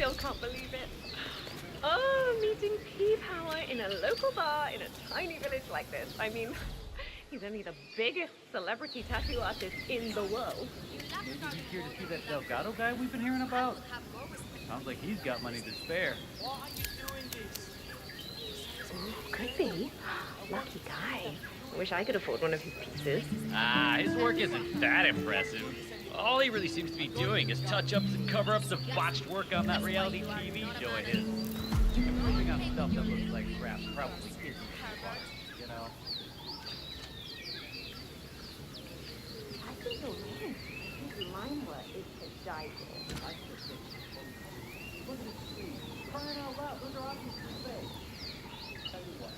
still can't believe it. Oh, meeting P-Power in a local bar in a tiny village like this. I mean, he's only the biggest celebrity tattoo artist in the world. Maybe he's here to see that Delgado guy we've been hearing about? Sounds like he's got money to spare. Could be. Lucky guy. I wish I could afford one of his pieces. His work isn't that impressive. All he really seems to be doing is touch-ups and cover-ups of botched work on that reality TV show of his. Improving on stuff that looks like crap probably isn't fun, you know? I think you'll win. His line work is to die for. Look at his feet. Crying out loud, those are obvious mistakes. Tell you what.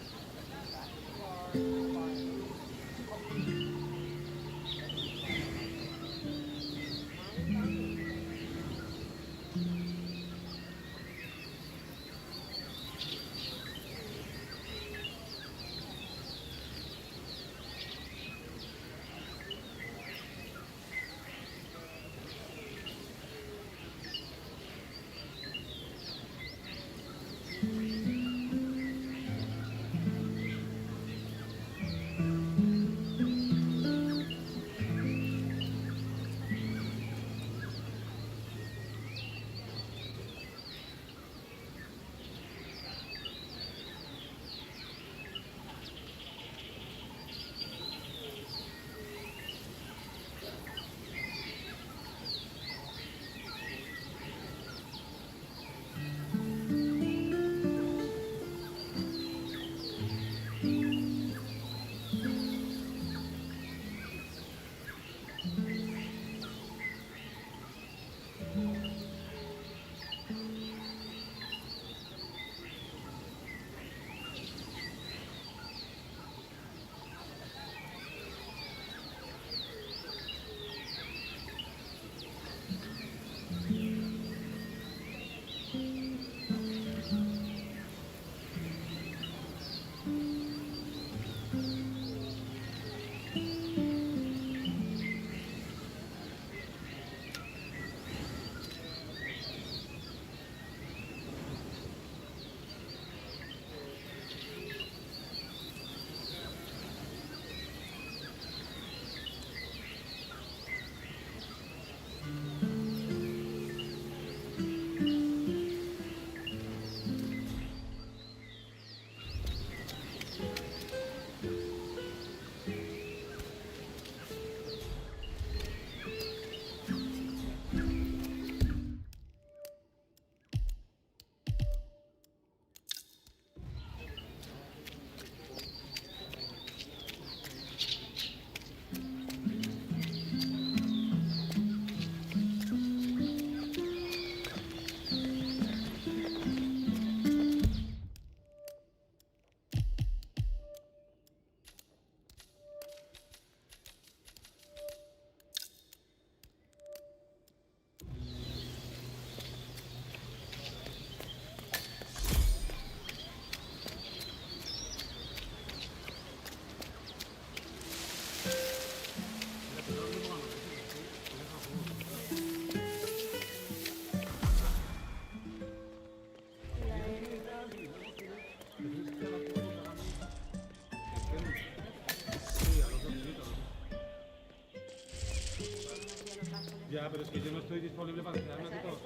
Ya, pero es que yo no estoy disponible para quedarme aquí todo.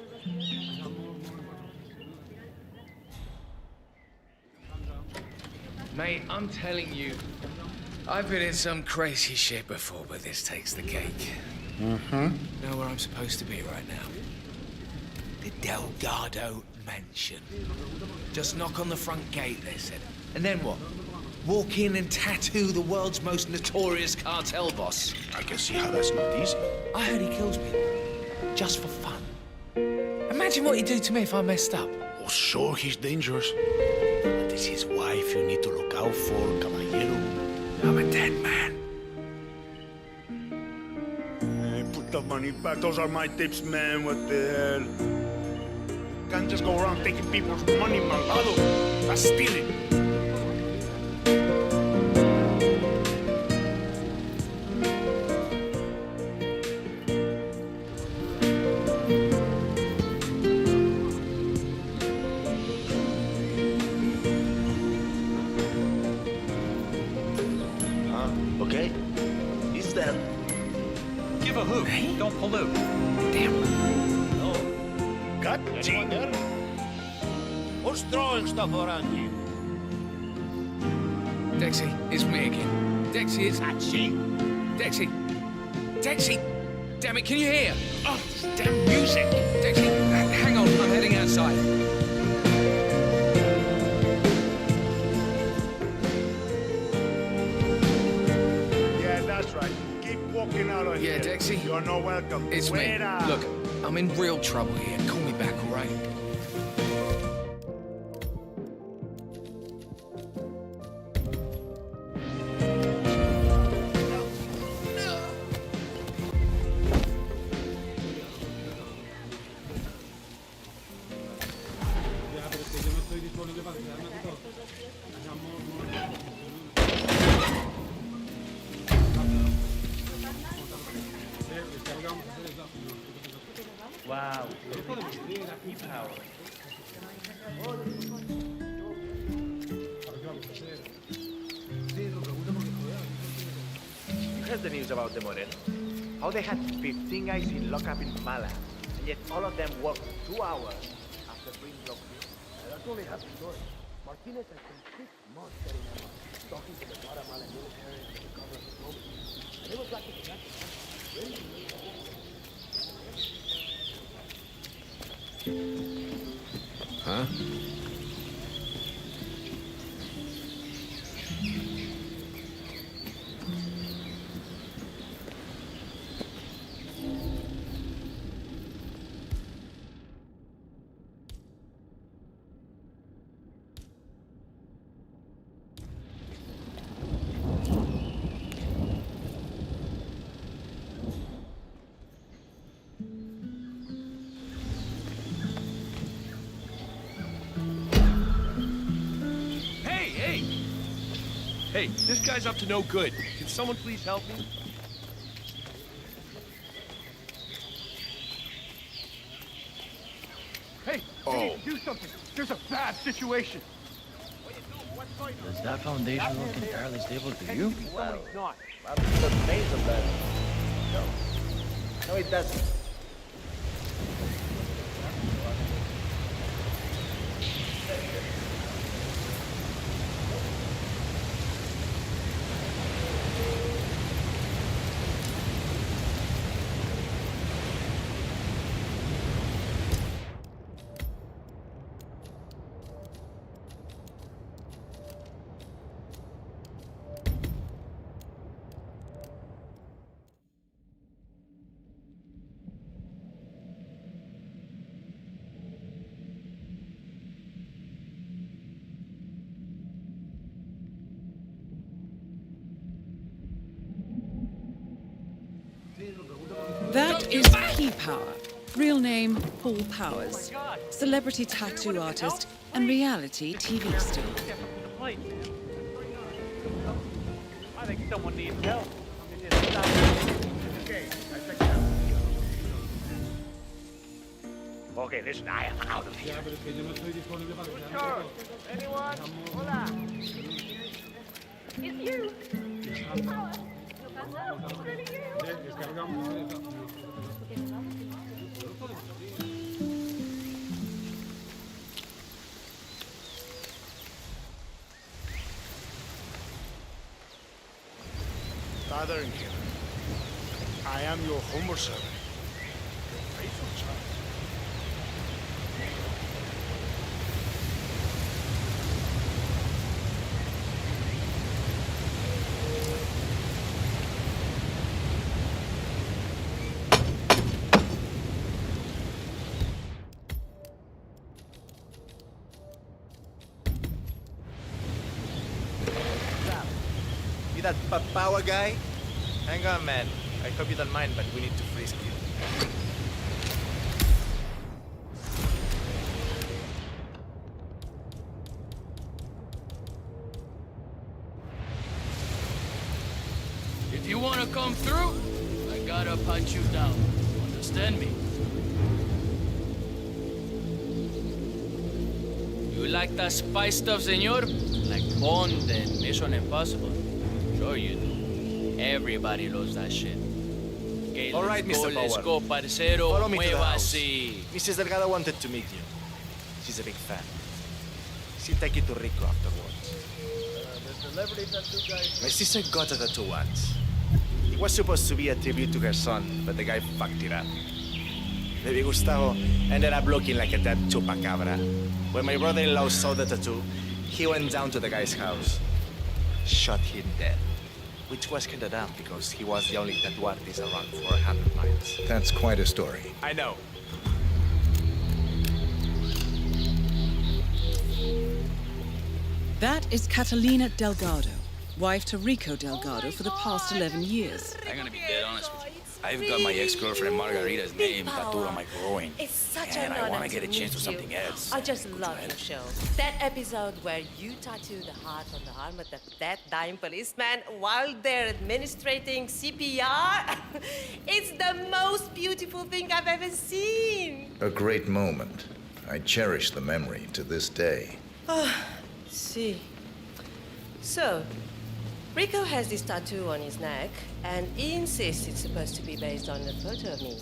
Mate, I'm telling you, I've been in some crazy shit before, but this takes the cake. Mm-hmm. Know where I'm supposed to be right now? The Delgado Mansion. Just knock on the front gate, they said. And then what? Walk in and tattoo the world's most notorious cartel boss. I can see how that's not easy. I heard he kills people. Just for fun. Imagine what he'd do to me if I messed up. Oh, sure, he's dangerous. But it's his wife you need to look out for, caballero. I'm a dead man. Hey, put the money back. Those are my tips, man. What the hell? Can't just go around taking people's money, malvado. That's stealing. loop. Damn. God damn. Who's throwing stuff around here? Dexy, it's me again. Dexy, it's... Tachi. Dexy! Dexy! Damn it, can you hear? Oh, this damn music! Dexy, hang on, I'm heading outside. Yeah, that's right. Keep walking out of here. Yeah, Dexy? You're not welcome. It's me. Fuera. Look, I'm in real trouble here. Call me back, all right? Ya, pero es que yo no estoy disponible para quedarme aquí todo. Es que algo vamos a hacer es Wow, key power. You heard the news about the Morenos? How they had 15 guys in lockup in Mala, and yet all of them worked 2 hours after being blocked in. That's only half the story. Martinez has spent 6 months setting them up, talking to the Guatemalan military to the cover of the moment. And it was like Huh? Hey, this guy's up to no good. Can someone please help me? Hey, we need to do something. There's a bad situation. Does that foundation look entirely stable to you? well, it's not. The base of that. No. No, it doesn't. That is Key Power. Real name, Paul Powers. Celebrity tattoo artist and reality TV star. I think someone needs help. Okay, listen, I am out of here. Ya, pero es que yo no estoy disponible para quedarme aquí todo. Anyone? Hola. It's you. Key power. It's really you. Es que algo vamos a hacer es Father in heaven, I am your humble servant, your faithful child. You that power guy? Hang on, man. I hope you don't mind, but we need to frisk you. If you want to come through, I gotta punch you down. Understand me? You like that spy stuff, senor? Like Bond and Mission Impossible? Sure you do. Everybody loves that shit. Que All right, Mr. les Power. parcero, Follow me to the house. muévase. Mrs. Delgado wanted to meet you. She's a big fan. She'll take you to Rico afterwards. The celebrity tattoo guy. My sister got a tattoo once. It was supposed to be a tribute to her son, but the guy fucked it up. Baby Gustavo ended up looking like a dead chupacabra. When my brother-in-law saw the tattoo, he went down to the guy's house, shot him dead. Which was kinda dumb because he was the only tattoo artist around for 100 miles. That's quite a story. I know. That is Catalina Delgado, wife to Rico Delgado for the past 11 years. I'm gonna be dead honest with you. I've got my ex-girlfriend Margarita's name tattooed on my groin. It's such and an I honor want to get a meet chance to you. something else. I just love your show. That episode where you tattoo the heart on the arm of that dying policeman while they're administrating CPR. It's the most beautiful thing I've ever seen. A great moment. I cherish the memory to this day. See. So, Rico has this tattoo on his neck, and he insists it's supposed to be based on a photo of me.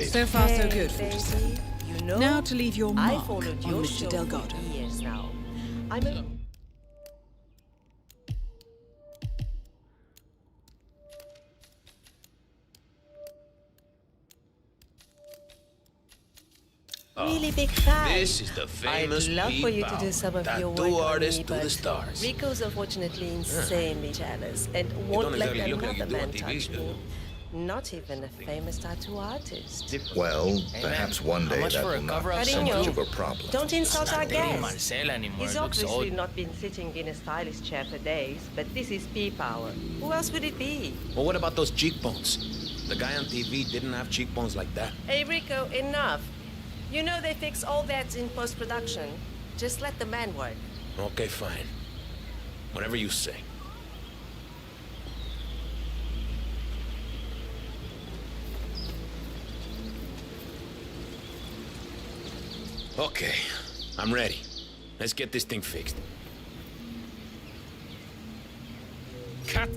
So far, so Hey, good, baby, Fortune. you know, Now to leave your I mark followed on your Mr. show Delgado. for years now. I'm a... really big fan. This is the famous I'd love for you to Pete do some of Power, your work tattoo on artist me, to the but stars. Rico's unfortunately insanely jealous and won't don't let exactly look like another you do on man TV, touch do me. you? Not even a famous tattoo artist. Well, perhaps one day much that for a will not cover-up be so song? much of a problem. Don't insult our Dating guest. Marcel anymore. He's It looks obviously old. not been sitting in a stylist chair for days, but this is P-Power. Who else would it be? Well, what about those cheekbones? The guy on TV didn't have cheekbones like that. Hey, Rico, enough. You know they fix all that in post-production. Just let the man work. Okay, fine. Whatever you say. Okay, I'm ready. Let's get this thing fixed. Cut!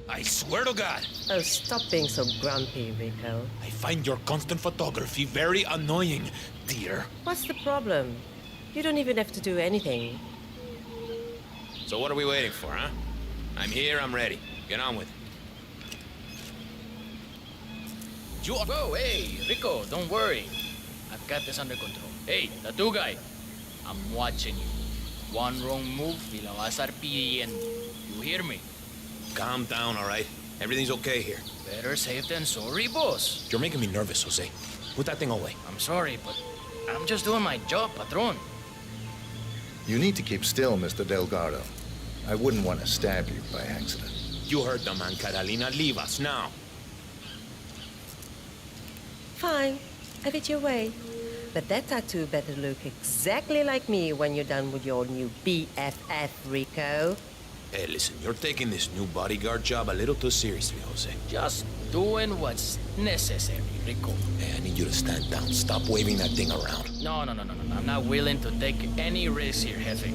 I swear to God, Oh, stop being so grumpy, Rico. I find your constant photography very annoying, dear. What's the problem? You don't even have to do anything. So what are we waiting for, huh? I'm here, I'm ready. Get on with it. Whoa, hey, Rico, don't worry. I've got this under control. Hey, tattoo guy, I'm watching you. One wrong move, y la vas a estar pidiendo. You hear me? Calm down, all right? Everything's okay here. Better safe than sorry, boss. You're making me nervous, Jose. Put that thing away. I'm sorry, but I'm just doing my job, patron. You need to keep still, Mr. Delgado. I wouldn't want to stab you by accident. You heard the man, Catalina. Leave us now. Fine, have it your way. But that tattoo better look exactly like me when you're done with your new BFF, Rico. Hey, listen, you're taking this new bodyguard job a little too seriously, Jose. Just doing what's necessary, Rico. Hey, I need you to stand down. Stop waving that thing around. No. I'm not willing to take any risks here, Jefe.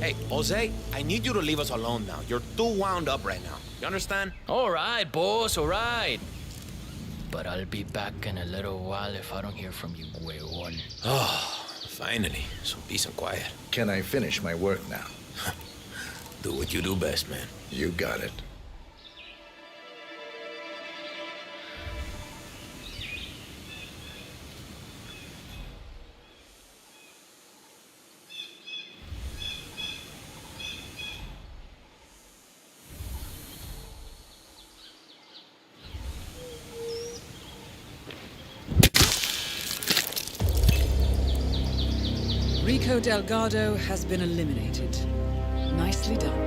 Hey, Jose, I need you to leave us alone now. You're too wound up right now. You understand? All right, boss, all right. But I'll be back in a little while if I don't hear from you, huevón. Oh, finally. Some peace and quiet. Can I finish my work now? Do what you do best, man. You got it. Rico Delgado has been eliminated. Nicely done.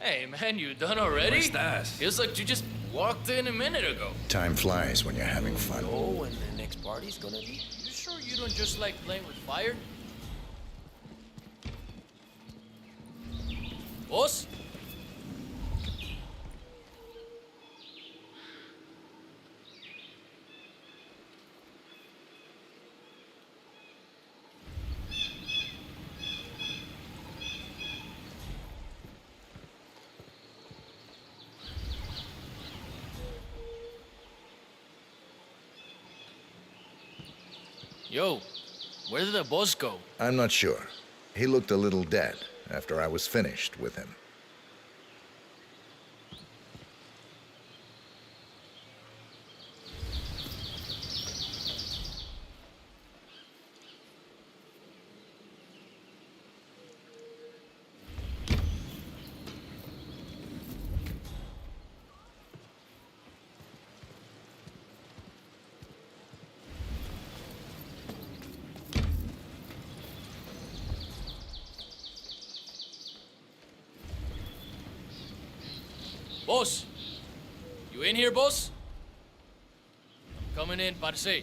Hey, man, you done already? ¿Cómo estás? Feels like you just walked in a minute ago. Time flies when you're having fun. Oh, when the next party's gonna be? You sure you don't just like playing with fire? Boss? Yo, where did the boss go? I'm not sure. He looked a little dead after I was finished with him. Boss! You in here, boss? Coming in, parce.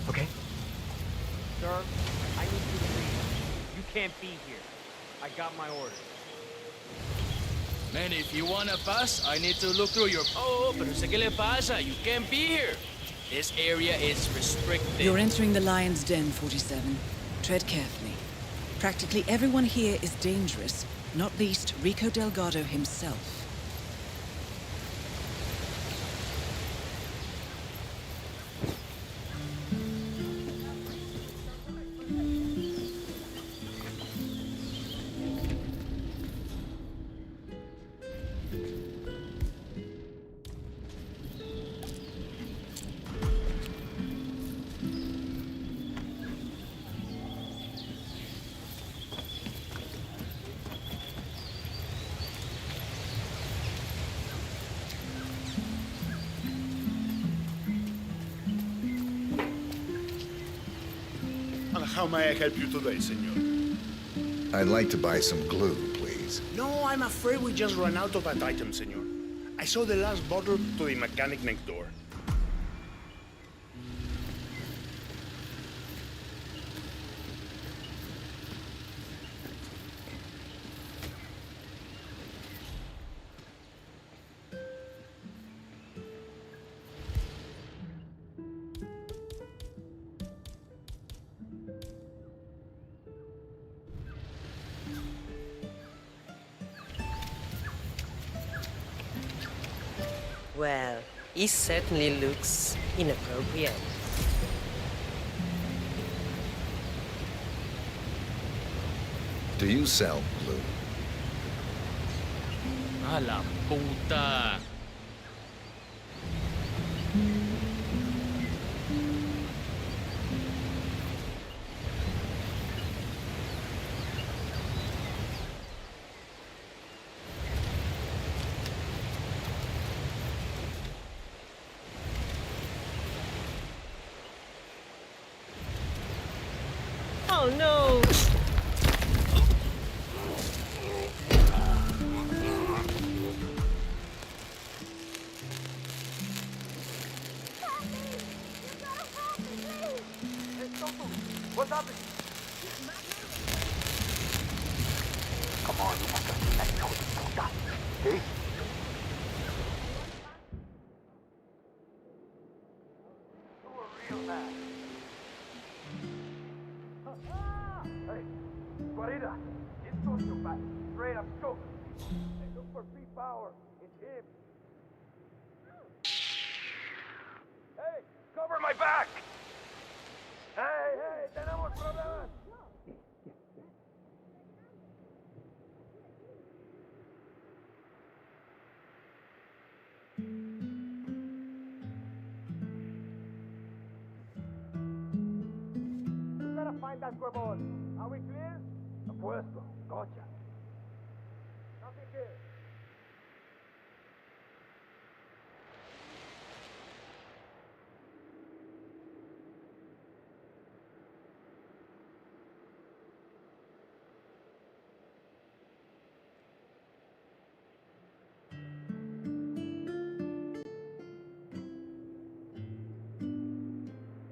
Okay. Sir, I need you to leave. You can't be here. I got my orders. Man, if you wanna pass, I need to look through your... Oh, pero sé que le pasa. You can't be here. This area is restricted. You're entering the Lion's Den, 47. Tread carefully. Practically everyone here is dangerous, not least Rico Delgado himself. And how may I help you today, senor? I'd like to buy some glue, please. No, I'm afraid we just ran out of that item, senor. I saw the last bottle to the mechanic next door. Well, he certainly looks inappropriate. Do you sell blue? A la puta. Oh no! What's happening? Come on, you must let go, puta. Okay? You were real mad. Hey, Guarida, he's sociopath. Straight up scope. Hey, look for free power. It's him. Hey, cover my back! Hey, tenemos problemas! We gotta find that huevón. Are we clear? Apuesto. Gotcha. Nothing here.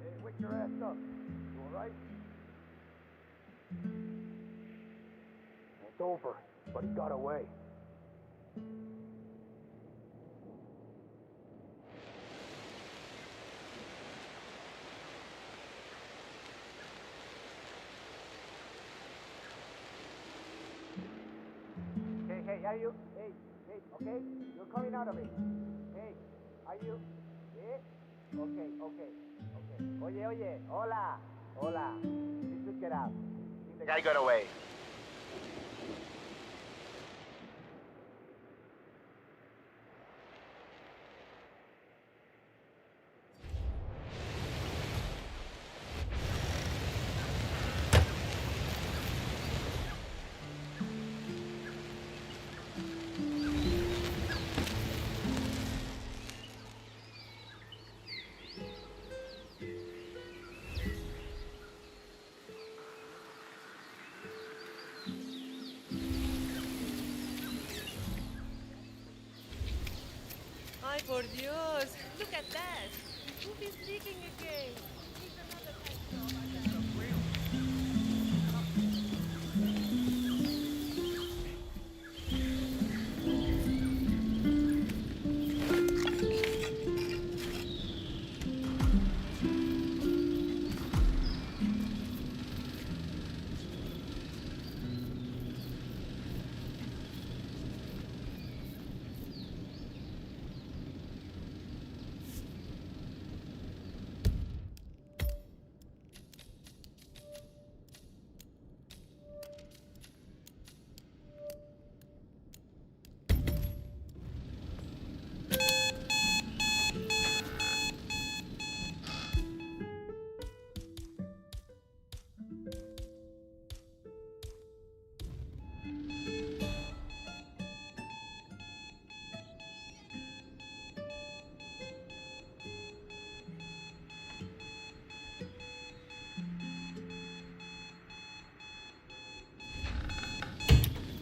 Hey, wake your ass up. You alright? It's over, but he got away. Hey, are you? Hey, okay? You're coming out of it. Hey, are you? Yeah? Okay. Oye, hola. You should get out. The guy got away. Ay, por Dios. Look at that. The poop is leaking again. Needs another tight job, I guess.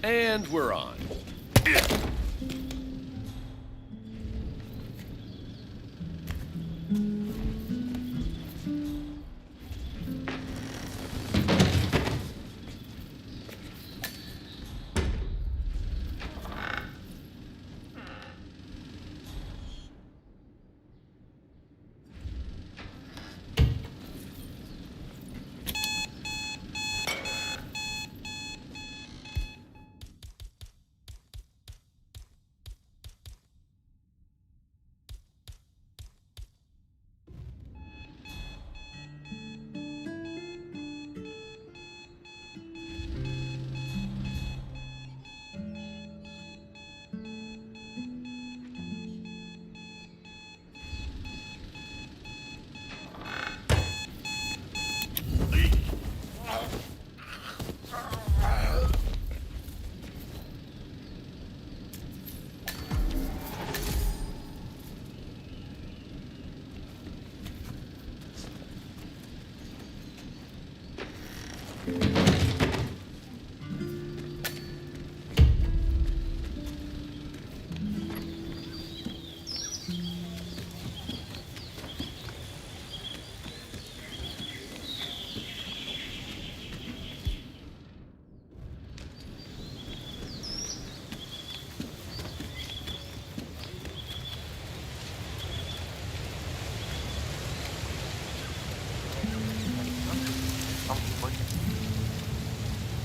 And we're on.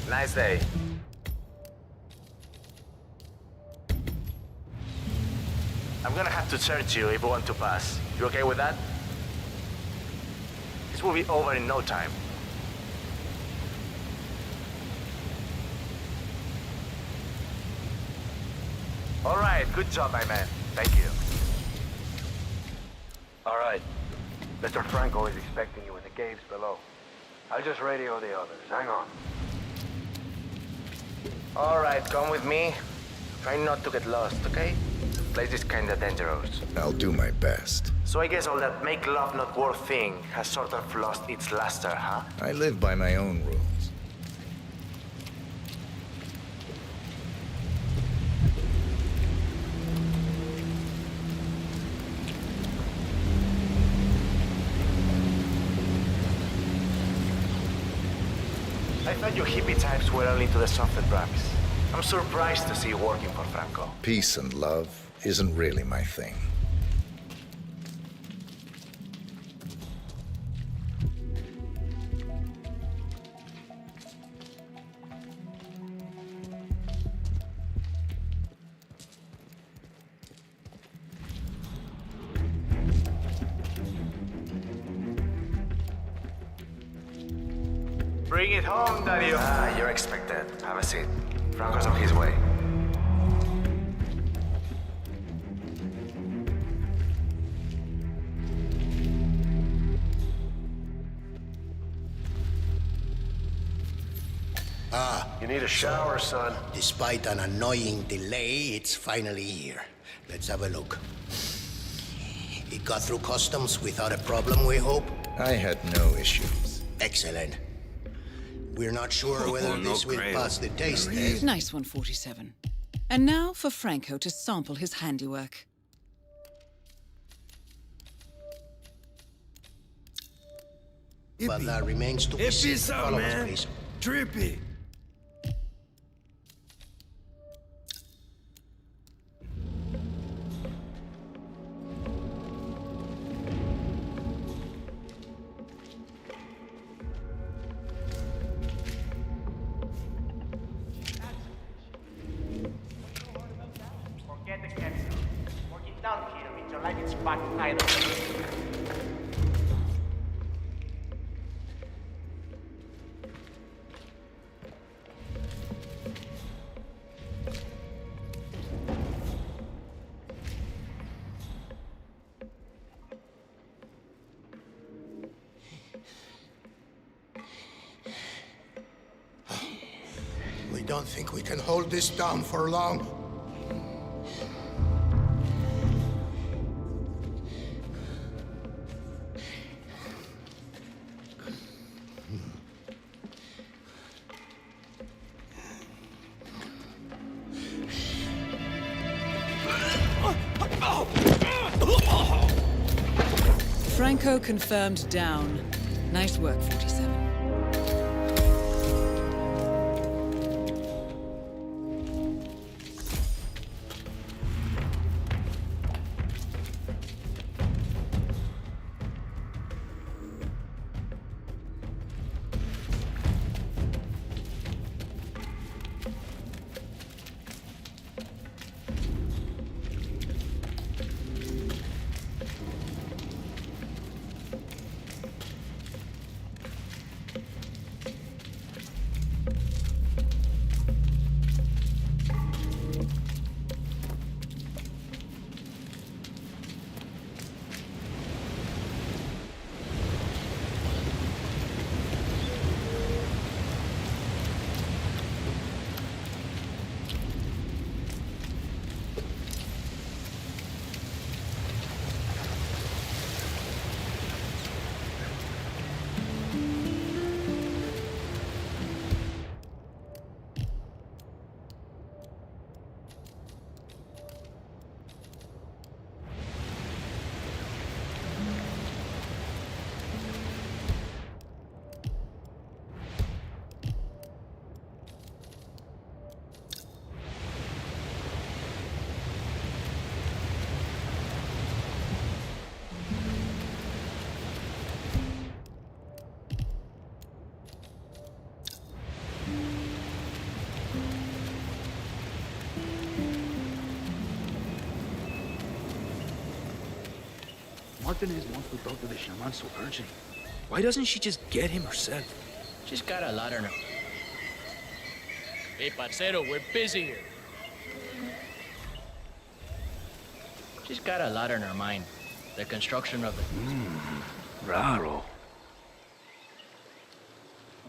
Nice day. I'm gonna have to search you if you want to pass. You okay with that? This will be over in no time. All right, good job, my man. Thank you. All right. Mr. Franco is expecting you in the caves below. I'll just radio the others. Hang on. All right, come with me. Try not to get lost, okay? The place is kinda dangerous. I'll do my best. So I guess all that make love not worth thing has sort of lost its luster, huh? I live by my own rules. I thought you hippie types were only into the softer drugs. I'm surprised to see you working for Franco. Peace and love isn't really my thing. Bring it home, Dario. Ah, you're expected. Have a seat. Franco's on his way. You need a shower, son. Despite an annoying delay, it's finally here. Let's have a look. It got through customs without a problem, we hope? I had no issues. Excellent. We're not sure whether this will pass the taste test. Nice one, 47. And now for Franco to sample his handiwork. But that remains to be seen. Follow us, please. Trippy. Forget the capsule. Working down here means your life is back idle. We don't think we can hold this down for long. Franco confirmed down. Nice work, 47. Martinez wants to talk to the shaman so urgently. Why doesn't she just get him herself? She's got a lot on her. Hey, parcero, we're busy here. She's got a lot on her mind. The construction of the... Raro.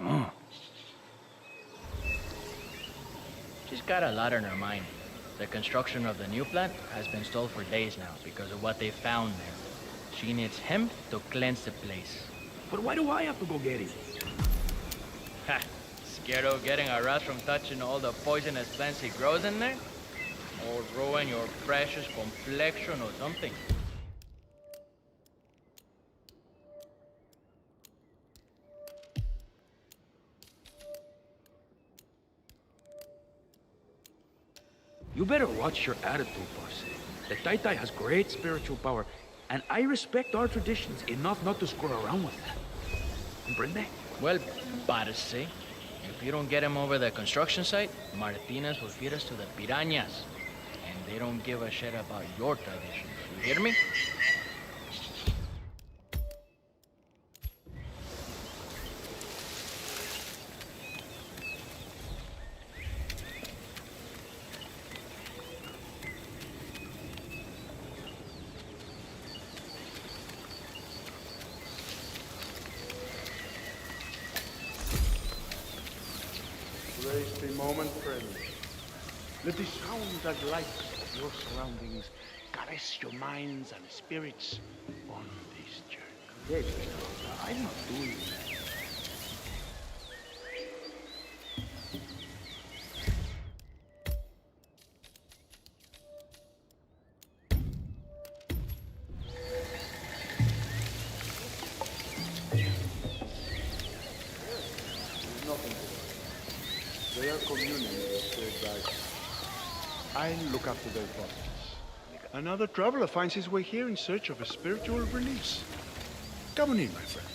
Oh. She's got a lot on her mind. The construction of the new plant has been stalled for days now because of what they found there. She needs him to cleanse the place. But why do I have to go get him? Ha! Scared of getting a rat from touching all the poisonous plants he grows in there? Or ruin your precious complexion or something? You better watch your attitude, Parce. The Taitai has great spiritual power, and I respect our traditions enough not to screw around with them. Comprende? Well, Parce, if you don't get him over the construction site, Martinez will feed us to the piranhas. And they don't give a shit about your traditions. You hear me? Grace the moment, friend. Let the sounds and lights of your surroundings caress your minds and spirits on this journey. Yes, I'm not doing that. There's nothing to it. They are communing with their guides. I look after their problems. Another traveler finds his way here in search of a spiritual release. Come on in, my friend.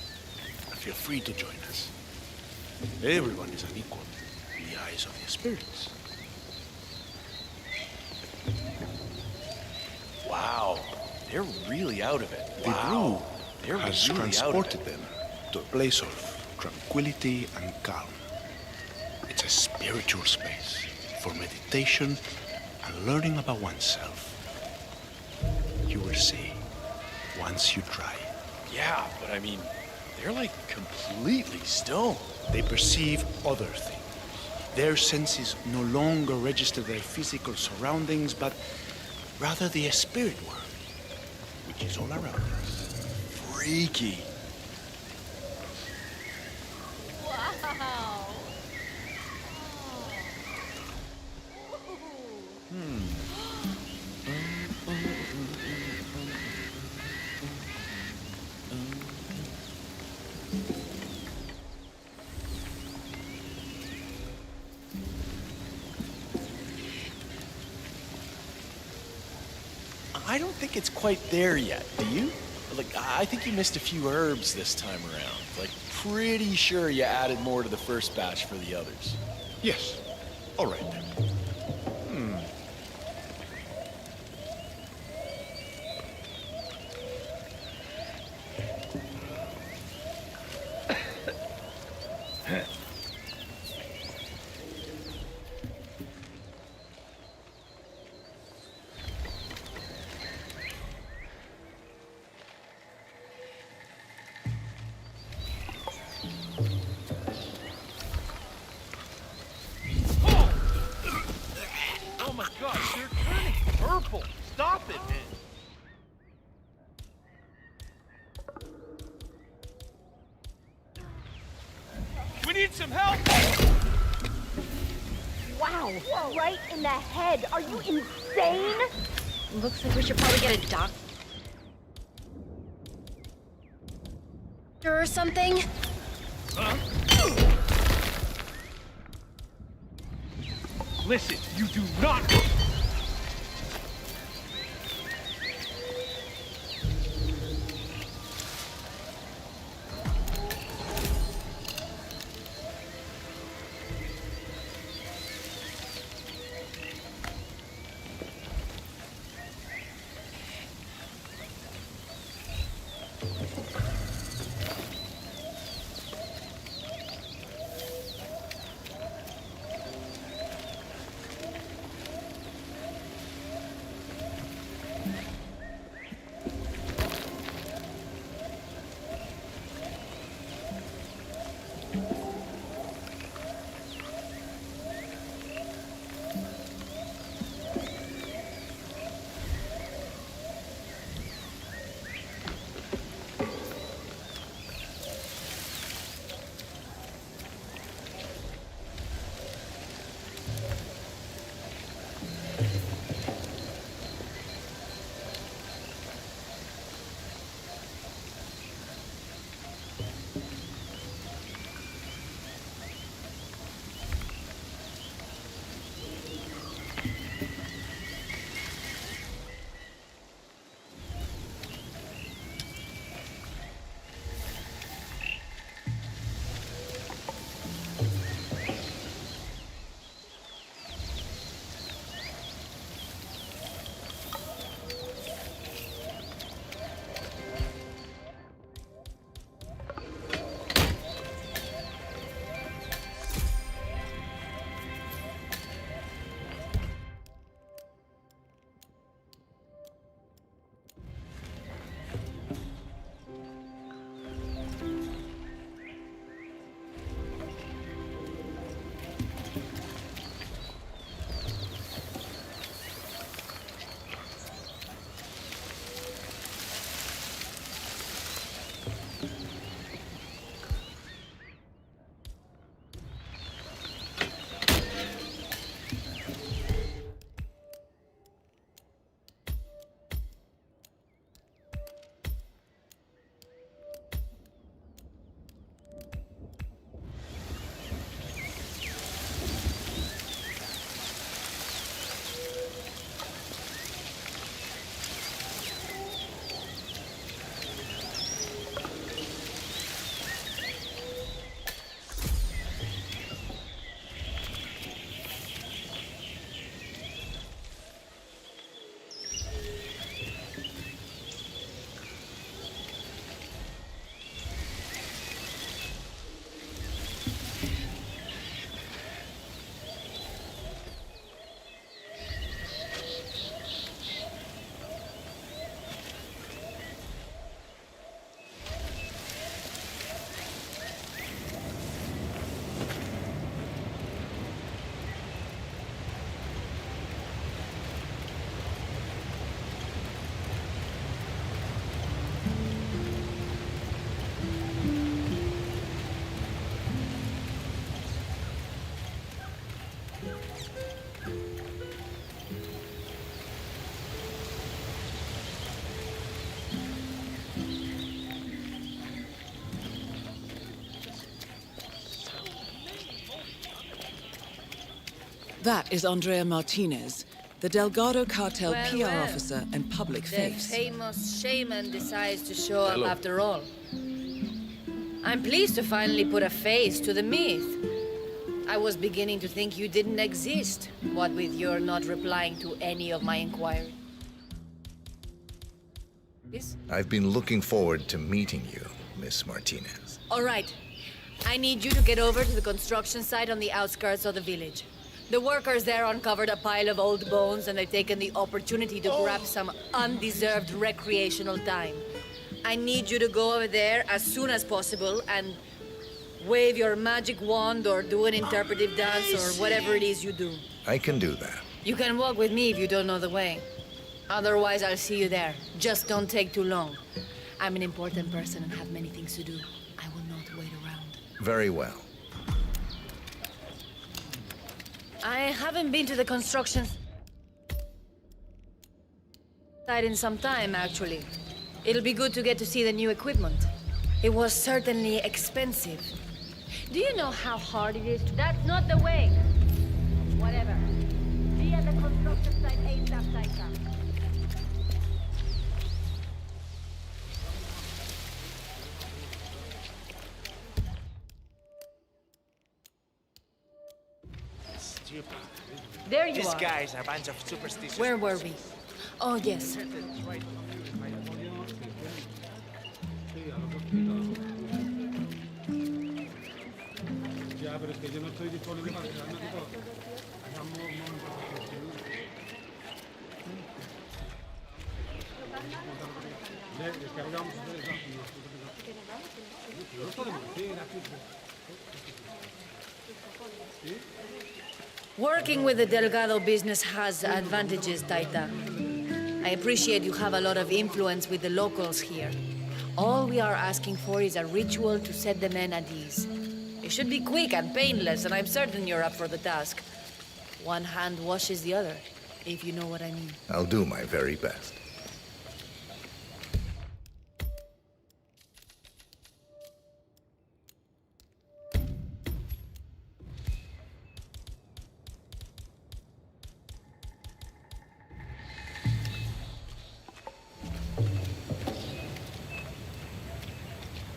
And feel free to join us. Everyone is an equal in the eyes of the spirits. Wow, they're really out of it. The Wow. brew They're has really out of transported it. them to a place of tranquility and calm. It's a spiritual space for meditation and learning about oneself. You will see once you try. Yeah, but I mean, they're like completely stoned. They perceive other things. Their senses no longer register their physical surroundings, but rather the spirit world, which is all around us. Freaky. Wow. I don't think it's quite there yet, do you? Like, I think you missed a few herbs this time around. Like, pretty sure you added more to the first batch for the others. Yes. All right then. Oh my gosh, they're turning purple. Stop it, man. We need some help. Wow, right in the head. Are you insane? Looks like we should probably get a doctor or something. Listen, you do not. That is Andrea Martinez, the Delgado cartel Well, PR well. officer and public The face. famous shaman decides to show Hello. up after all. I'm pleased to finally put a face to the myth. I was beginning to think you didn't exist, what with your not replying to any of my inquiries. I've been looking forward to meeting you, Miss Martinez. All right. I need you to get over to the construction site on the outskirts of the village. The workers there uncovered a pile of old bones and they've taken the opportunity to grab some undeserved recreational time. I need you to go over there as soon as possible and wave your magic wand or do an interpretive dance or whatever it is you do. I can do that. You can walk with me if you don't know the way. Otherwise, I'll see you there. Just don't take too long. I'm an important person and have many things to do. I will not wait around. Very well. I haven't been to the construction site in some time, actually. It'll be good to get to see the new equipment. It was certainly expensive. Do you know how hard it is? That's not the way. Whatever. Be at the construction site ASAP, Taika. There you These are. guys are a bunch of superstitious. Where were we? Oh, yes. Ya, pero es que yo no estoy disponible para quedarme aquí todo. Vamos, es que ahora vamos a hacer eso. No podemos decir aquí. ¿Sí? Working with the Delgado business has advantages, Taita. I appreciate you have a lot of influence with the locals here. All we are asking for is a ritual to set the men at ease. It should be quick and painless, and I'm certain you're up for the task. One hand washes the other, if you know what I mean. I'll do my very best.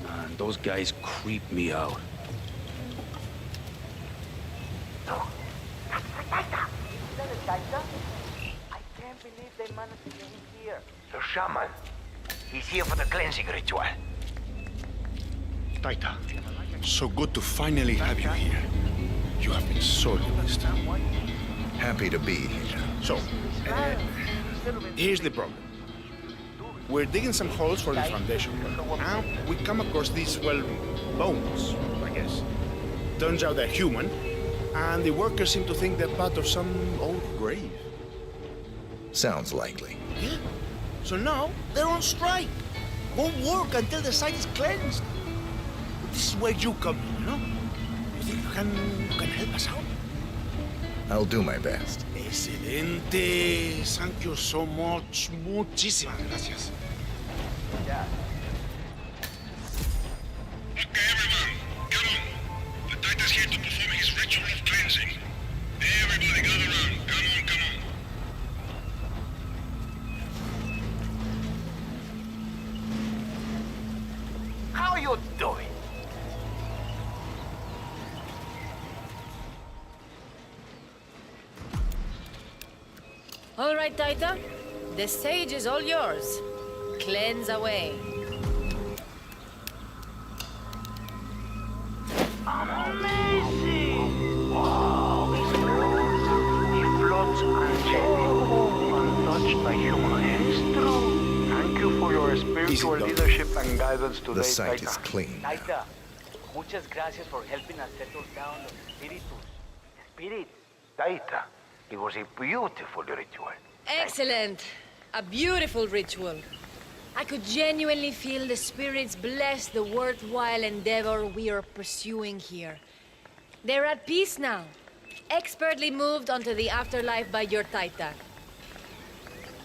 Man, those guys creep me out. I can't believe they managed to get him here. The shaman. He's here for the cleansing ritual. Taita, so good to finally have you here. You have been sorely missed. Happy to be here. So, here's the problem. We're digging some holes for the foundation work. Now we come across these, well, bones, I guess. Turns out they're human, and the workers seem to think they're part of some old grave. Sounds likely. Yeah. So now they're on strike. Won't work until the site is cleansed. This is where you come in, you know? You think you can help us out? I'll do my best. Excelente. Thank you so much. Muchísimas gracias. Yeah. Okay, everyone, come on. The Titan's here to perform his ritual of cleansing. Everybody gather around. Come on, come on. How are you doing? All right, Taita. The stage is all yours. Cleanse away. Amazing! Wow, these floors. He floats angelic, untouched by human hands. True. Thank you for your spiritual leadership and guidance today, The site Taita. is clean. Taita, muchas gracias for helping us settle down los espíritus. Spirits. Taita, it was a beautiful ritual. Excellent. A beautiful ritual. I could genuinely feel the spirits bless the worthwhile endeavor we are pursuing here. They're at peace now, expertly moved onto the afterlife by your Taita.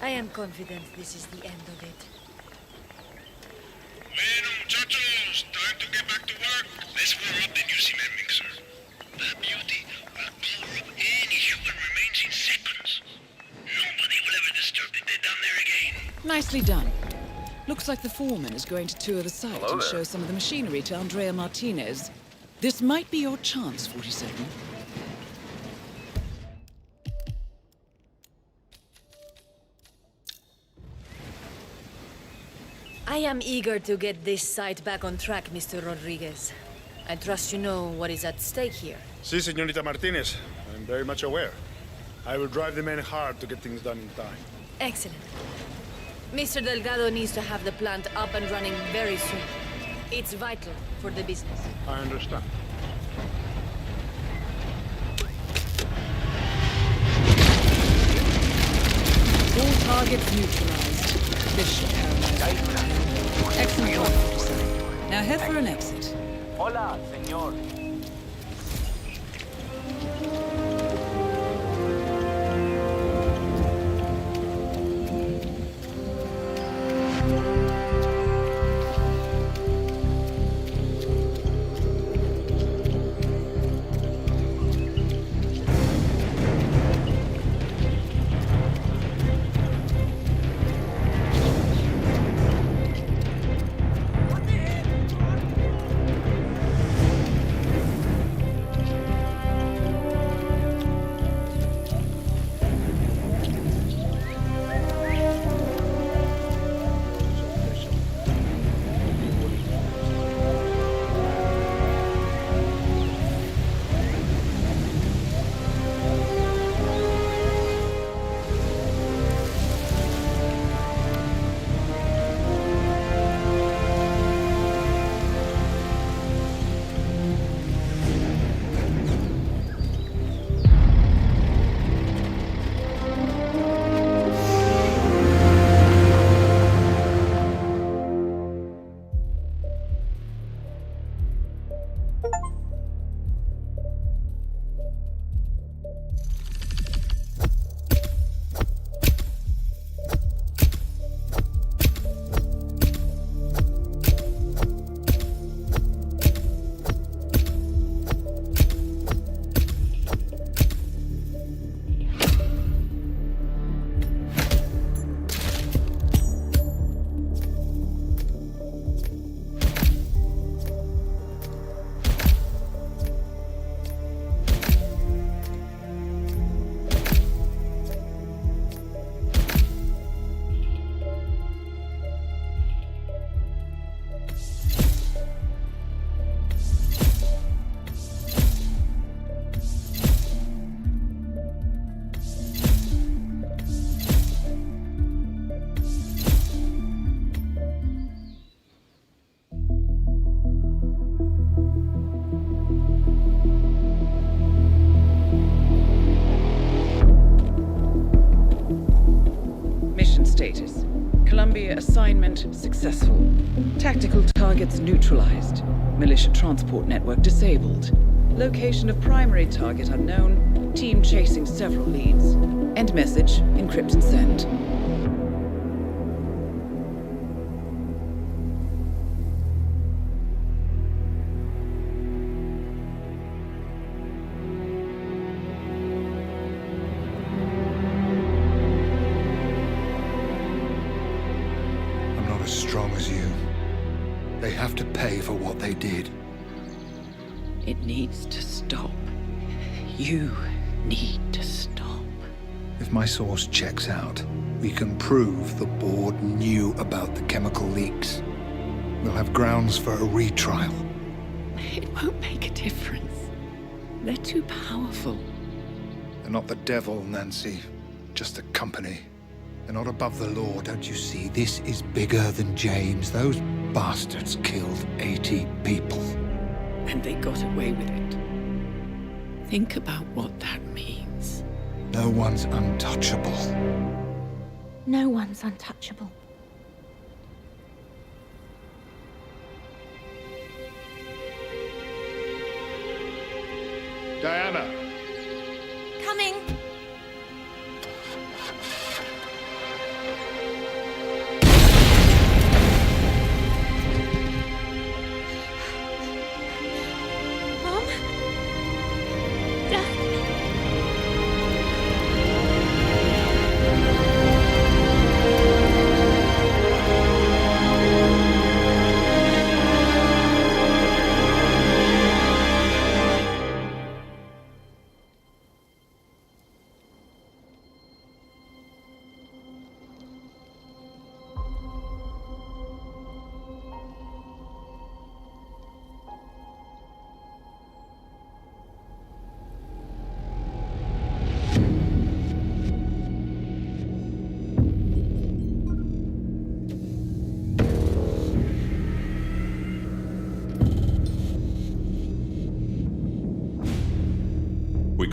I am confident this is the end of it. Bueno, muchachos, time to get back to work. Let's warm up the new cement mixer. That beauty will power up any human Nicely done. Looks like the foreman is going to tour the site Hello and there. show some of the machinery to Andrea Martinez. This might be your chance, 47. I am eager to get this site back on track, Mr. Rodriguez. I trust you know what is at stake here. Si, Señorita Martinez. I'm very much aware. I will drive the men hard to get things done in time. Excellent. Mr. Delgado needs to have the plant up and running very soon. It's vital for the business. I understand. All targets neutralized. This should paralyze. Excellent work, 47. Now head for an exit. Hola, señor. Status. Columbia assignment successful. Tactical targets neutralized. Militia transport network disabled. Location of primary target unknown. Team chasing several leads. End message, encrypt and send. As strong as you. They have to pay for what they did. It needs to stop. You need to stop. If my source checks out, we can prove the board knew about the chemical leaks. We'll have grounds for a retrial. It won't make a difference. They're too powerful. They're not the devil, Nancy. Just a company. They're not above the law, don't you see? This is bigger than James. Those bastards killed 80 people. And they got away with it. Think about what that means. No one's untouchable. No one's untouchable. Diana! Coming! Mom? Dad?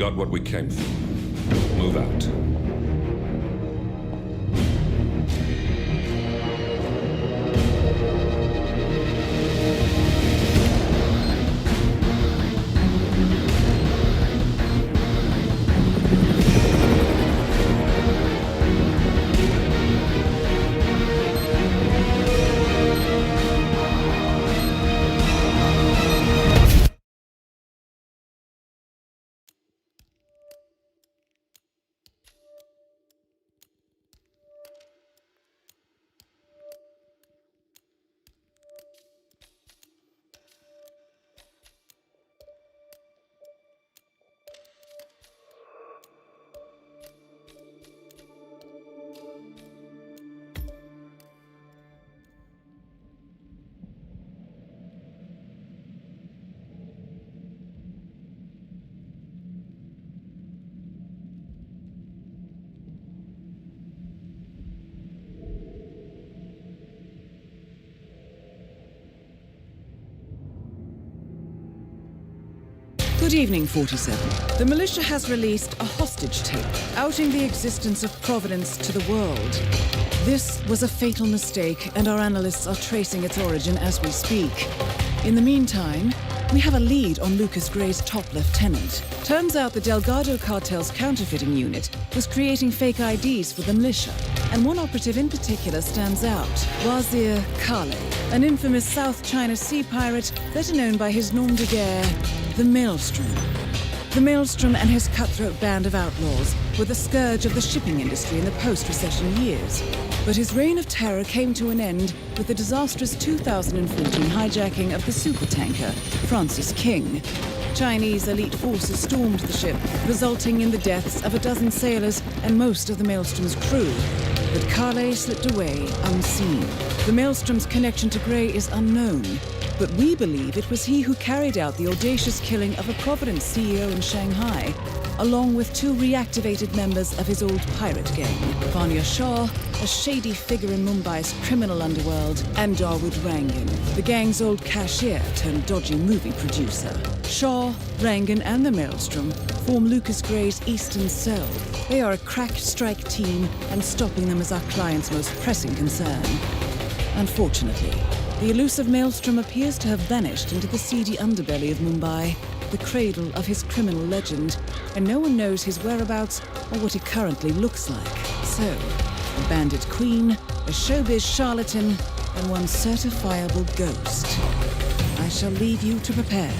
got what we came for. Move out. Good evening, 47. The militia has released a hostage tape outing the existence of Providence to the world. This was a fatal mistake, and our analysts are tracing its origin as we speak. In the meantime, we have a lead on Lucas Gray's top lieutenant. Turns out the Delgado cartel's counterfeiting unit was creating fake IDs for the militia, and one operative in particular stands out, Wazir Kale, an infamous South China Sea pirate better known by his nom de guerre, the Maelstrom. The Maelstrom and his cutthroat band of outlaws were the scourge of the shipping industry in the post-recession years. But his reign of terror came to an end with the disastrous 2014 hijacking of the supertanker Francis King. Chinese elite forces stormed the ship, resulting in the deaths of a dozen sailors and most of the Maelstrom's crew. But Kale slipped away unseen. The Maelstrom's connection to Gray is unknown, but we believe it was he who carried out the audacious killing of a Providence CEO in Shanghai, along with two reactivated members of his old pirate gang, Vanya Shah, a shady figure in Mumbai's criminal underworld, and Dawood Rangan, the gang's old cashier turned dodgy movie producer. Shah, Rangan, and the Maelstrom form Lucas Gray's Eastern Cell. They are a crack strike team, and stopping them is our client's most pressing concern. Unfortunately, the elusive Maelstrom appears to have vanished into the seedy underbelly of Mumbai, the cradle of his criminal legend, and no one knows his whereabouts or what he currently looks like. So, a bandit queen, a showbiz charlatan, and one certifiable ghost. I shall leave you to prepare.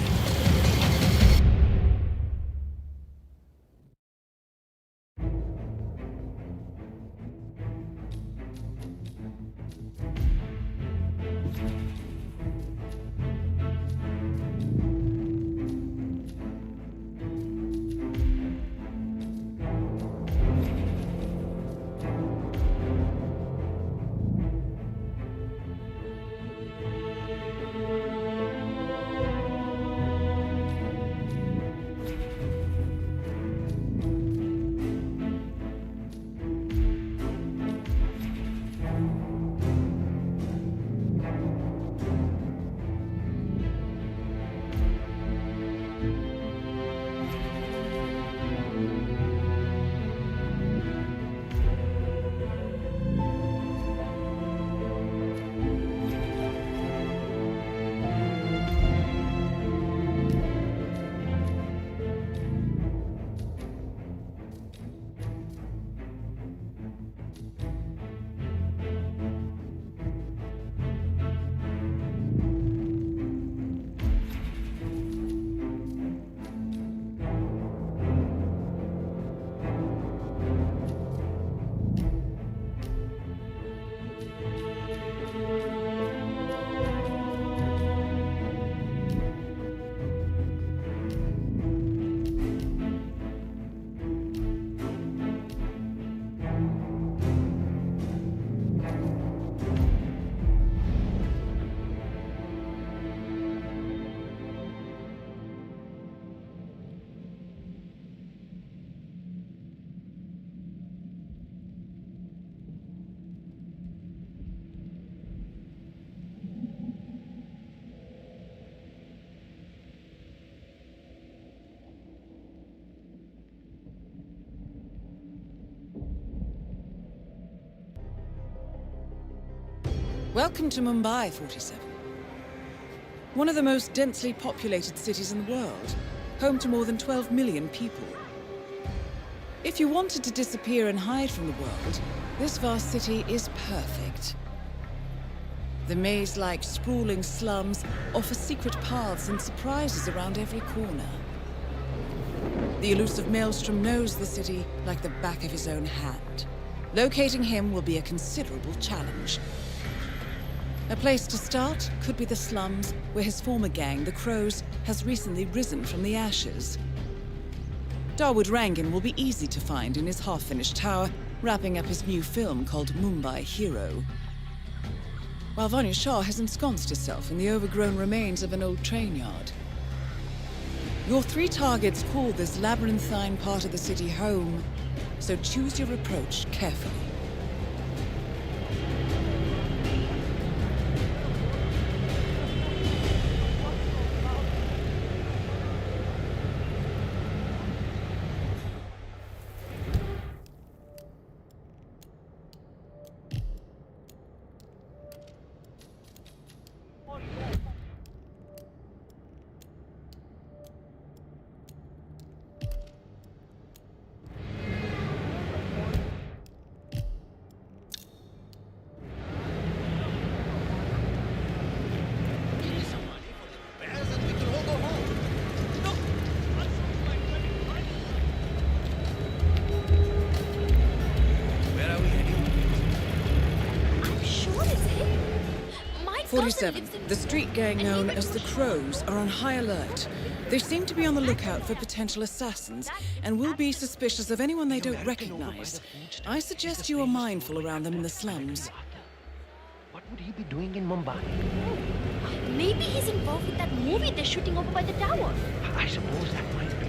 Welcome to Mumbai, 47. One of the most densely populated cities in the world, home to more than 12 million people. If you wanted to disappear and hide from the world, this vast city is perfect. The maze-like sprawling slums offer secret paths and surprises around every corner. The elusive Maelstrom knows the city like the back of his own hand. Locating him will be a considerable challenge. A place to start could be the slums, where his former gang, the Crows, has recently risen from the ashes. Dawood Rangan will be easy to find in his half-finished tower, wrapping up his new film called Mumbai Hero. While Vanya Shah has ensconced herself in the overgrown remains of an old train yard. Your 3 targets call this labyrinthine part of the city home, so choose your approach carefully. Where are we heading? 47. The street gang known as the Crows are on high alert. They seem to be on the lookout for potential assassins and will be suspicious of anyone they don't recognize. I suggest you are mindful around them in the slums. What would he be doing in Mumbai? Maybe he's involved with that movie they're shooting over by the tower. I suppose that might be.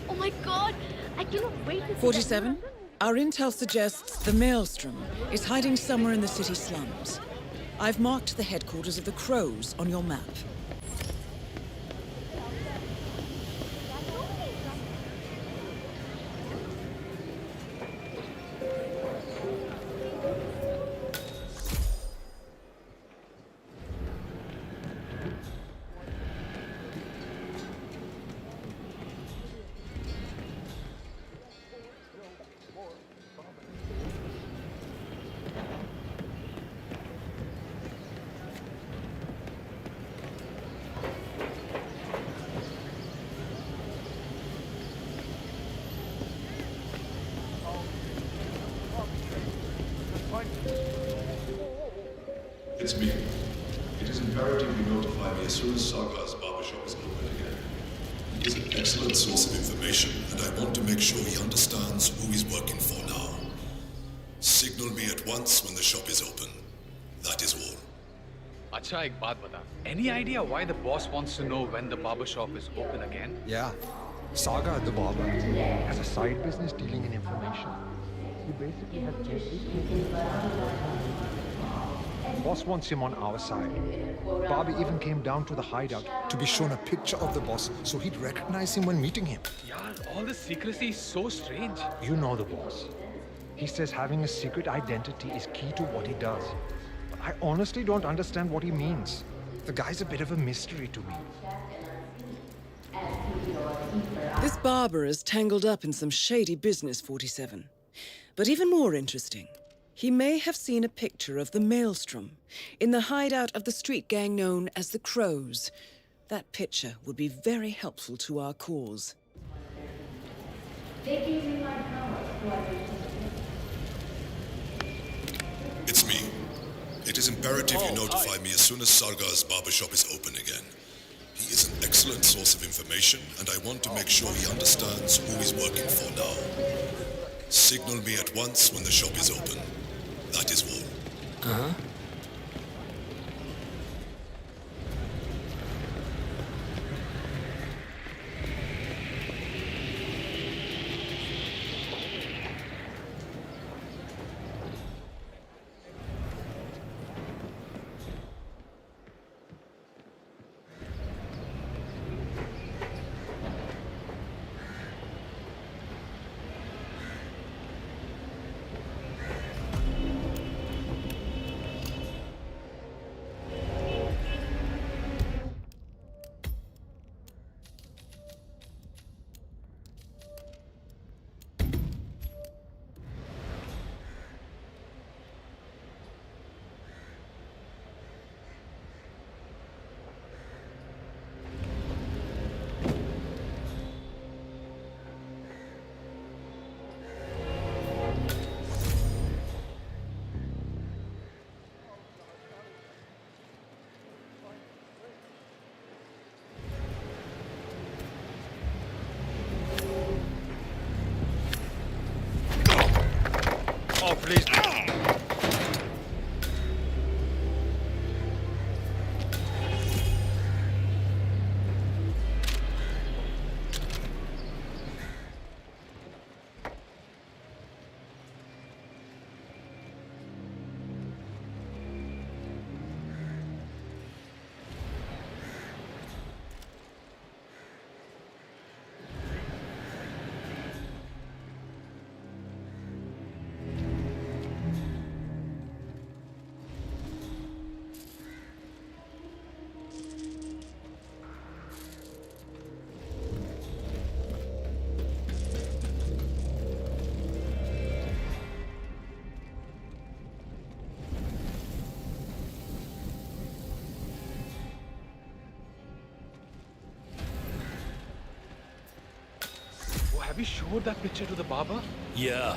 Oh my god! I cannot wait to see 47. Our intel suggests the Maelstrom is hiding somewhere in the city slums. I've marked the headquarters of the Crows on your map. It's me. It is imperative you notify me as soon as Saga's barbershop is open again. He is an excellent source of information, and I want to make sure he understands who he's working for now. Signal me at once when the shop is open. That is all. Acha, ek baat bata. Any idea why the boss wants to know when the barber shop is open again? Yeah. Saga, the barber, has a side business dealing in information. He basically has Boss wants him on our side. Bobby even came down to the hideout to be shown a picture of the boss so he'd recognize him when meeting him. Yeah, all this secrecy is so strange. You know the boss. He says having a secret identity is key to what he does. But I honestly don't understand what he means. The guy's a bit of a mystery to me. This barber is tangled up in some shady business, 47. But even more interesting, he may have seen a picture of the Maelstrom in the hideout of the street gang known as the Crows. That picture would be very helpful to our cause. It's me. It is imperative you notify me as soon as Sargar's barbershop is open again. He is an excellent source of information, and I want to make sure he understands who he's working for now. Signal me at once when the shop is open. That is all. Uh-huh. please. Oh, have you showed that picture to the barber? Yeah.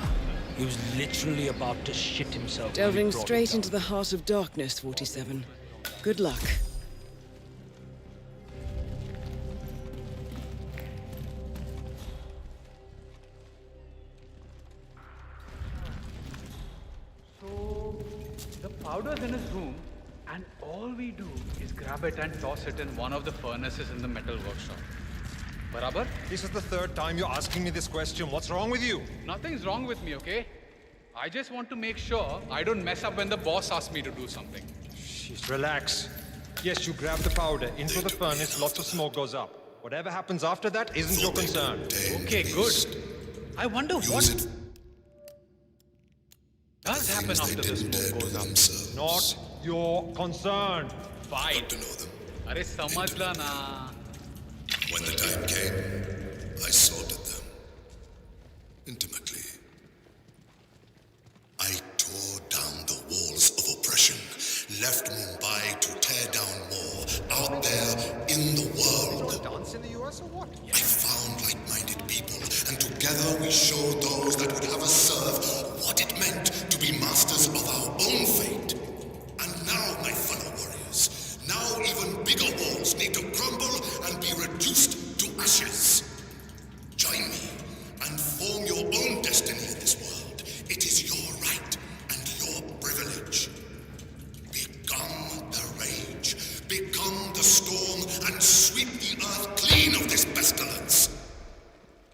He was literally about to shit himself. when we Delving brought straight it into the heart of darkness, 47. Good luck. So, the powder's in his room, and all we do is grab it and toss it in one of the furnaces in the metal workshop. Barabar? This is the third time you're asking me this question. What's wrong with you? Nothing's wrong with me, okay? I just want to make sure I don't mess up when the boss asks me to do something. Just relax. Yes, you grab the powder into the furnace, lots of smoke goes up. Whatever happens after that isn't your concern. Okay, good. I wonder what does happen after the smoke goes up. Not your concern. Fine. Arey samajhla na. When the time came, I sorted them. Intimately. I tore down the walls of oppression, left Mumbai to tear down more out there in the world. Dance in the US or what? I found like-minded people, and together we showed those that would have us serve what it meant to be masters of our own fate. And now, my fellow warriors, now even bigger walls need to crumble and be reduced to ashes. Join me and form your own destiny in this world. It is your right and your privilege. Become the rage, become the storm, and sweep the earth clean of this pestilence.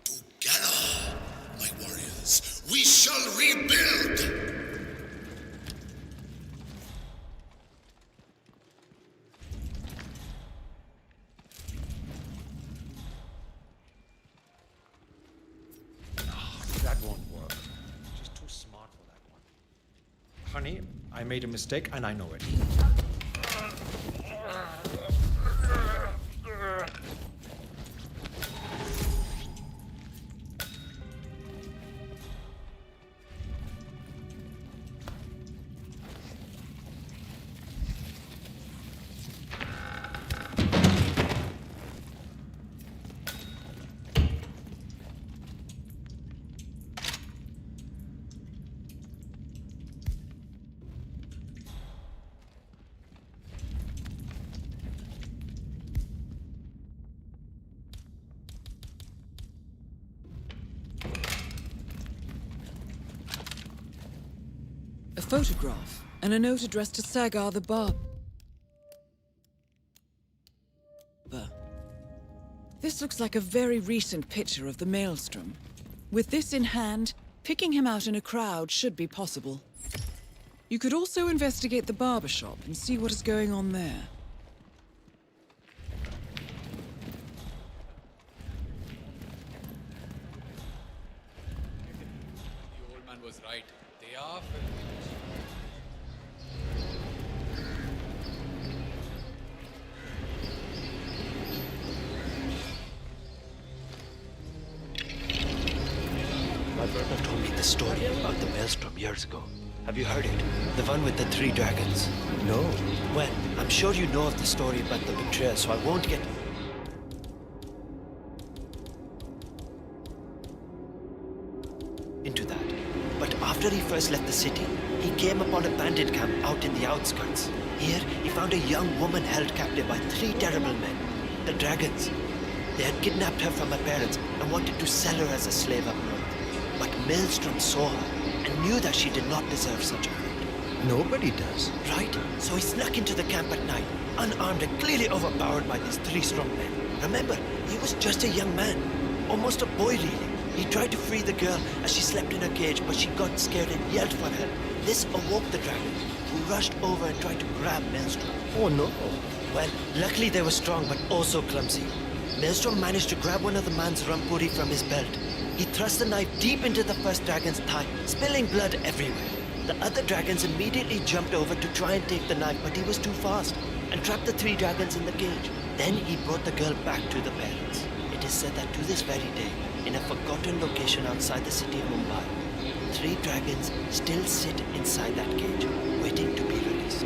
Together, my warriors, we shall rebuild! That won't work. She's too smart for that one. Honey, I made a mistake and I know it. A photograph and a note addressed to Sagar the barber. This looks like a very recent picture of the Maelstrom. With this in hand, picking him out in a crowd should be possible. You could also investigate the barber shop and see what is going on there. The old man was right. They are. My brother told me the story about the Maelstrom years ago. Have you heard it? The one with the 3 dragons? No. Well, I'm sure you know of the story about the betrayal, so I won't get into that. But after he first left the city, he came upon a bandit camp out in the outskirts. Here, he found a young woman held captive by 3 terrible men, the dragons. They had kidnapped her from her parents and wanted to sell her as a slave up north. But Maelstrom saw her and knew that she did not deserve such a fate. Nobody does. Right? So he snuck into the camp at night, unarmed and clearly overpowered by these 3 strong men. Remember, he was just a young man. Almost a boy, really. He tried to free the girl as she slept in her cage, but she got scared and yelled for help. This awoke the dragons, who rushed over and tried to grab Maelstrom. Oh no. Well, luckily they were strong, but also clumsy. Maelstrom managed to grab one of the man's rampuri from his belt. He thrust the knife deep into the first dragon's thigh, spilling blood everywhere. The other dragons immediately jumped over to try and take the knife, but he was too fast, and trapped the 3 dragons in the cage. Then he brought the girl back to the parents. It is said that to this very day, in a forgotten location outside the city of Mumbai, 3 dragons still sit inside that cage, waiting to be released.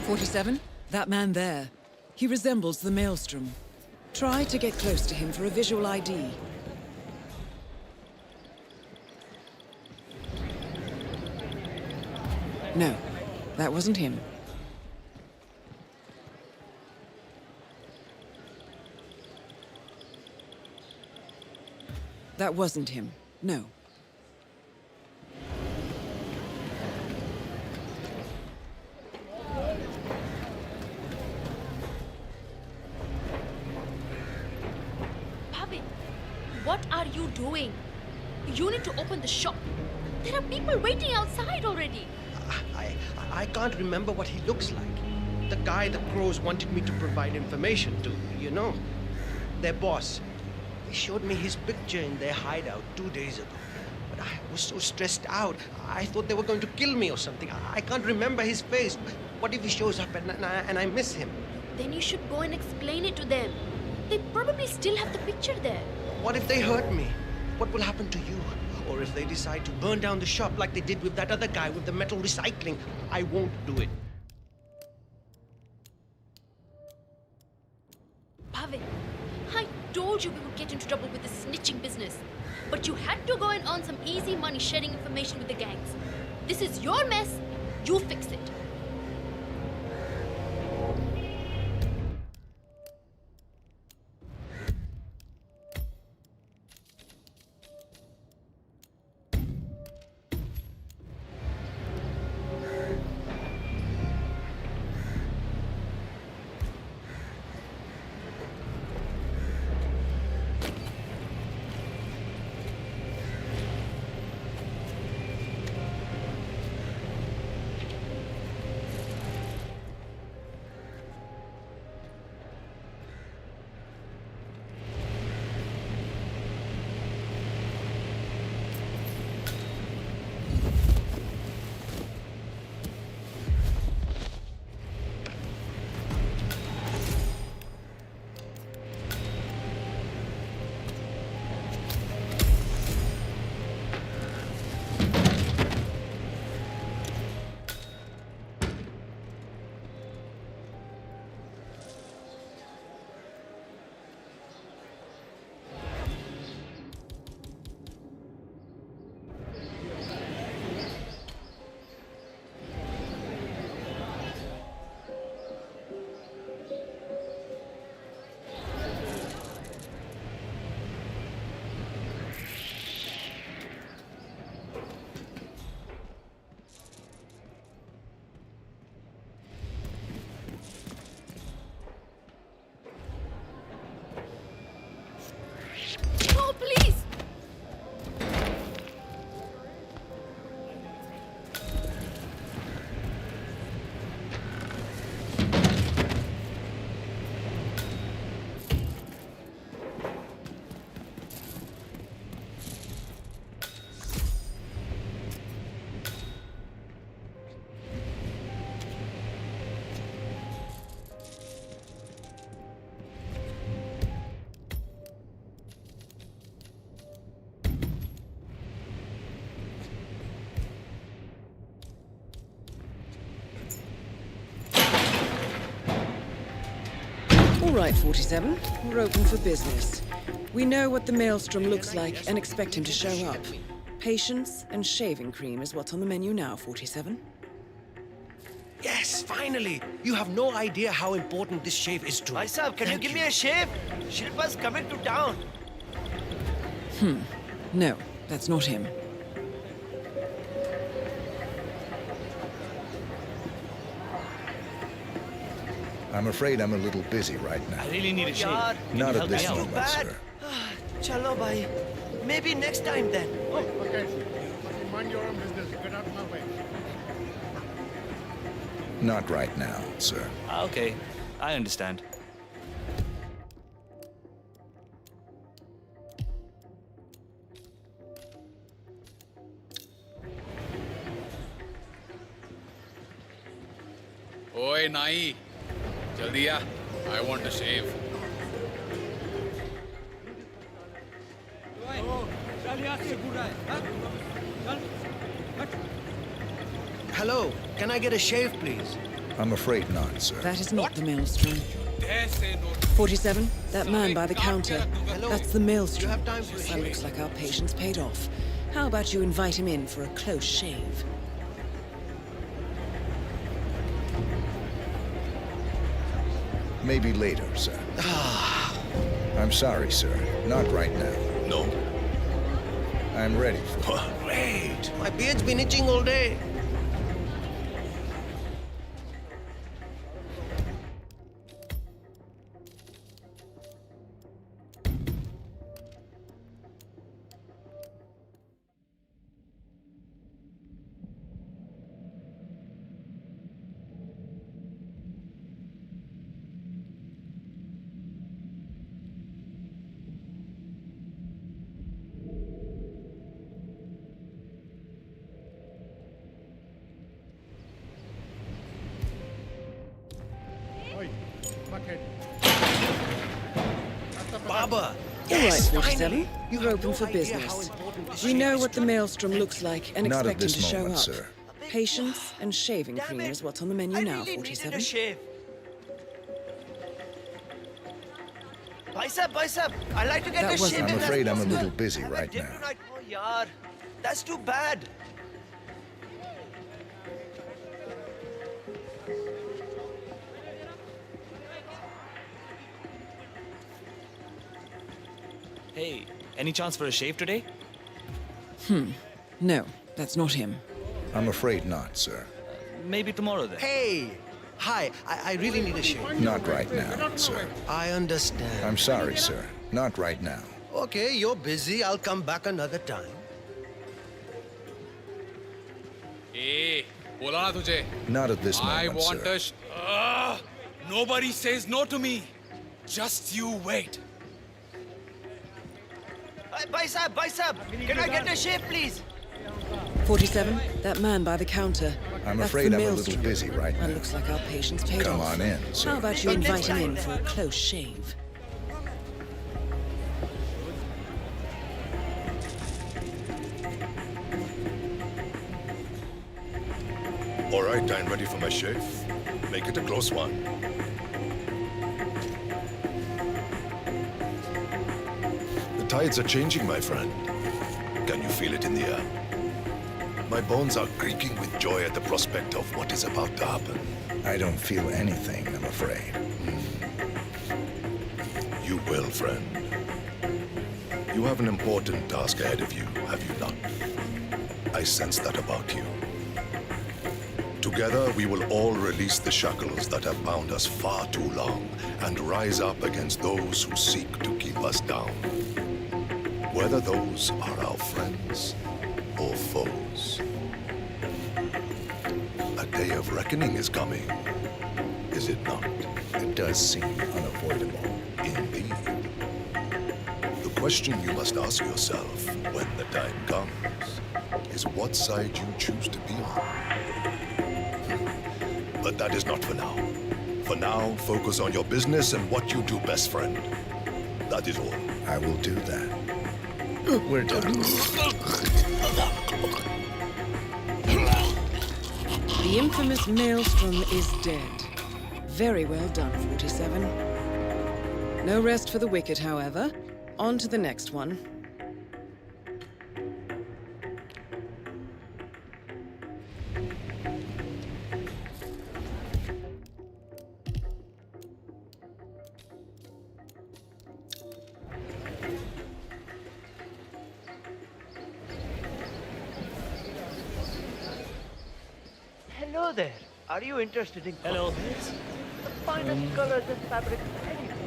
"47? That man there. He resembles the Maelstrom. Try to get close to him for a visual ID. No, that wasn't him. That wasn't him. No. Bhavin, what are you doing? You need to open the shop. There are people waiting outside already. I can't remember what he looks like. The guy the crows wanted me to provide information to, you know. Their boss. They showed me his picture in their hideout 2 days ago. But I was so stressed out. I thought they were going to kill me or something. I can't remember his face. What if he shows up and I miss him? Then you should go and explain it to them. They probably still have the picture there. What if they hurt me? What will happen to you? Or if they decide to burn down the shop like they did with that other guy with the metal recycling? I won't do it. Bhavin, I told you we would get into trouble with this snitching business. But you had to go and earn some easy money sharing information with the gangs. This is your mess. You fix it. No, please! All right, 47. We're open for business. We know what the Maelstrom looks like and expect him to show up. Patience and shaving cream is what's on the menu now, 47. Yes, finally! You have no idea how important this shave is to me. Myself, can you Thank give me a shave? Shilpa's coming to town. No, that's not him. I'm afraid I'm a little busy right now. I really need a shave. Yaar, Not at this that's too moment, bad. sir. Chalo, bhai. Maybe next time then. Okay. Mind your own business. Get out of my way. Not right now, sir. Okay, I understand. Oi, Nai. Jaldi aa. I want to shave. Hello, can I get a shave, please? I'm afraid not, sir. That is not the Maelstrom. 47, that man by the counter. Hello. That's the Maelstrom. You have time for a That shave? looks like our patient's paid off. How about you invite him in for a close shave? Maybe later, sir. I'm sorry, sir. Not right now. No? I'm ready for Great! My beard's been itching all day. Oi, fuckhead. Baba! All right, Yes, 47. finally! You're open for idea how business. important this We shave know is what the to me. Maelstrom looks like and Not at expect him this to show moment, up. sir. Patience and shaving Damn cream it. is what's on the menu I now, really needed 47. a shave. Bicep, I'd like to get That a wasn't- shave. I'm if afraid that's I'm a little possible. busy Have a right dinner now. night. Oh, yaar. That's too bad. Hey, any chance for a shave today? No, that's not him. I'm afraid not, sir. Maybe tomorrow then. Hey! Hi, I really need a shave. Not right now, sir. I understand. I'm sorry, sir. Not right now. Okay, you're busy. I'll come back another time. Hey, bola na tujhe. Not at this I moment, want sir. a nobody says no to me. Just you wait. Bicep, can I get a shave, please? 47, that man by the counter. I'm That's afraid the I'm a Maelstrom. little busy right That now. looks like our patient's paid Come off. on in, sir. How about you invite him in for a close shave? All right, I'm ready for my shave. Make it a close one. The tides are changing, my friend. Can you feel it in the air? My bones are creaking with joy at the prospect of what is about to happen. I don't feel anything, I'm afraid. You will, friend. You have an important task ahead of you, have you not? I sense that about you. Together, we will all release the shackles that have bound us far too long and rise up against those who seek to keep us down. Whether those are our friends or foes. A day of reckoning is coming, is it not? It does seem unavoidable. Indeed. The question you must ask yourself when the time comes is what side you choose to be on. But that is not for now. For now, focus on your business and what you do best, friend. That is all. I will do that. We're done. The infamous Maelstrom is dead. Very well done, 47. No rest for the wicked, however. On to the next one. Hello there. Are you interested in Hello. cocktails? The finest colors and fabrics anywhere.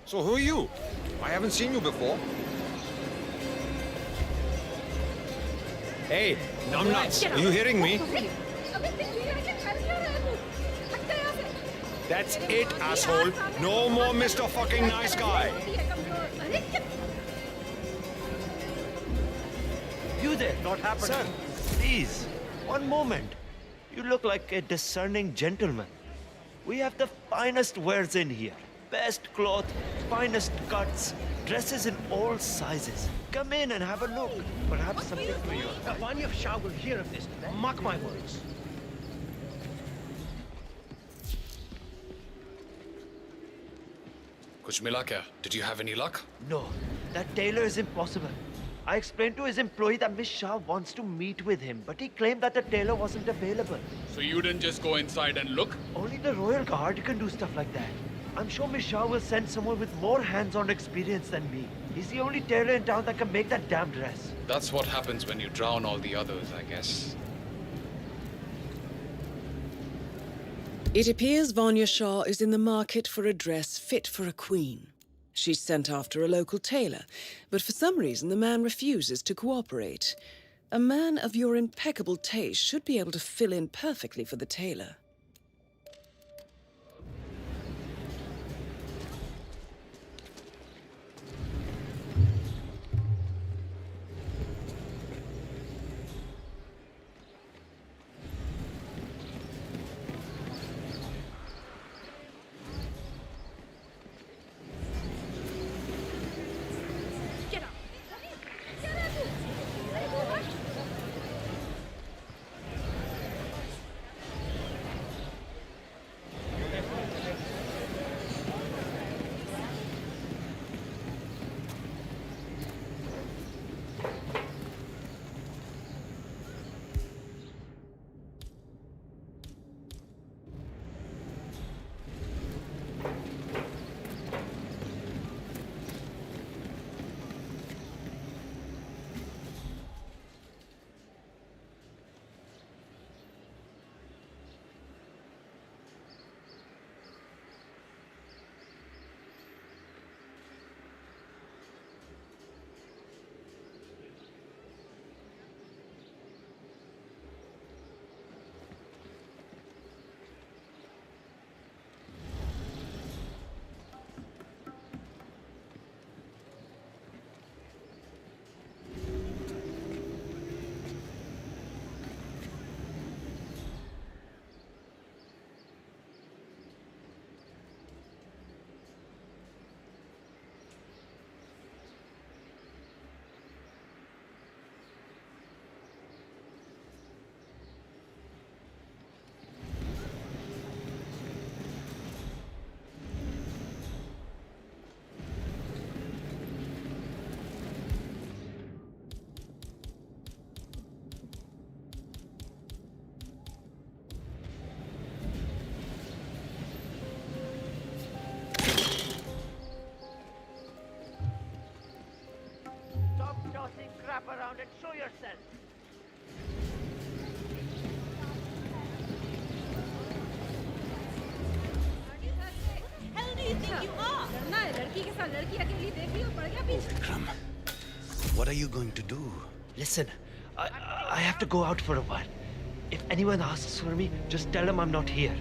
So who are you? I haven't seen you before. Hey, numbnuts, are you hearing me? That's it, asshole. No more Mr. Fucking Nice Guy. You there? Not happening. Sir, please, one moment. You look like a discerning gentleman. We have the finest wares in here. Best cloth, finest cuts, dresses in all sizes. Come in and have a look. Perhaps something for you. Vanya Shah will hear of this. Mark my words. Kuch mila kya? Did you have any luck? No, that tailor is impossible. I explained to his employee that Miss Shah wants to meet with him, but he claimed that the tailor wasn't available. So you didn't just go inside and look? Only the Royal Guard can do stuff like that. I'm sure Miss Shah will send someone with more hands-on experience than me. He's the only tailor in town that can make that damn dress. That's what happens when you drown all the others, I guess. It appears Vanya Shah is in the market for a dress fit for a queen. She's sent after a local tailor, but for some reason the man refuses to cooperate. A man of your impeccable taste should be able to fill in perfectly for the tailor. Stop tossing crap around and show yourself. Hell do you think you are? Vikram, what are you going to do? Listen, I have to go out for a while. If anyone asks for me, just tell them I'm not here.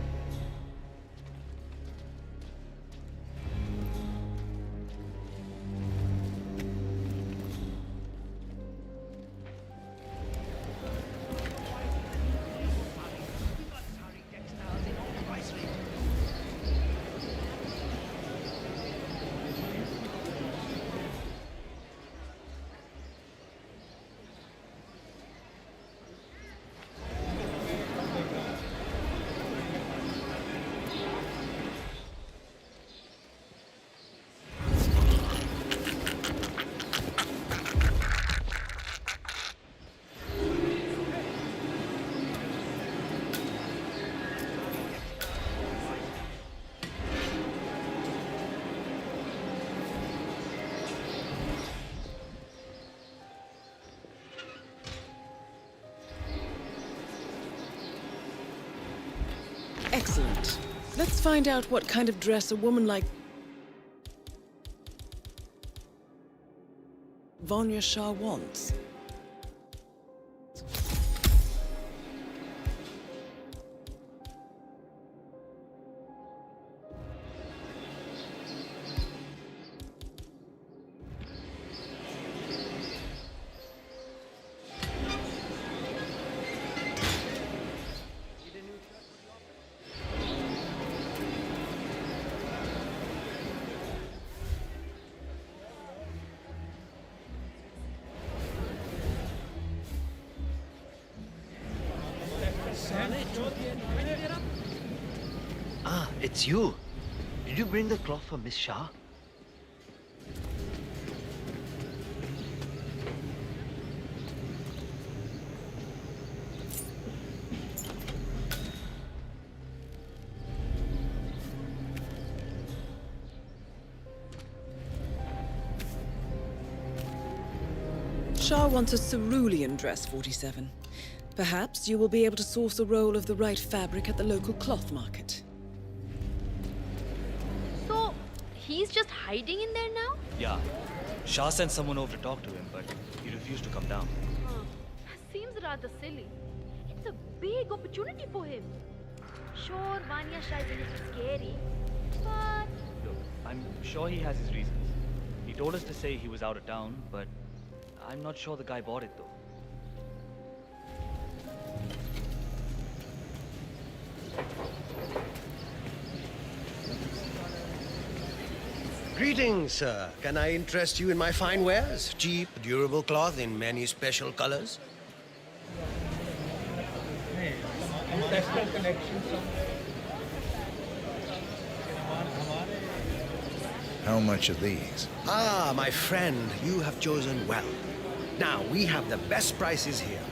Excellent. Let's find out what kind of dress a woman like Vanya Shah wants. Ah, it's you. Did you bring the cloth for Miss Shah? Shah wants a cerulean dress, 47. Perhaps you will be able to source a roll of the right fabric at the local cloth market. So, he's just hiding in there now? Yeah. Shah sent someone over to talk to him, but he refused to come down. Seems rather silly. It's a big opportunity for him. Sure, Vanya Shah is a little scary, but... Look, I'm sure he has his reasons. He told us to say he was out of town, but I'm not sure the guy bought it, though. Greetings, sir. Can I interest you in my fine wares? Cheap, durable cloth in many special colors. How much are these? Ah, my friend, you have chosen well. Now, we have the best prices here.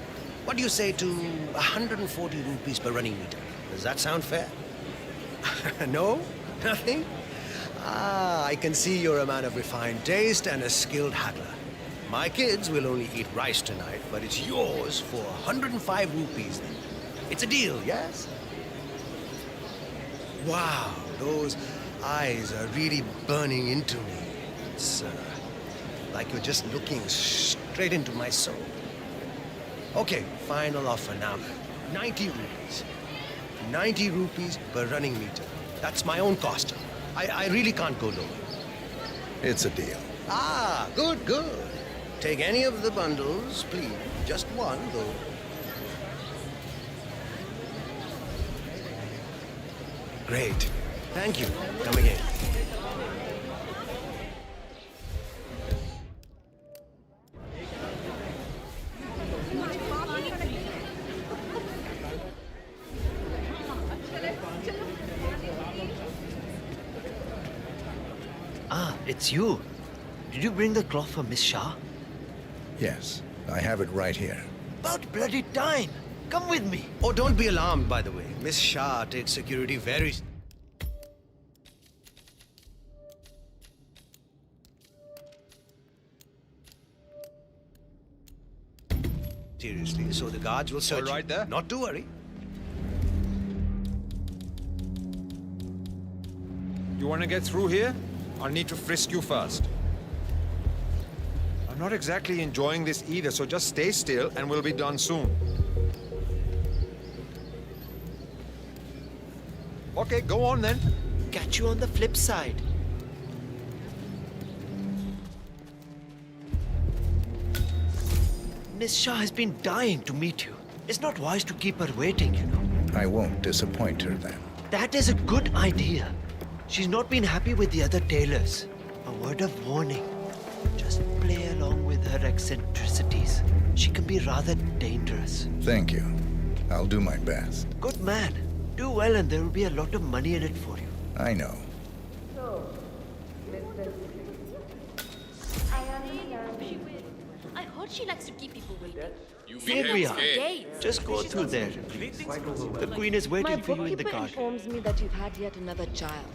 What do you say to 140 rupees per running meter? Does that sound fair? No? Nothing? Ah, I can see you're a man of refined taste and a skilled haggler. My kids will only eat rice tonight, but it's yours for 105 rupees then. It's a deal, yes? Wow, those eyes are really burning into me. It's like you're just looking straight into my soul. Okay, final offer now. 90 rupees. 90 rupees per running meter. That's my own cost. I really can't go lower. It's a deal. Ah, good, good. Take any of the bundles, please. Just one, though. Great. Thank you. Come again. Ah, it's you. Did you bring the cloth for Miss Shah? Yes, I have it right here. About bloody time! Come with me! Oh, don't be alarmed, by the way. Miss Shah takes security very... seriously, so the guards will search All right you. there. Not to worry. You want to get through here? I'll need to frisk you first. I'm not exactly enjoying this either, so just stay still and we'll be done soon. Okay, go on then. Catch you on the flip side. Miss Shah has been dying to meet you. It's not wise to keep her waiting, you know. I won't disappoint her then. That is a good idea. She's not been happy with the other tailors. A word of warning. Just play along with her eccentricities. She can be rather dangerous. Thank you. I'll do my best. Good man. Do well and there will be a lot of money in it for you. I know. I heard she likes to keep people waiting. Here we are. Just go through there, please. The Queen is waiting for you in the bookkeeper garden. informs me that you've had yet another child.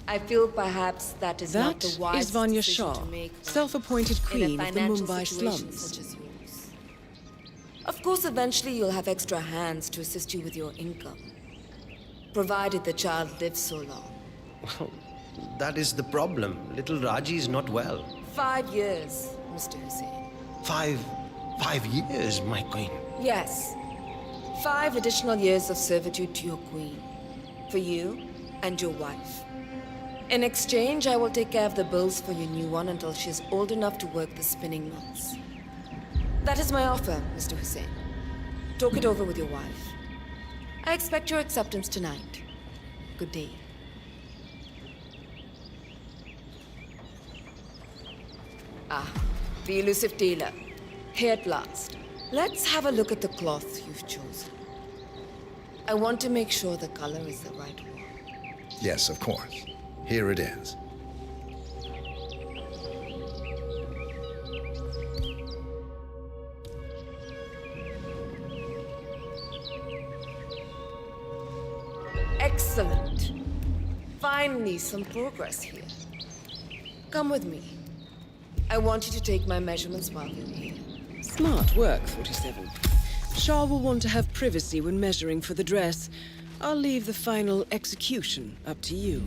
I feel perhaps that is not That the wisest is Vanya decision Shah, to make self-appointed in a queen of the financial Mumbai situation slums. such as yours. Of course, eventually you'll have extra hands to assist you with your income. Provided the child lives so long. Well, that is the problem. Little Raji is not well. 5 years, Mr. Hussain. 5 years, my queen. Yes. 5 additional years of servitude to your queen. For you and your wife. In exchange, I will take care of the bills for your new one until she is old enough to work the spinning mills. That is my offer, Mr. Hussain. Talk it over with your wife. I expect your acceptance tonight. Good day. Ah, the elusive tailor. Here at last. Let's have a look at the cloth you've chosen. I want to make sure the color is the right one. Yes, of course. Here it is. Excellent. Finally, some progress here. Come with me. I want you to take my measurements while you're here. Smart work, 47. Shah will want to have privacy when measuring for the dress. I'll leave the final execution up to you.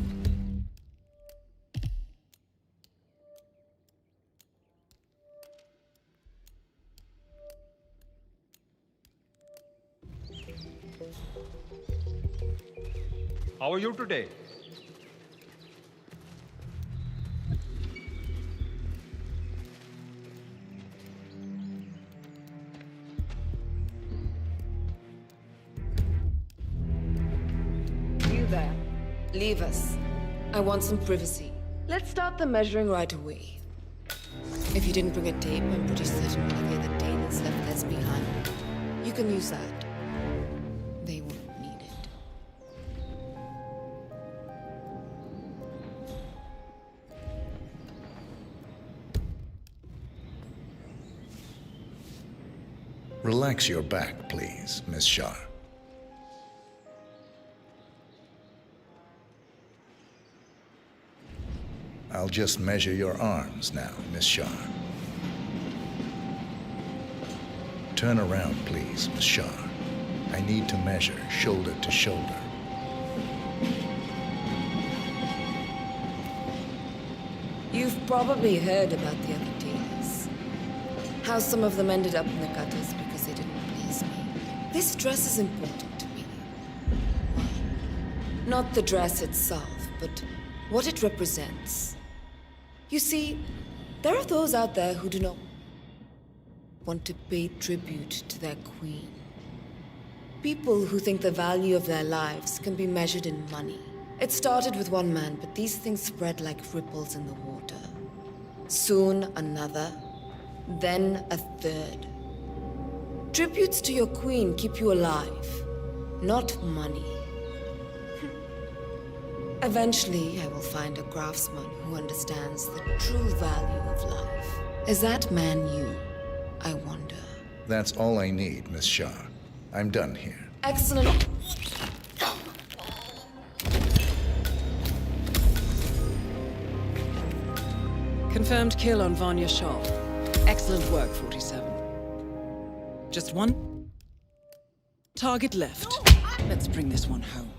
How are you today? You there. Leave us. I want some privacy. Let's start the measuring right away. If you didn't bring a tape, I'm pretty certain one of the other Danes left theirs behind. You can use that. They won't need it. Relax your back, please, Miss Shah. I'll just measure your arms now, Miss Shah. Turn around, please, Miss Shah. I need to measure shoulder to shoulder. You've probably heard about the other tailors. How some of them ended up in the gutters because they didn't please me. This dress is important to me. Why? Not the dress itself, but what it represents. You see, there are those out there who do not want to pay tribute to their queen. People who think the value of their lives can be measured in money. It started with one man, but these things spread like ripples in the water. Soon another, then a third. Tributes to your queen keep you alive, not money. Eventually, I will find a craftsman who understands the true value of life. Is that man you, I wonder? That's all I need, Miss Shah. I'm done here. Excellent. Confirmed kill on Vanya Shah. Excellent work, 47. Just one target left. Let's bring this one home.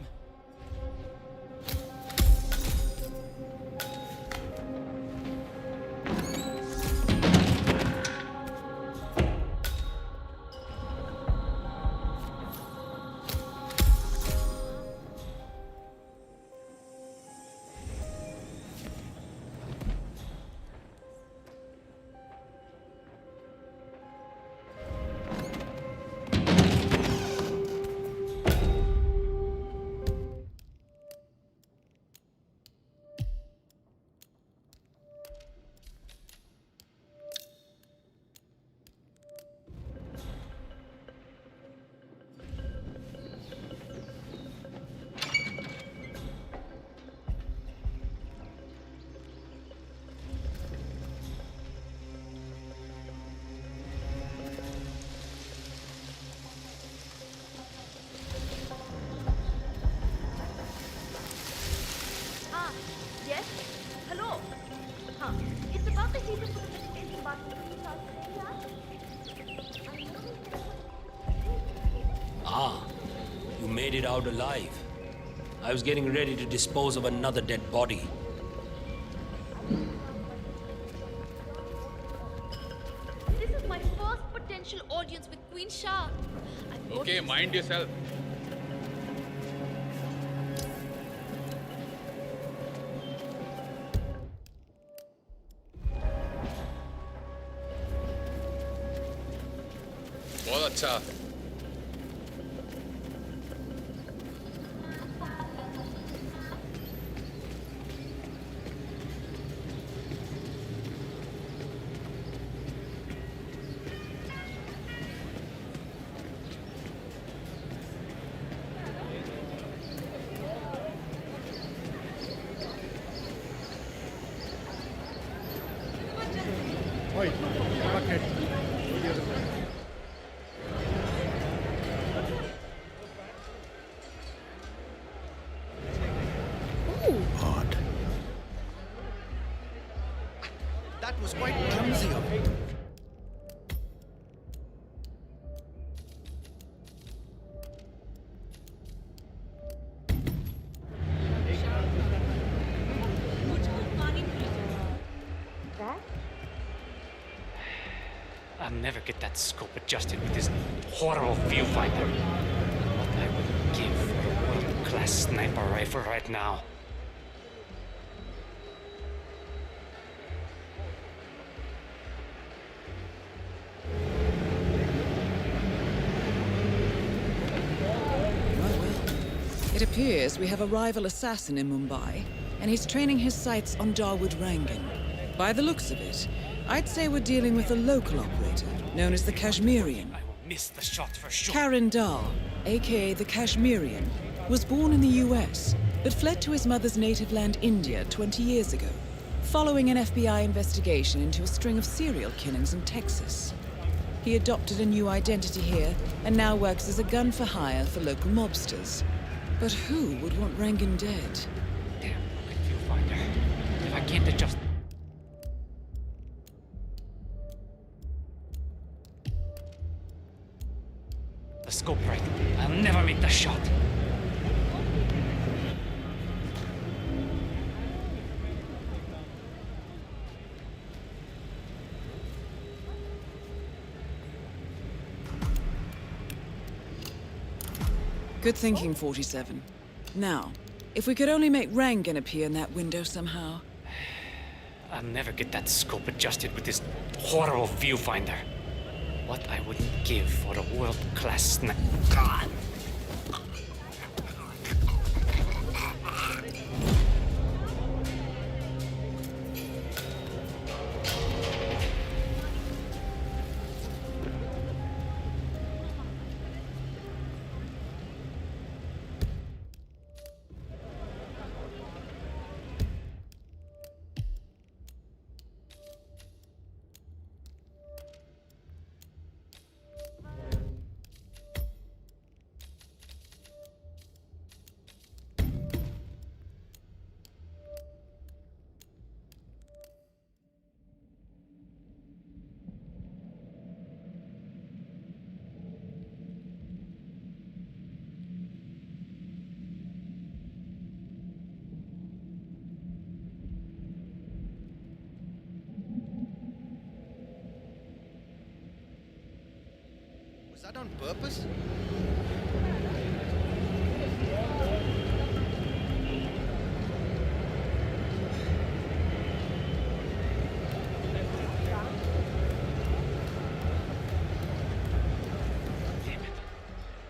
it out alive. I was getting ready to dispose of another dead body. This is my first potential audience with Queen Shah. Okay, mind yourself. बहुत अच्छा. Odd. That was quite clumsy of him. I'll never get that scope adjusted with this horrible viewfinder. What I would give for a world-class sniper rifle right now. It appears we have a rival assassin in Mumbai, and he's training his sights on Dawood Rangan. By the looks of it, I'd say we're dealing with a local operator, known as the Kashmirian. Missed the shot for sure. Karan Dar, aka the Kashmirian, was born in the US, but fled to his mother's native land, India, 20 years ago, following an FBI investigation into a string of serial killings in Texas. He adopted a new identity here, and now works as a gun for hire for local mobsters. But who would want Rangan dead? Damn, viewfinder. If I can't adjust... the scope right, I'll never make the shot. Good thinking, 47. Now, if we could only make Rangan appear in that window somehow. I'll never get that scope adjusted with this horrible viewfinder. What I wouldn't give for a world-class sniper. God! Was that on purpose?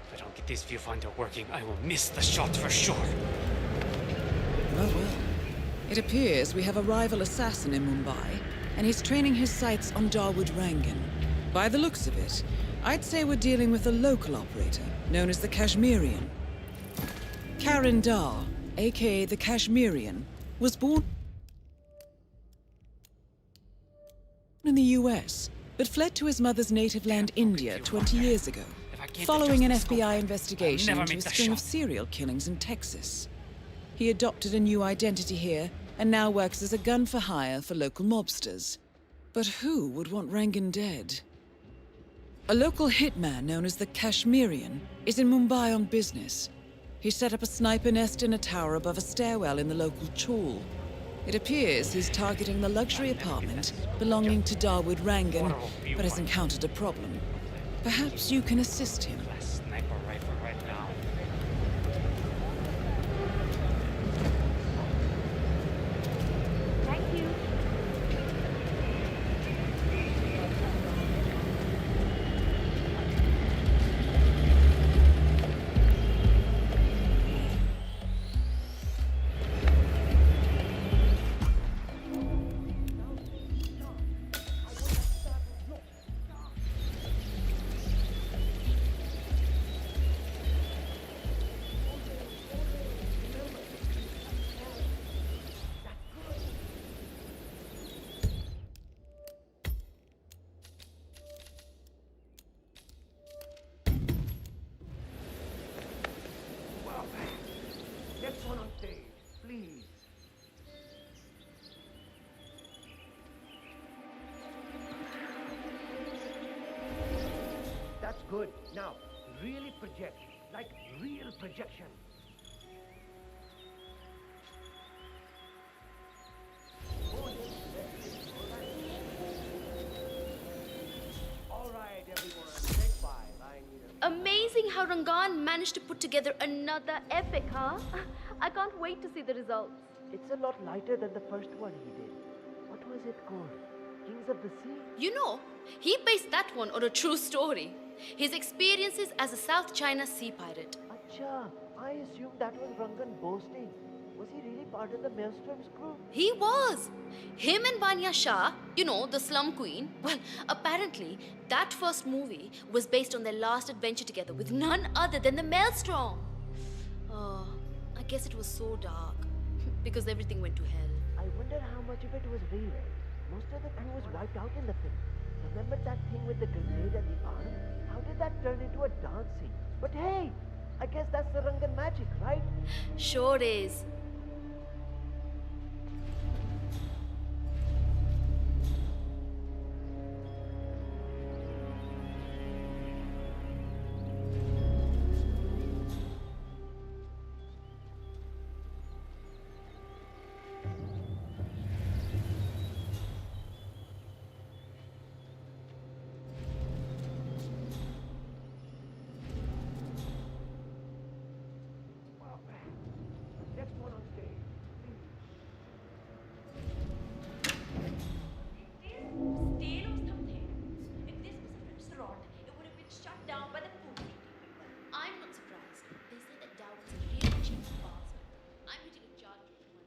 If I don't get this viewfinder working, I will miss the shot for sure. Well, well. It appears we have a rival assassin in Mumbai, and he's training his sights on Dawood Rangan. By the looks of it, I'd say we're dealing with a local operator, known as the Kashmirian. Karan Dar, aka the Kashmirian, was born in the US, but fled to his mother's native land, India, 20 years ago, following an FBI investigation into a string of serial killings in Texas. He adopted a new identity here, and now works as a gun for hire for local mobsters. But who would want Rangan dead? A local hitman known as the Kashmirian is in Mumbai on business. He set up a sniper nest in a tower above a stairwell in the local chawl. It appears he's targeting the luxury apartment belonging to Dawood Rangan, but has encountered a problem. Perhaps you can assist him. Sniper rifle right now. Thank you. Next one on stage, please. That's good. Now, really project. Like real projection. All right, everyone. Take 5. I need a... Amazing how Rangan managed to put together another epic, huh? I can't wait to see the results. It's a lot lighter than the first one he did. What was it called? Kings of the Sea? You know, he based that one on a true story. His experiences as a South China sea pirate. Acha, I assumed that was Rangan boasting. Was he really part of the Maelstrom's crew? He was! Him and Banya Shah, you know, the slum queen, well, apparently that first movie was based on their last adventure together with none other than the Maelstrom. Oh, I guess it was so dark because everything went to hell. I wonder how much of it was real. Most of the crew was wiped out in the film. Remember that thing with the grenade at the arm? How did that turn into a dance scene? But hey, I guess that's the Rangan magic, right? Sure is. Next one on stage. Stale or something. If this was a restaurant, it would have been shut down by the food. I'm not surprised. They say that Dawood's a really cheap bastard. I'm hitting a charge with one.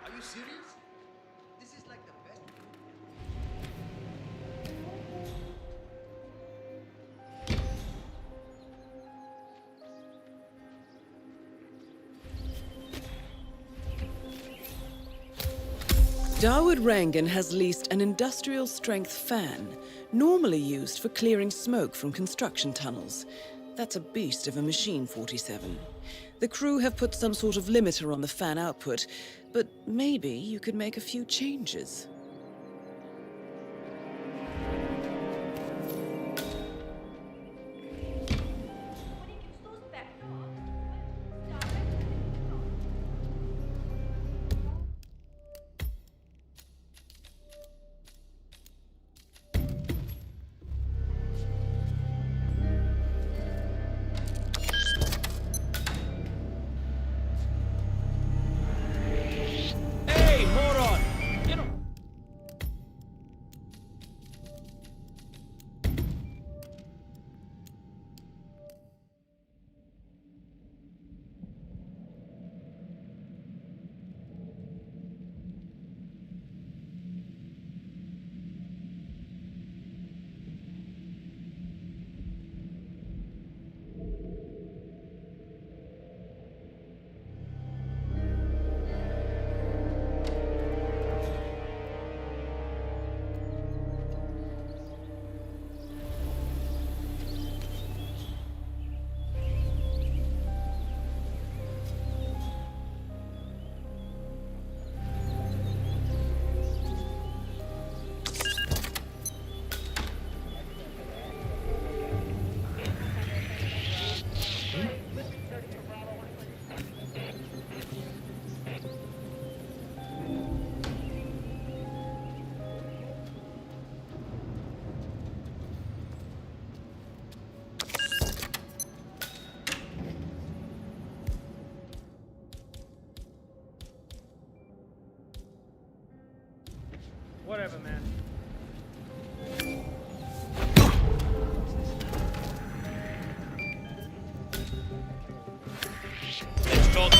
Are you serious? This is like the best. Dawood Rangan has leased an industrial-strength fan, normally used for clearing smoke from construction tunnels. That's a beast of a machine, 47. The crew have put some sort of limiter on the fan output, but maybe you could make a few changes. Hey, moron! You know. Whatever, man. Let's talk.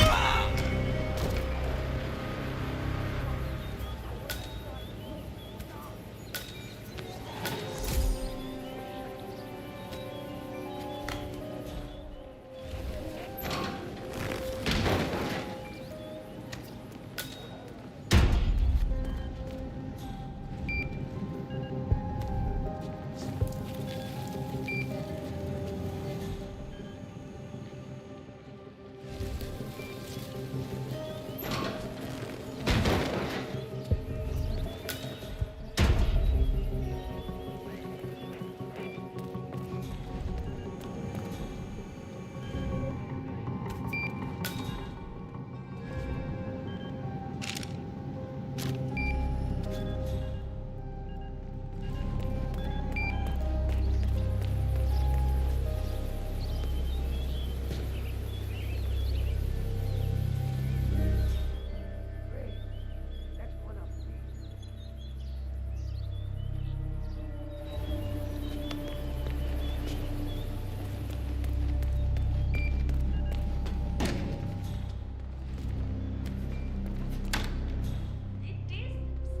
It is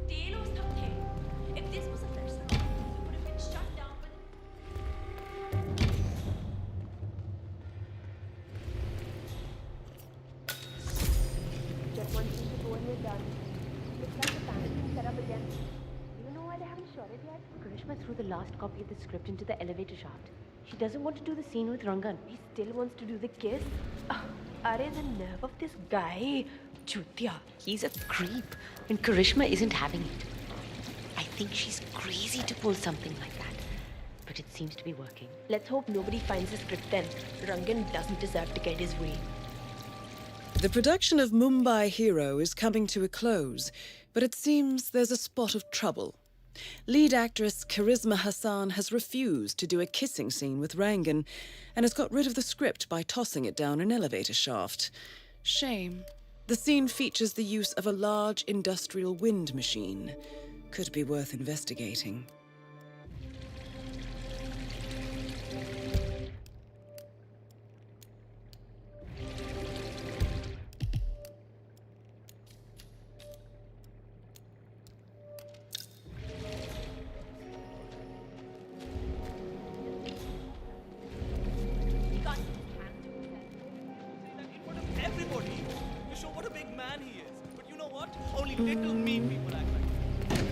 stale or something. If this was a restaurant, it would have been shut down Get one thing to go and you're done. Looks like the panic is set up again. Do you know why they haven't shot it yet? Karishma threw the last copy of the script into the elevator shaft. She doesn't want to do the scene with Rangan. He still wants to do the kiss? Are the nerve of this guy? Chutya, he's a creep. And Karishma isn't having it. I think she's crazy to pull something like that. But it seems to be working. Let's hope nobody finds the script then. Rangan doesn't deserve to get his way. The production of Mumbai Hero is coming to a close, but it seems there's a spot of trouble. Lead actress Charisma Hassan has refused to do a kissing scene with Rangan and has got rid of the script by tossing it down an elevator shaft. Shame. The scene features the use of a large industrial wind machine. Could be worth investigating. Everybody! You show what a big man he is. But you know what? Only little mean people act like that.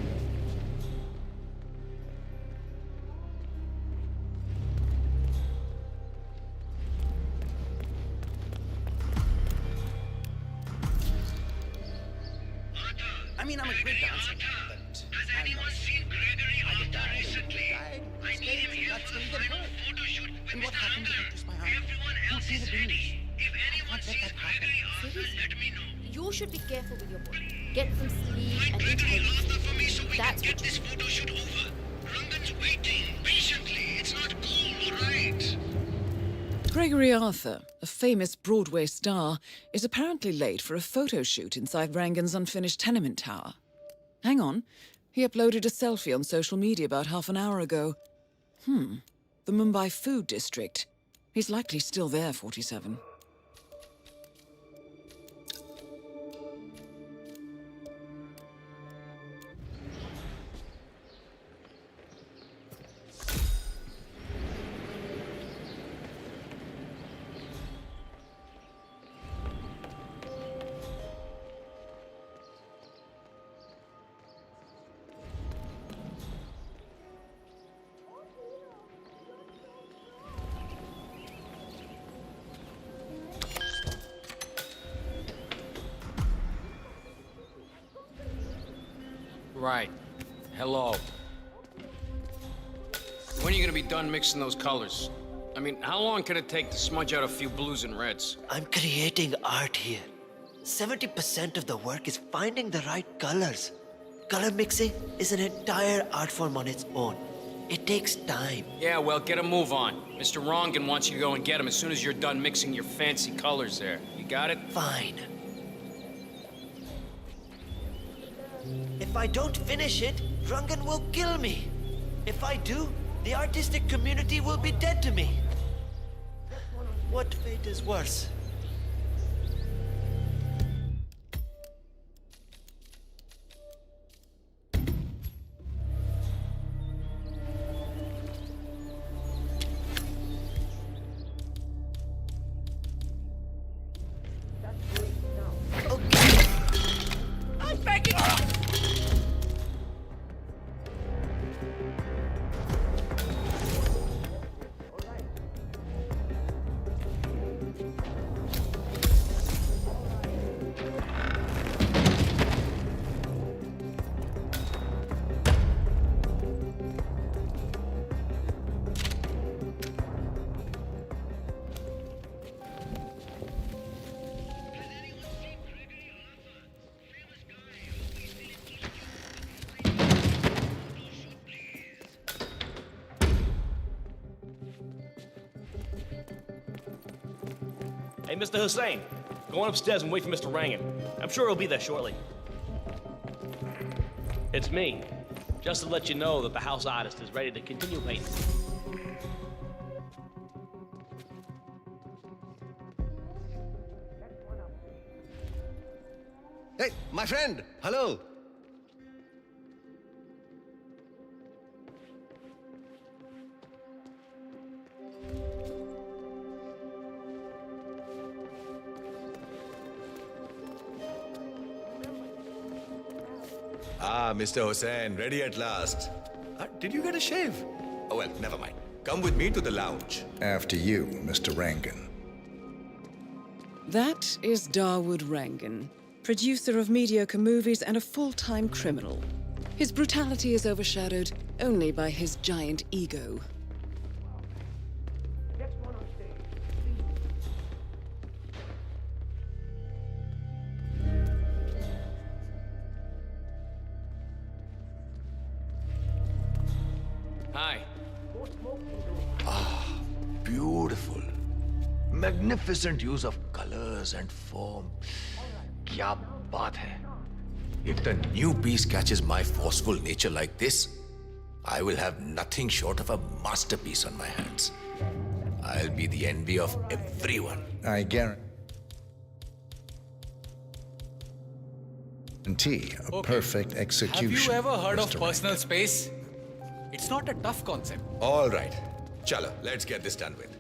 I mean, I'm a great dancer, but... Has anyone seen Gregory Arthur recently? I need him here for the final photo shoot with Mr. Rangan. Everyone else is ready. If anyone sees Gregory Arthur, let me know. You should be careful with your boy. Get some sleep Find and eat Gregory healthy. Arthur for me so we That's can what get this photo shoot over. Rangan's waiting patiently. It's not cool, alright? Gregory Arthur, a famous Broadway star, is apparently late for a photo shoot inside Rangan's unfinished tenement tower. Hang on. He uploaded a selfie on social media about half an hour ago. The Mumbai Food District. He's likely still there, 47. Right. Hello. When are you gonna be done mixing those colors? I mean, how long can it take to smudge out a few blues and reds? I'm creating art here. 70% of the work is finding the right colors. Color mixing is an entire art form on its own. It takes time. Yeah, well, get a move on. Mr. Rongan wants you to go and get him as soon as you're done mixing your fancy colors there. You got it? Fine. If I don't finish it, Rangan will kill me. If I do, the artistic community will be dead to me. What fate is worse? I'm begging. Hey, Mr. Hussain, go on upstairs and wait for Mr. Rangan. I'm sure he'll be there shortly. It's me. Just to let you know that the house artist is ready to continue painting. Hey, my friend, hello. Ah, Mr. Hussain, ready at last. Did you get a shave? Oh, well, never mind. Come with me to the lounge. After you, Mr. Rangan. That is Dawood Rangan, producer of mediocre movies and a full-time criminal. His brutality is overshadowed only by his giant ego. Hi. Ah, beautiful. Magnificent use of colors and form. Kya baat hai. If the new piece catches my forceful nature like this, I will have nothing short of a masterpiece on my hands. I'll be the envy of everyone. I guarantee a perfect execution. Have you ever heard of Mr. personal space? It's not a tough concept. All right. Chalo, let's get this done with.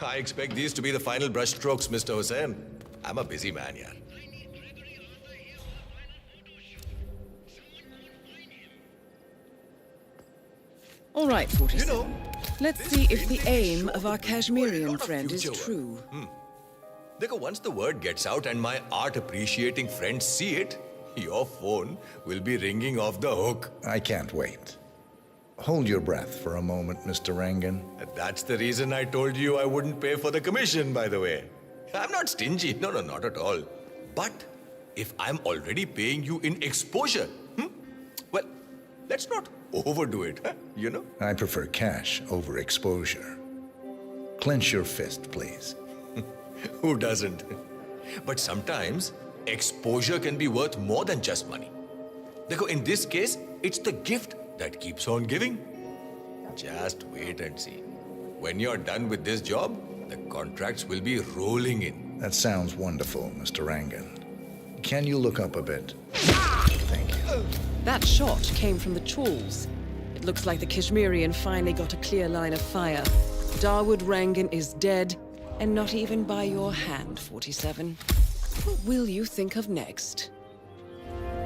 I expect these to be the final brush strokes, Mr. Hussain. I'm a busy man, yaar. All right, 47. Let's see if the aim of our Kashmirian friend is future true. Dekho, once the word gets out and my art-appreciating friends see it, your phone will be ringing off the hook. I can't wait. Hold your breath for a moment, Mr. Rangan. That's the reason I told you I wouldn't pay for the commission, by the way. I'm not stingy. No, not at all. But if I'm already paying you in exposure, well, let's not overdo it, you know? I prefer cash over exposure. Clench your fist, please. Who doesn't? But sometimes exposure can be worth more than just money. Dekho, in this case, it's the gift that keeps on giving. Just wait and see. When you're done with this job, the contracts will be rolling in. That sounds wonderful, Mr. Rangan. Can you look up a bit? That shot came from the tools. It looks like the Kashmirian finally got a clear line of fire. Dawood Rangan is dead, and not even by your hand, 47. What will you think of next?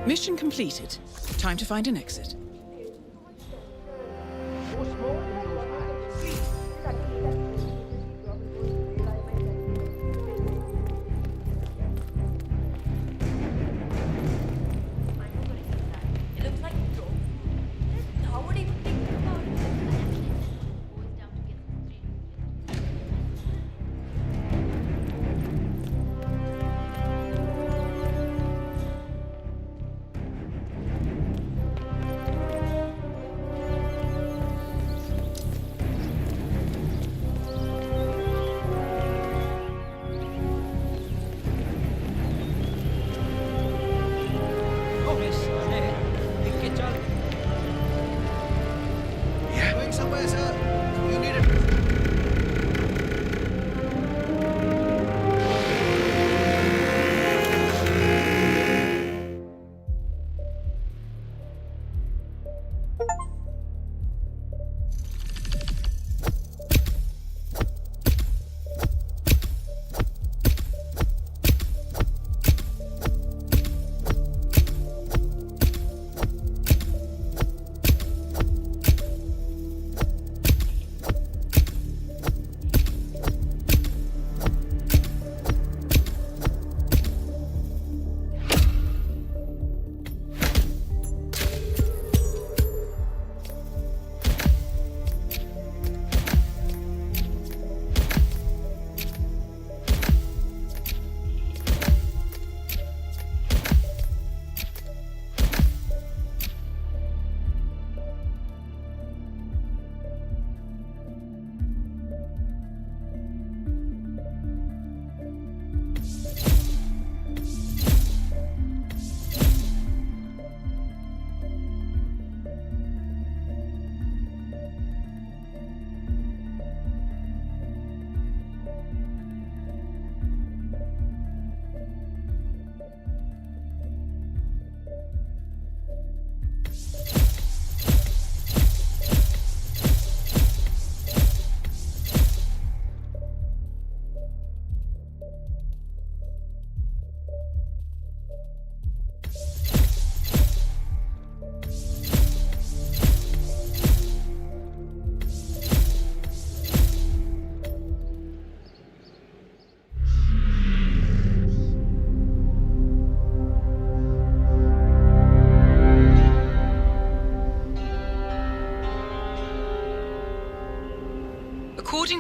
Mission completed. Time to find an exit. It looks like a joke. How would he even think about it?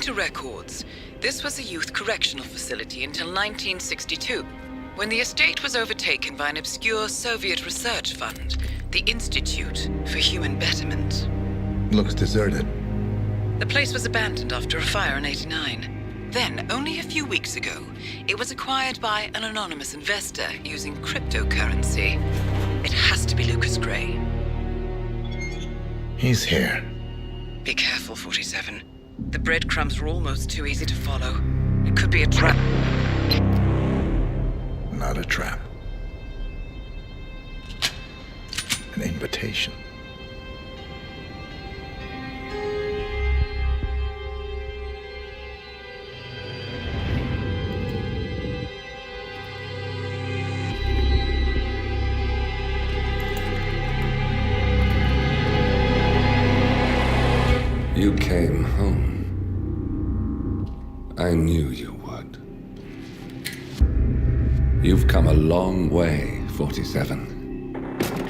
to records, this was a youth correctional facility until 1962, when the estate was overtaken by an obscure Soviet research fund, the Institute for Human Betterment. Looks deserted. The place was abandoned after a fire in '89. Then, only a few weeks ago, it was acquired by an anonymous investor using cryptocurrency. It has to be Lucas Gray. He's here. Be careful, 47. The breadcrumbs were almost too easy to follow. It could be a trap. Not a trap. An invitation. You came home. I knew you would. You've come a long way, 47.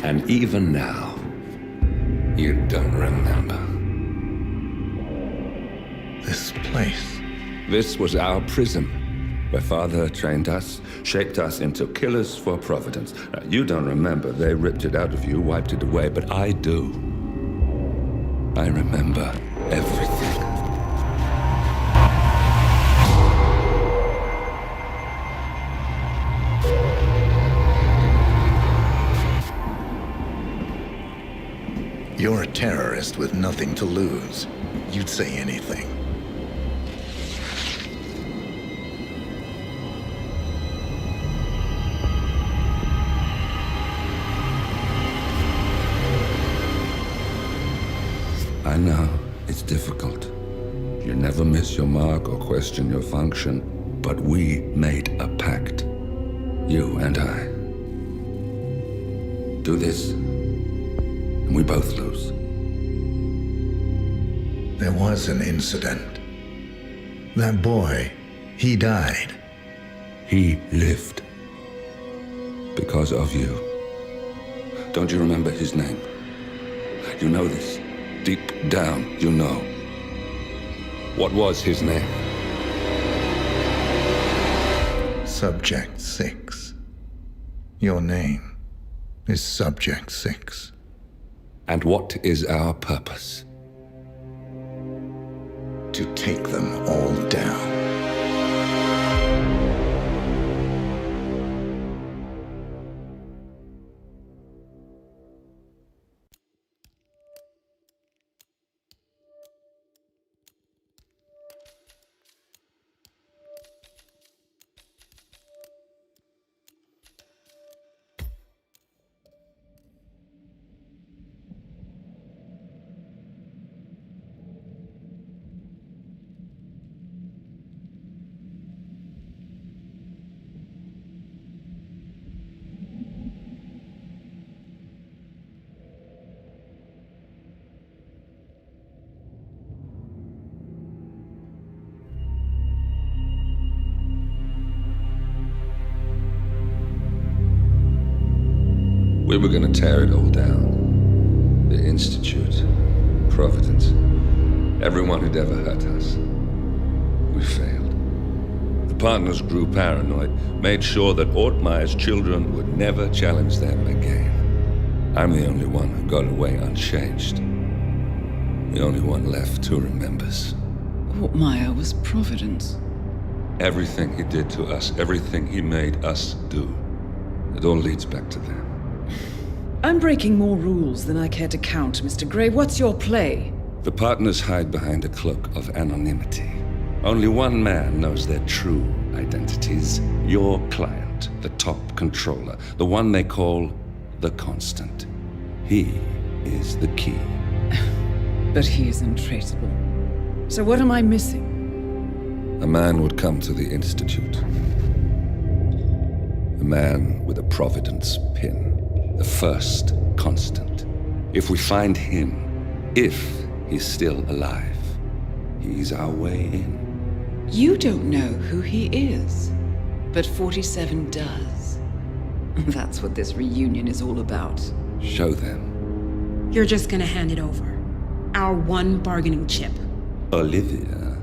And even now, you don't remember. This place. This was our prison, where Father trained us, shaped us into killers for Providence. You don't remember. They ripped it out of you, wiped it away, but I do. I remember everything. You're a terrorist with nothing to lose. You'd say anything. I know, it's difficult. You never miss your mark or question your function, but we made a pact. You and I. Do this, and we both lose. There was an incident. That boy, he died. He lived. Because of you. Don't you remember his name? You know this. Deep down, you know. What was his name? Subject 6. Your name is Subject 6. And what is our purpose? To take them all down. We were gonna tear it all down. The Institute, Providence, everyone who'd ever hurt us. We failed. The partners grew paranoid, made sure that Ortmeyer's children would never challenge them again. I'm the only one who got away unchanged. The only one left who remembers. Ortmeyer was Providence. Everything he did to us, everything he made us do, it all leads back to them. I'm breaking more rules than I care to count, Mr. Gray. What's your play? The partners hide behind a cloak of anonymity. Only one man knows their true identities. Your client, the top controller, the one they call the Constant. He is the key. But he is untraceable. So what am I missing? A man would come to the Institute. A man with a Providence pin. The first Constant. If we find him, if he's still alive, he's our way in. You don't know who he is, but 47 does. That's what this reunion is all about. Show them. You're just gonna hand it over. Our one bargaining chip. Olivia.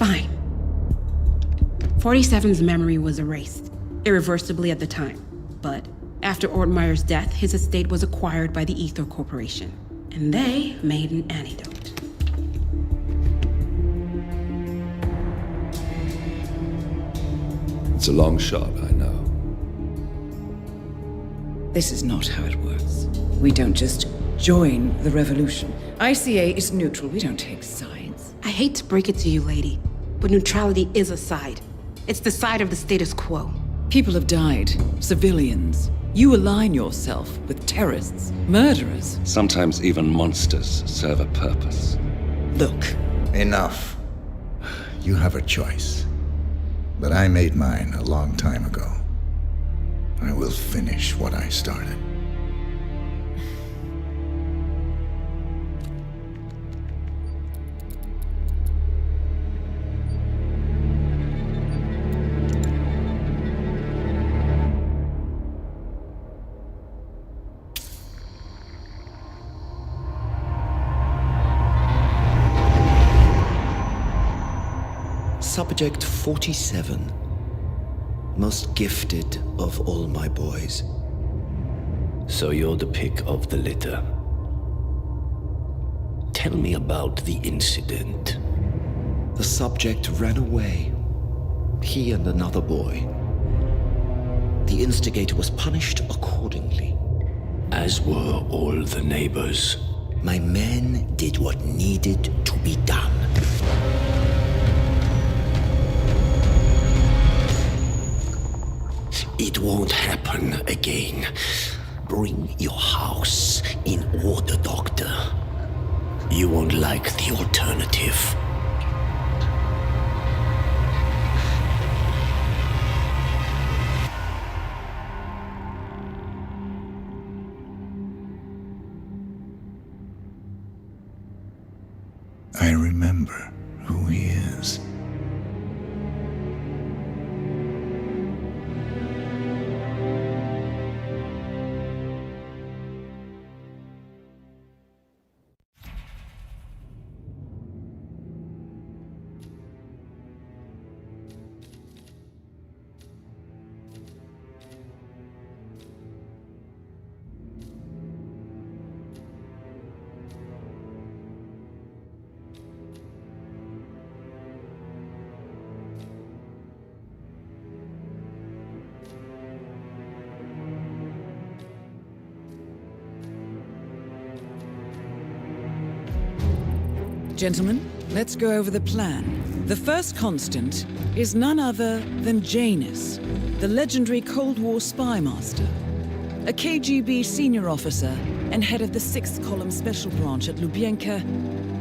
Fine. 47's memory was erased, irreversibly at the time. But after Ortmeyer's death, his estate was acquired by the Ether Corporation. And they made an antidote. It's a long shot, I know. This is not how it works. We don't just join the revolution. ICA is neutral. We don't take sides. I hate to break it to you, lady, but neutrality is a side. It's the side of the status quo. People have died. Civilians. You align yourself with terrorists, murderers. Sometimes even monsters serve a purpose. Look. Enough. You have a choice. But I made mine a long time ago. I will finish what I started. Subject 47. Most gifted of all my boys. So you're the pick of the litter. Tell me about the incident. The subject ran away. He and another boy. The instigator was punished accordingly. As were all the neighbors. My men did what needed to be done. It won't happen again. Bring your house in order, Doctor. You won't like the alternative. I remember who he is. Gentlemen, let's go over the plan. The first constant is none other than Janus, the legendary Cold War spy master, a KGB senior officer and head of the 6th Column Special Branch at Lubyanka.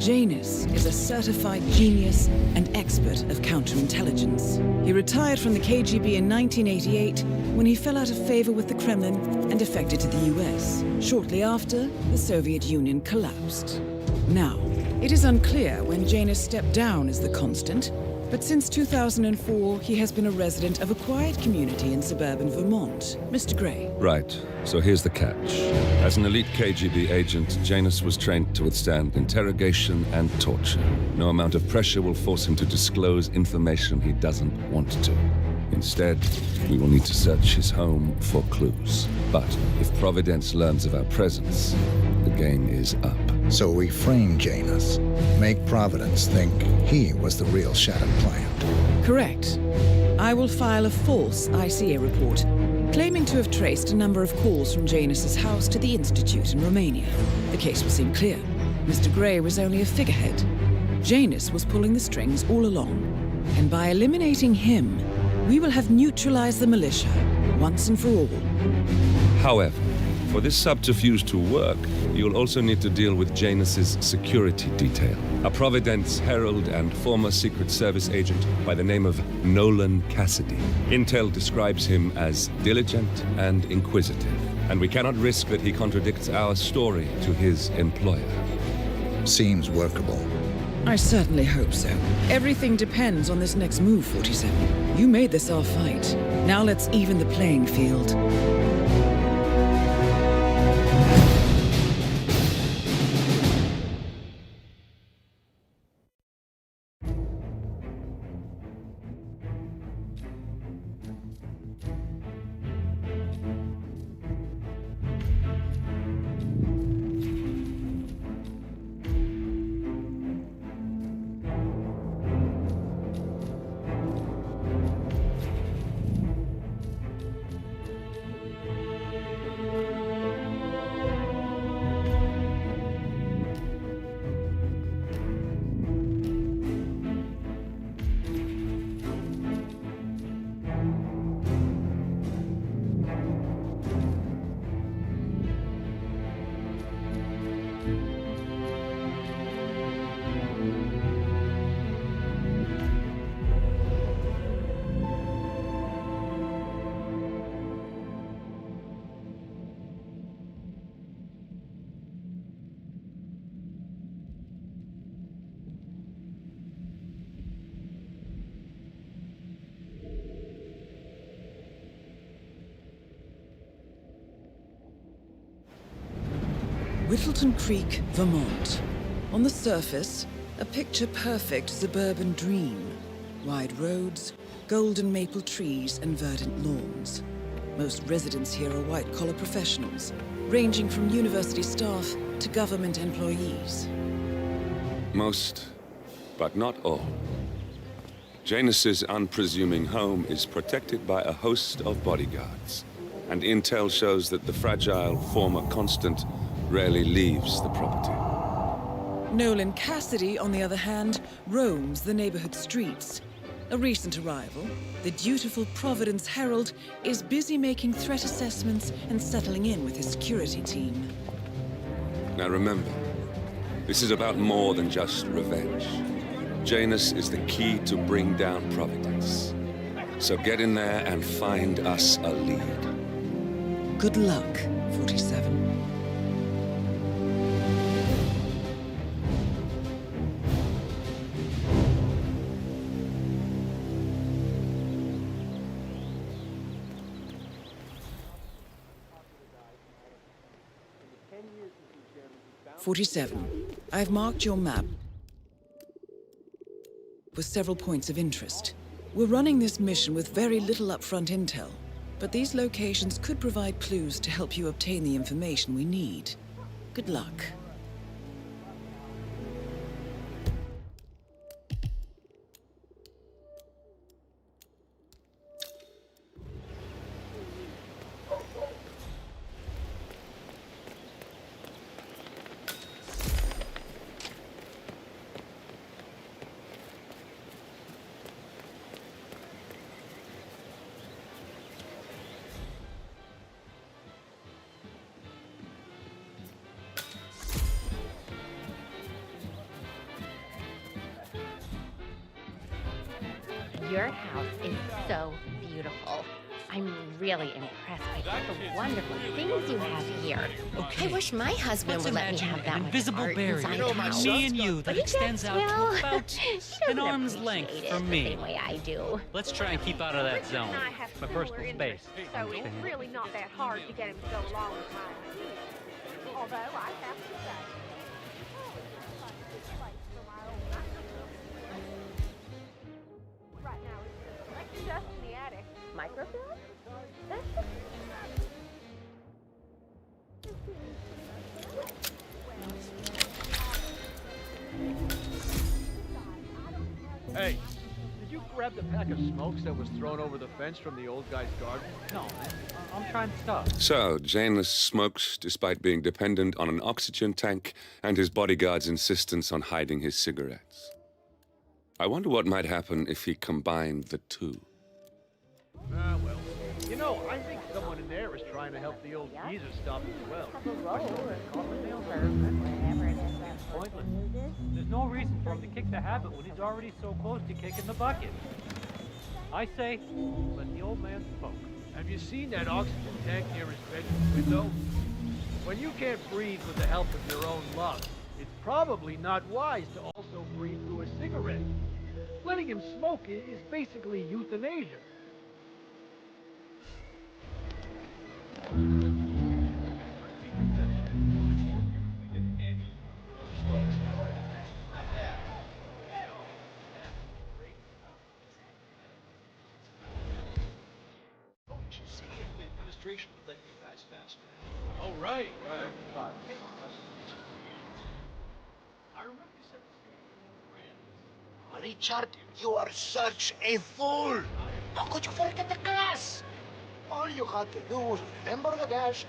Janus is a certified genius and expert of counterintelligence. He retired from the KGB in 1988 when he fell out of favor with the Kremlin and defected to the US. Shortly after, the Soviet Union collapsed. Now, it is unclear when Janus stepped down as the constant, but since 2004, he has been a resident of a quiet community in suburban Vermont. Mr. Gray. Right. So here's the catch. As an elite KGB agent, Janus was trained to withstand interrogation and torture. No amount of pressure will force him to disclose information he doesn't want to. Instead, we will need to search his home for clues. But if Providence learns of our presence, the game is up. So we frame Janus, make Providence think he was the real Shattered client. Correct. I will file a false ICA report, claiming to have traced a number of calls from Janus's house to the Institute in Romania. The case will seem clear. Mr. Gray was only a figurehead. Janus was pulling the strings all along. And by eliminating him, we will have neutralized the militia once and for all. However, for this subterfuge to work, you'll also need to deal with Janus's security detail. A Providence herald and former Secret Service agent by the name of Nolan Cassidy. Intel describes him as diligent and inquisitive, and we cannot risk that he contradicts our story to his employer. Seems workable. I certainly hope so. Everything depends on this next move, 47. You made this our fight. Now let's even the playing field. Whittleton Creek, Vermont. On the surface, a picture-perfect suburban dream. Wide roads, golden maple trees, and verdant lawns. Most residents here are white-collar professionals, ranging from university staff to government employees. Most, but not all. Janus's unpresuming home is protected by a host of bodyguards, and intel shows that the fragile former constant rarely leaves the property. Nolan Cassidy, on the other hand, roams the neighborhood streets. A recent arrival, the dutiful Providence Herald is busy making threat assessments and settling in with his security team. Now remember, this is about more than just revenge. Janus is the key to bring down Providence. So get in there and find us a lead. Good luck, 47. I've marked your map with several points of interest. We're running this mission with very little upfront intel, but these locations could provide clues to help you obtain the information we need. Good luck. Your house is so beautiful. I'm really impressed by all the wonderful things you have here. Okay. I wish my husband Let's would let me imagine have that an much invisible art barrier inside between house. me and you that But he extends gets, out well, to about he an doesn't arm's appreciate length it from the me. same way I do. Let's try and keep out of that zone. My personal space. So it's really not that hard to get him to go along with mine. Although I have to say, right now it's just collecting dust in the attic. Microfilm? Hey, did you grab the pack of smokes that was thrown over the fence from the old guy's garden? No, I'm trying to stop. So, Janus smokes despite being dependent on an oxygen tank and his bodyguard's insistence on hiding his cigarettes. I wonder what might happen if he combined the two. Ah, well, you know, I think someone in there is trying to help the old geezer stop as well. Pointless. There's no reason for him to kick the habit when he's already so close to kicking the bucket. I say, let the old man smoke. Have you seen that oxygen tank near his bedroom window? When you can't breathe with the help of your own lungs, it's probably not wise to also breathe through a cigarette. Letting him smoke is basically euthanasia. Oh, right. Richard, you are such a fool! How could you forget the gas? All you had to do was remember the gas,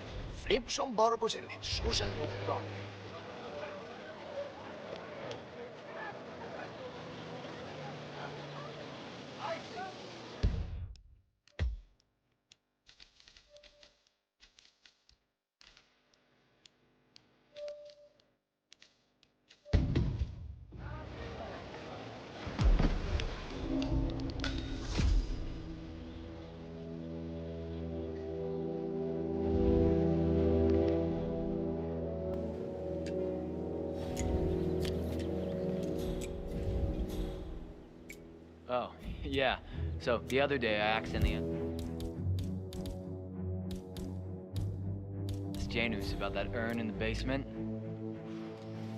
flip some barbers, and let Susan move on. Oh, yeah. So, the other day I accidentally... It's Janus about that urn in the basement.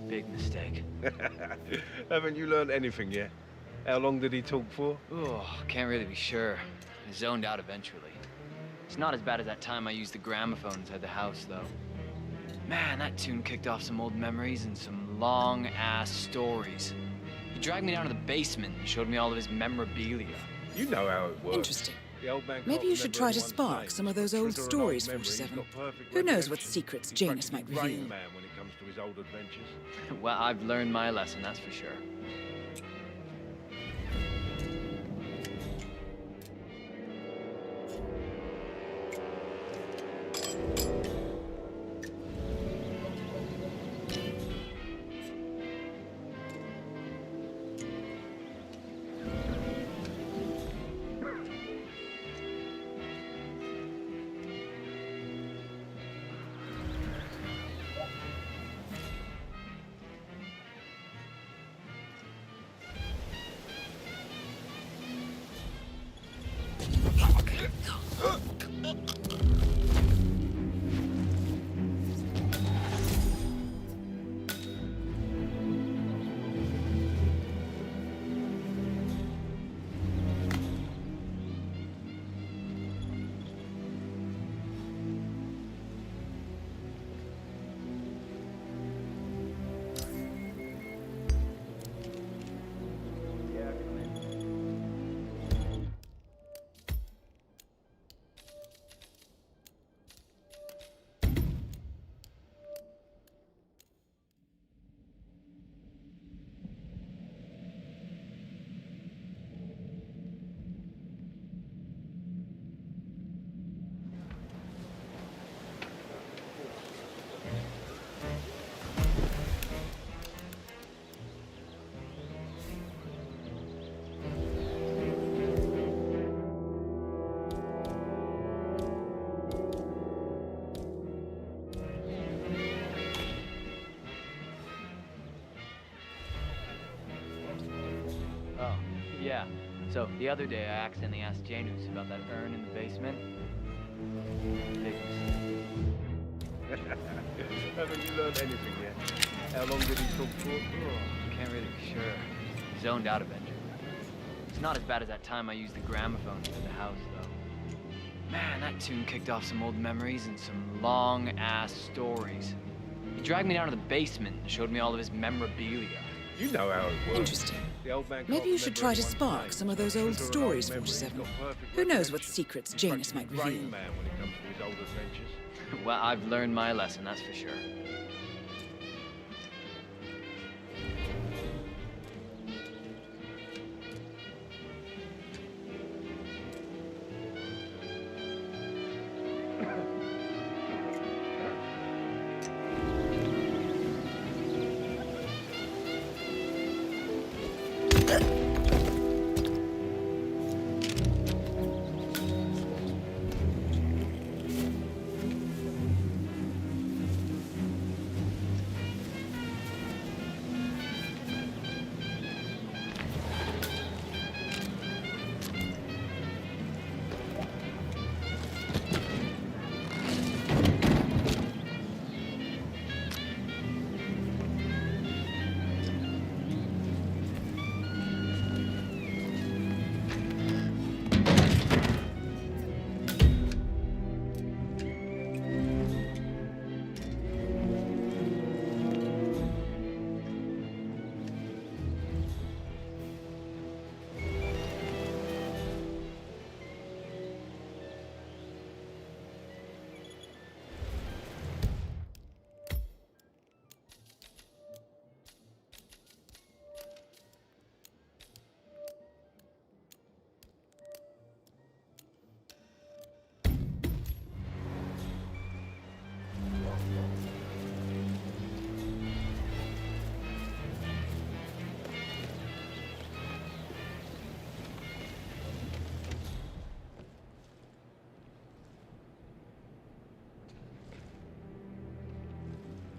big mistake. Haven't you learned anything yet? How long did he talk for? Oh, can't really be sure. I zoned out eventually. It's not as bad as that time I used the gramophone inside the house, though. Man, that tune kicked off some old memories and some long-ass stories. He dragged me down to the basement and showed me all of his memorabilia. You know how it works. Interesting. The old man Maybe can't you should remember try to anyone's spark name. some of those old Trigger an stories, memory, he's 47. got perfect Who knows what recollection. secrets He's Janus might practically reveal? Rain Man when it comes to his old adventures. Well, I've learned my lesson, that's for sure. Oh, yeah. So, the other day I accidentally asked Janus about that urn in the basement. Big mistake. Haven't you learned anything yet? How long did he talk for? Oh, can't really be sure. Zoned out eventually. It's not as bad as that time I used the gramophone inside the house, though. Man, that tune kicked off some old memories and some long-ass stories. He dragged me down to the basement and showed me all of his memorabilia. You know how it works. Interesting. The old man Maybe can't you should remember try to anyone's spark name. some of those old Trigger an stories, memory, he's 47. got perfect Who knows what recollection. secrets He's Janus might practically reveal? Rain Man when it comes to his old adventures. Well, I've learned my lesson, that's for sure.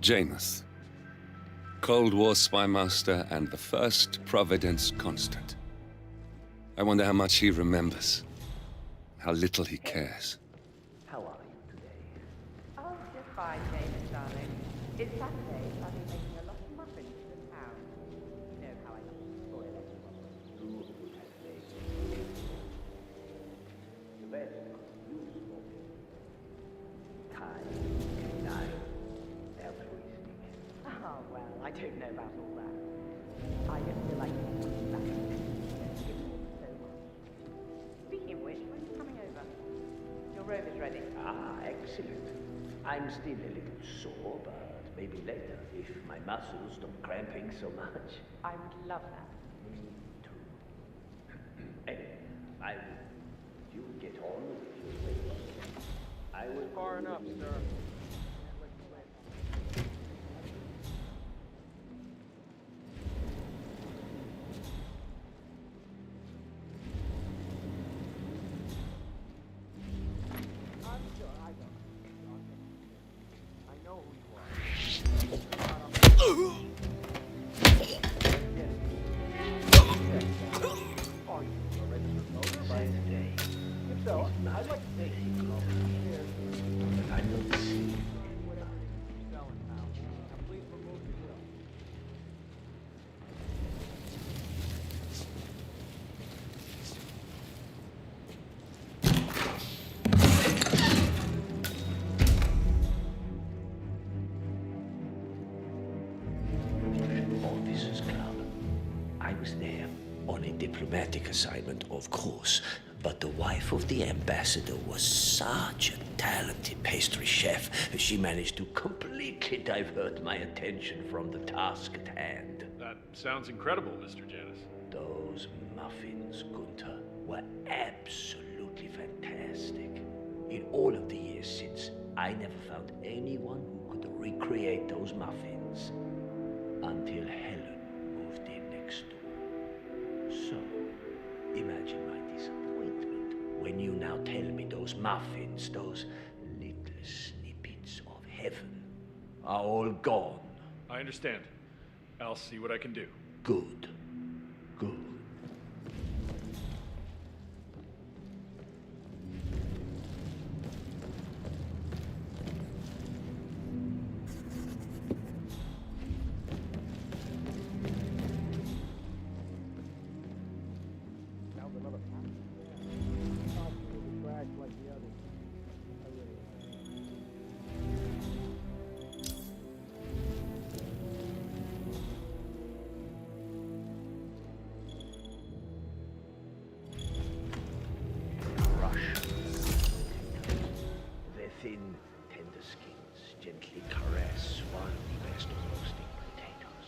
Janus, Cold War spymaster and the first Providence constant. I wonder how much he remembers, how little he cares. How are you today? Oh, just fine, James, darling. It's Saturday, so I'll be making a lot of muffins to the town. You know how I love to spoil everyone. Who would have made the best useful kind, nice, altruistic? Oh, well, I don't know about all that. I just feel like it's back. So much. Speaking of which, when are you coming over? Your robe is ready. Ah, excellent. I'm still a little sore, but maybe later, if my muscles stop cramping so much. I would love that. Me too. Anyway, I will. You get on with your way. I will. Far enough, sir. I'm sure I don't. I know who you are. Are you a registered voter by any day? If so, I'd like to take you over here. But I'm not seeing. Whatever it is you're selling now. Now please remove your will. Officers Club. I was there on a diplomatic assignment, of course, but the wife of the ambassador was such a talented pastry chef. She managed to completely divert my attention from the task at hand. That sounds incredible, Mr. Janus. Those muffins, Gunther, were absolutely fantastic. In all of the years since, I never found anyone who could recreate those muffins. Until Helen moved in next door. So, imagine my disappointment when you now tell me those muffins, those little snippets of heaven, are all gone. I understand. I'll see what I can do. Good. Good. Now's another pass. Not to the track like the others. I really Rush. Their thin, tender skins gently caress one of the best roasting potatoes.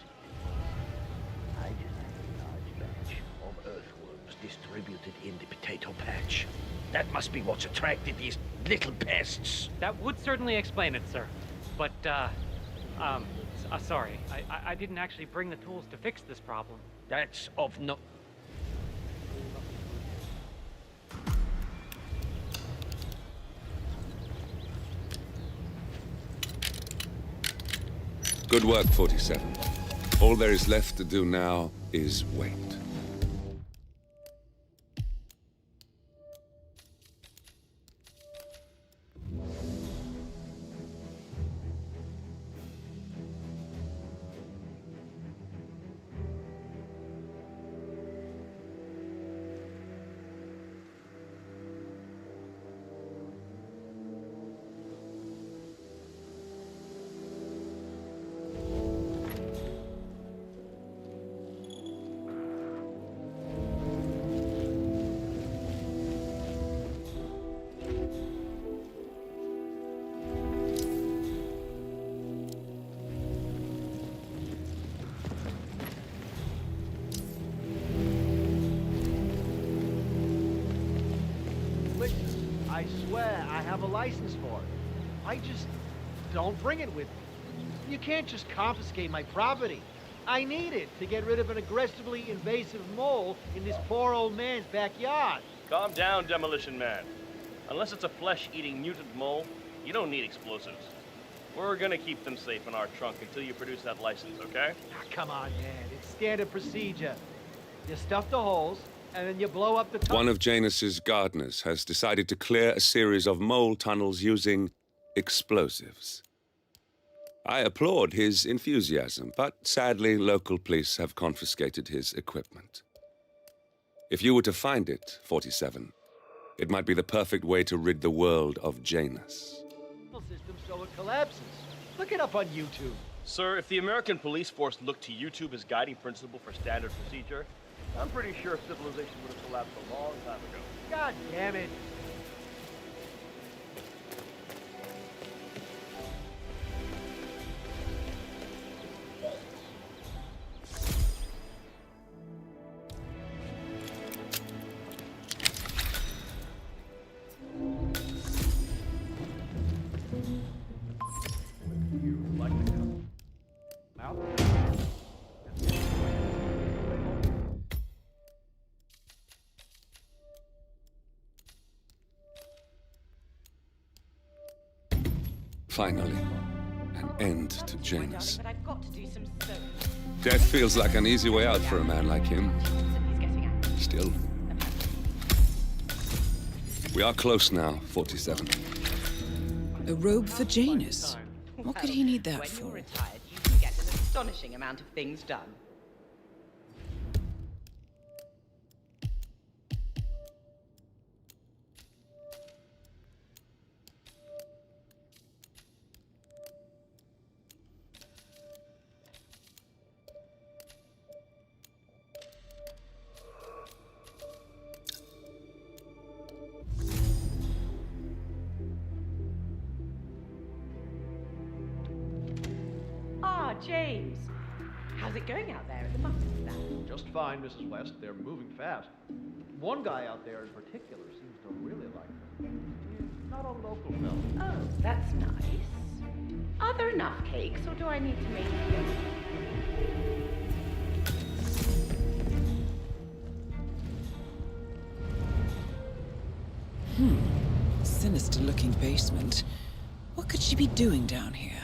I just had a large batch of earthworms distributed in the potato patch. That must be what's attracted these little pests. That would certainly explain it, sir. But, sorry. I didn't actually bring the tools to fix this problem. That's of no... Good work, 47. All there is left to do now is wait. I swear I have a license for it. I just don't bring it with me. You can't just confiscate my property. I need it to get rid of an aggressively invasive mole in this poor old man's backyard. Calm down, Demolition Man. Unless it's a flesh-eating mutant mole, you don't need explosives. We're gonna keep them safe in our trunk until you produce that license, okay? Ah, come on, man. It's standard procedure. You stuff the holes, and then you blow up the top. One of Janus's gardeners has decided to clear a series of mole tunnels using explosives. I applaud his enthusiasm, but sadly, local police have confiscated his equipment. If you were to find it, 47, it might be the perfect way to rid the world of Janus. System so it collapses. Look it up on YouTube. Sir, if the American police force looked to YouTube as guiding principle for standard procedure, I'm pretty sure civilization would have collapsed a long time ago. God damn it. Finally, an end to Janus. But I've got to do some sewing. Death feels like an easy way out for a man like him. Still. We are close now, 47. A robe for Janus? What could he need that When for? you're retired, you can get an astonishing amount of things done. Ah, James. How's it going out there at the mustard stand? Just fine, Mrs. West. They're moving fast. One guy out there in particular seems to really like them. He's not a local fellow. Oh, that's nice. Are there enough cakes, or do I need to make them? Sinister-looking basement. What could she be doing down here?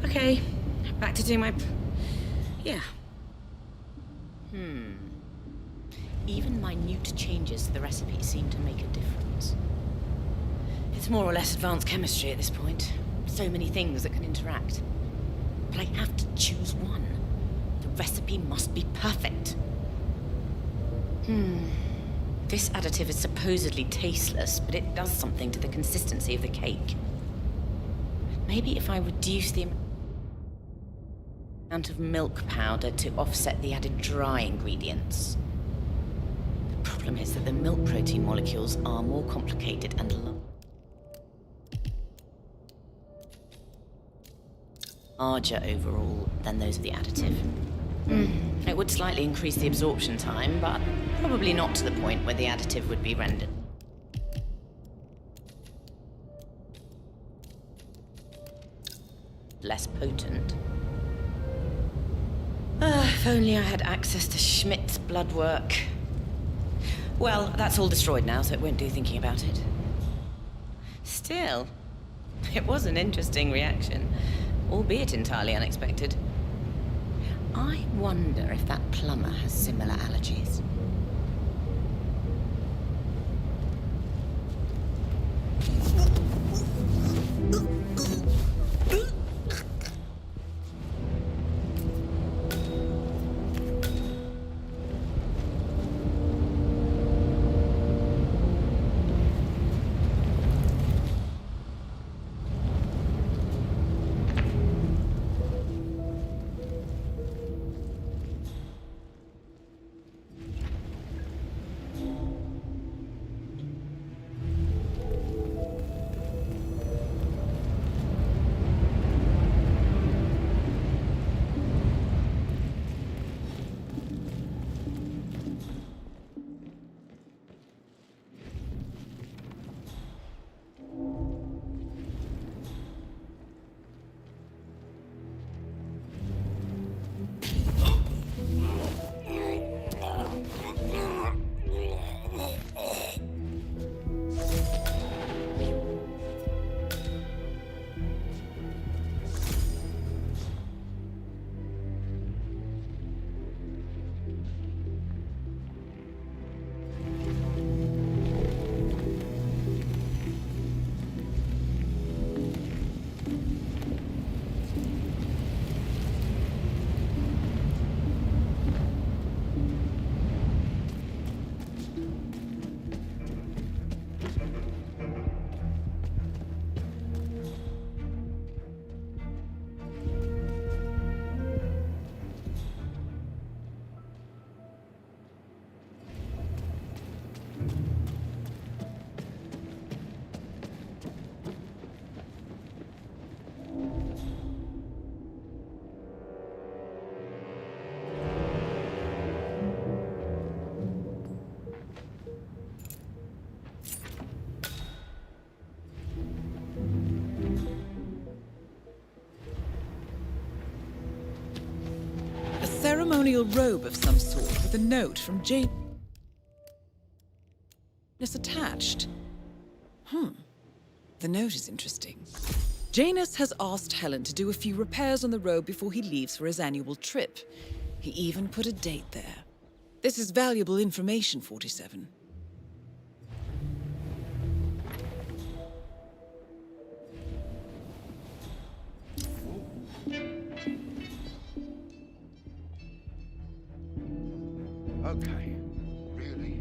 Okay, back to do my... Yeah. Even minute changes to the recipe seem to make a difference. It's more or less advanced chemistry at this point. So many things that can interact. But I have to choose one. The recipe must be perfect. This additive is supposedly tasteless, but it does something to the consistency of the cake. Maybe if I reduce the amount of milk powder to offset the added dry ingredients. The problem is that the milk protein molecules are more complicated and larger overall than those of the additive. It would slightly increase the absorption time, but probably not to the point where the additive would be rendered less potent. If only I had access to Schmidt's blood work. Well, that's all destroyed now, so it won't do thinking about it. Still, it was an interesting reaction, albeit entirely unexpected. I wonder if that plumber has similar allergies. ceremonial robe of some sort with a note from Janus attached. The note is interesting. Janus has asked Helen to do a few repairs on the robe before he leaves for his annual trip. He even put a date there. This is valuable information, 47. Okay. Really?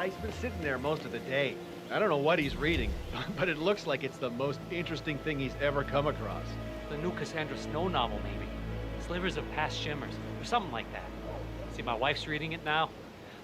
He's been sitting there most of the day. I don't know what he's reading, but it looks like it's the most interesting thing he's ever come across. The new Cassandra Snow novel, maybe. Slivers of Past Shimmers, or something like that. See, my wife's reading it now.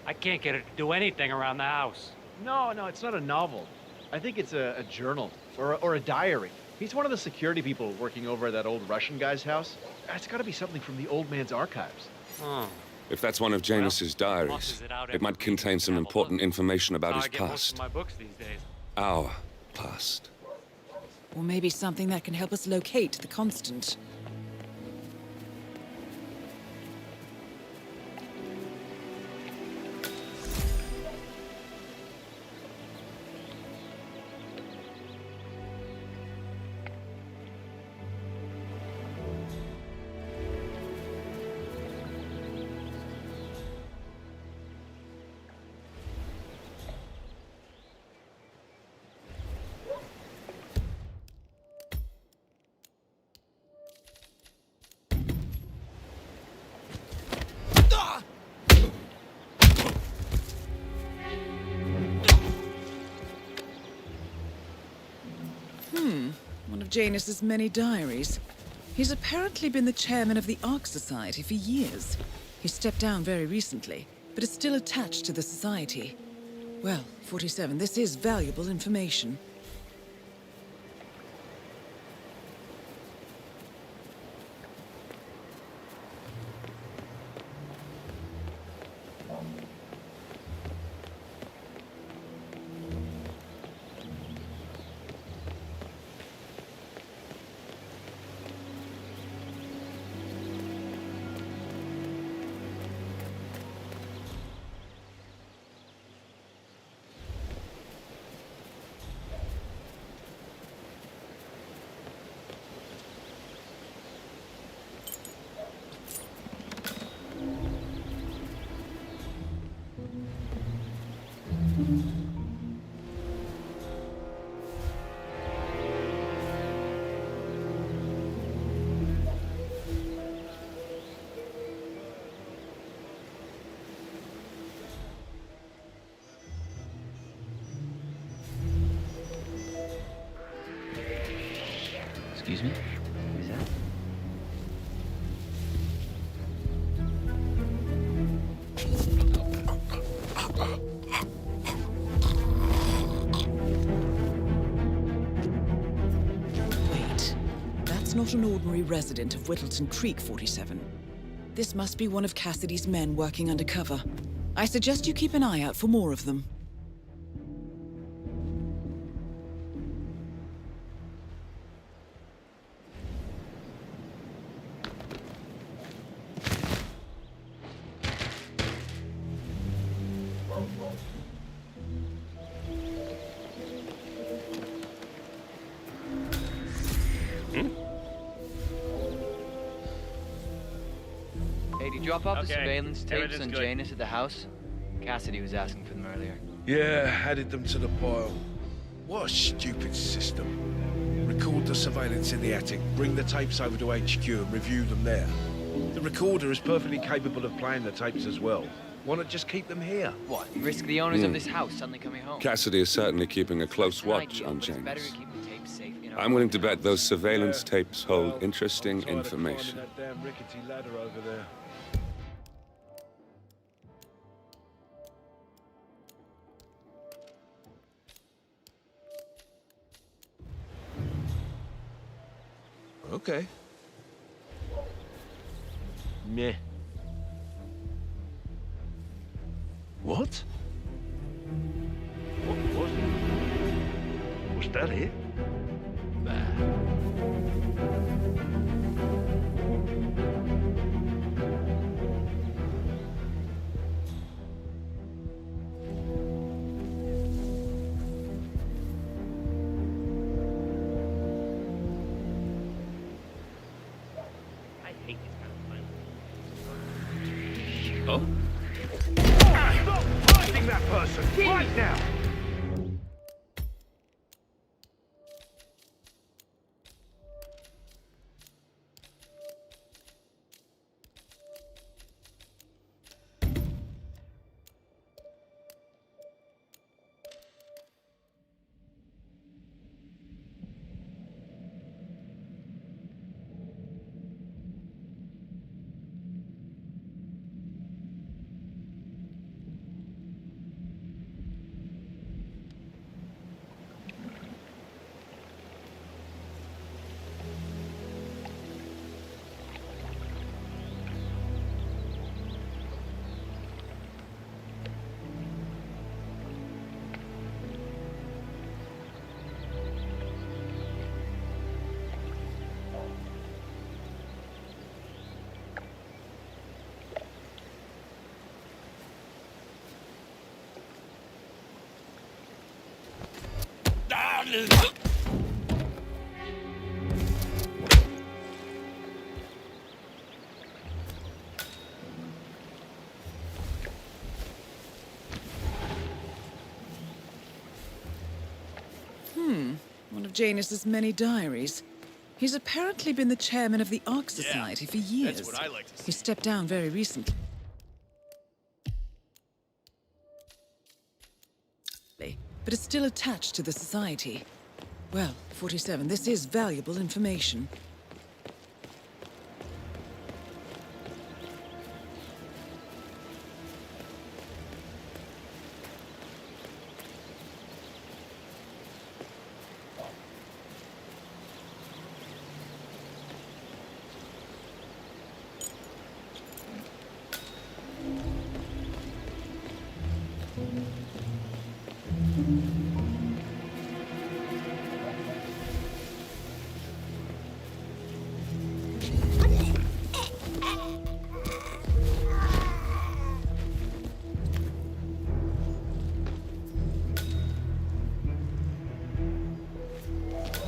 I can't get her to do anything around the house. No, it's not a novel. I think it's a journal, or a diary. He's one of the security people working over at that old Russian guy's house. It's gotta be something from the old man's archives. Oh. If that's one of Janus's diaries, it might contain some important information about his I get most past. of my books these days. Our past. Or maybe something that can help us locate the Constant. One of Janus's many diaries. He's apparently been the chairman of the Ark Society for years. He stepped down very recently, but is still attached to the society. Well, 47, this is valuable information. not an ordinary resident of Whittleton Creek, 47. This must be one of Cassidy's men working undercover. I suggest you keep an eye out for more of them. Hey, did you drop off the Okay, surveillance tapes everything's on good. Janus at the house? Cassidy was asking for them earlier. Yeah, added them to the pile. What a stupid system. Record the surveillance in the attic, bring the tapes over to HQ and review them there. The recorder is perfectly capable of playing the tapes as well. Why not just keep them here? What, risk the owners of this house suddenly coming home? Cassidy is certainly keeping a close watch on It's better Janus. to keep the tapes safe in our I'm willing to bet those surveillance tapes hold Well, interesting I'm tired of information. climbing that damn rickety ladder over there. Okay. Meh. What? What was it? Was that it? I hate these kind of Oh? Stop fighting that person! Right now! One of Janus's many diaries. He's apparently been the chairman of the Ark Society for years. That's what I like to see. He stepped down very recently. But is still attached to the Society. Well, 47, this is valuable information.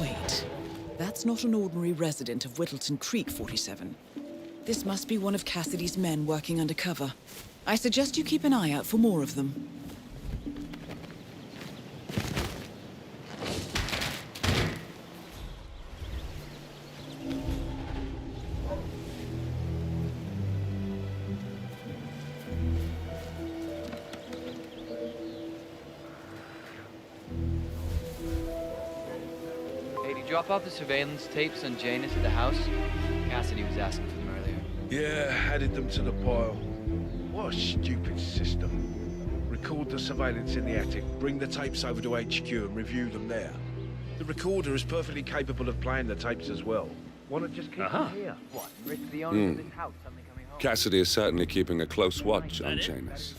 Wait, that's not an ordinary resident of Whittleton Creek, 47. This must be one of Cassidy's men working undercover. I suggest you keep an eye out for more of them. Hey, did you drop off the surveillance tapes on Janus at the house? Cassidy was asking for them earlier. Yeah, added them to the pile. What a stupid system. Record the surveillance in the attic, bring the tapes over to HQ and review them there. The recorder is perfectly capable of playing the tapes as well. Why not just keep Uh-huh. him here? What, risk the owners of this house suddenly coming home? Cassidy is certainly keeping a close watch on Janus.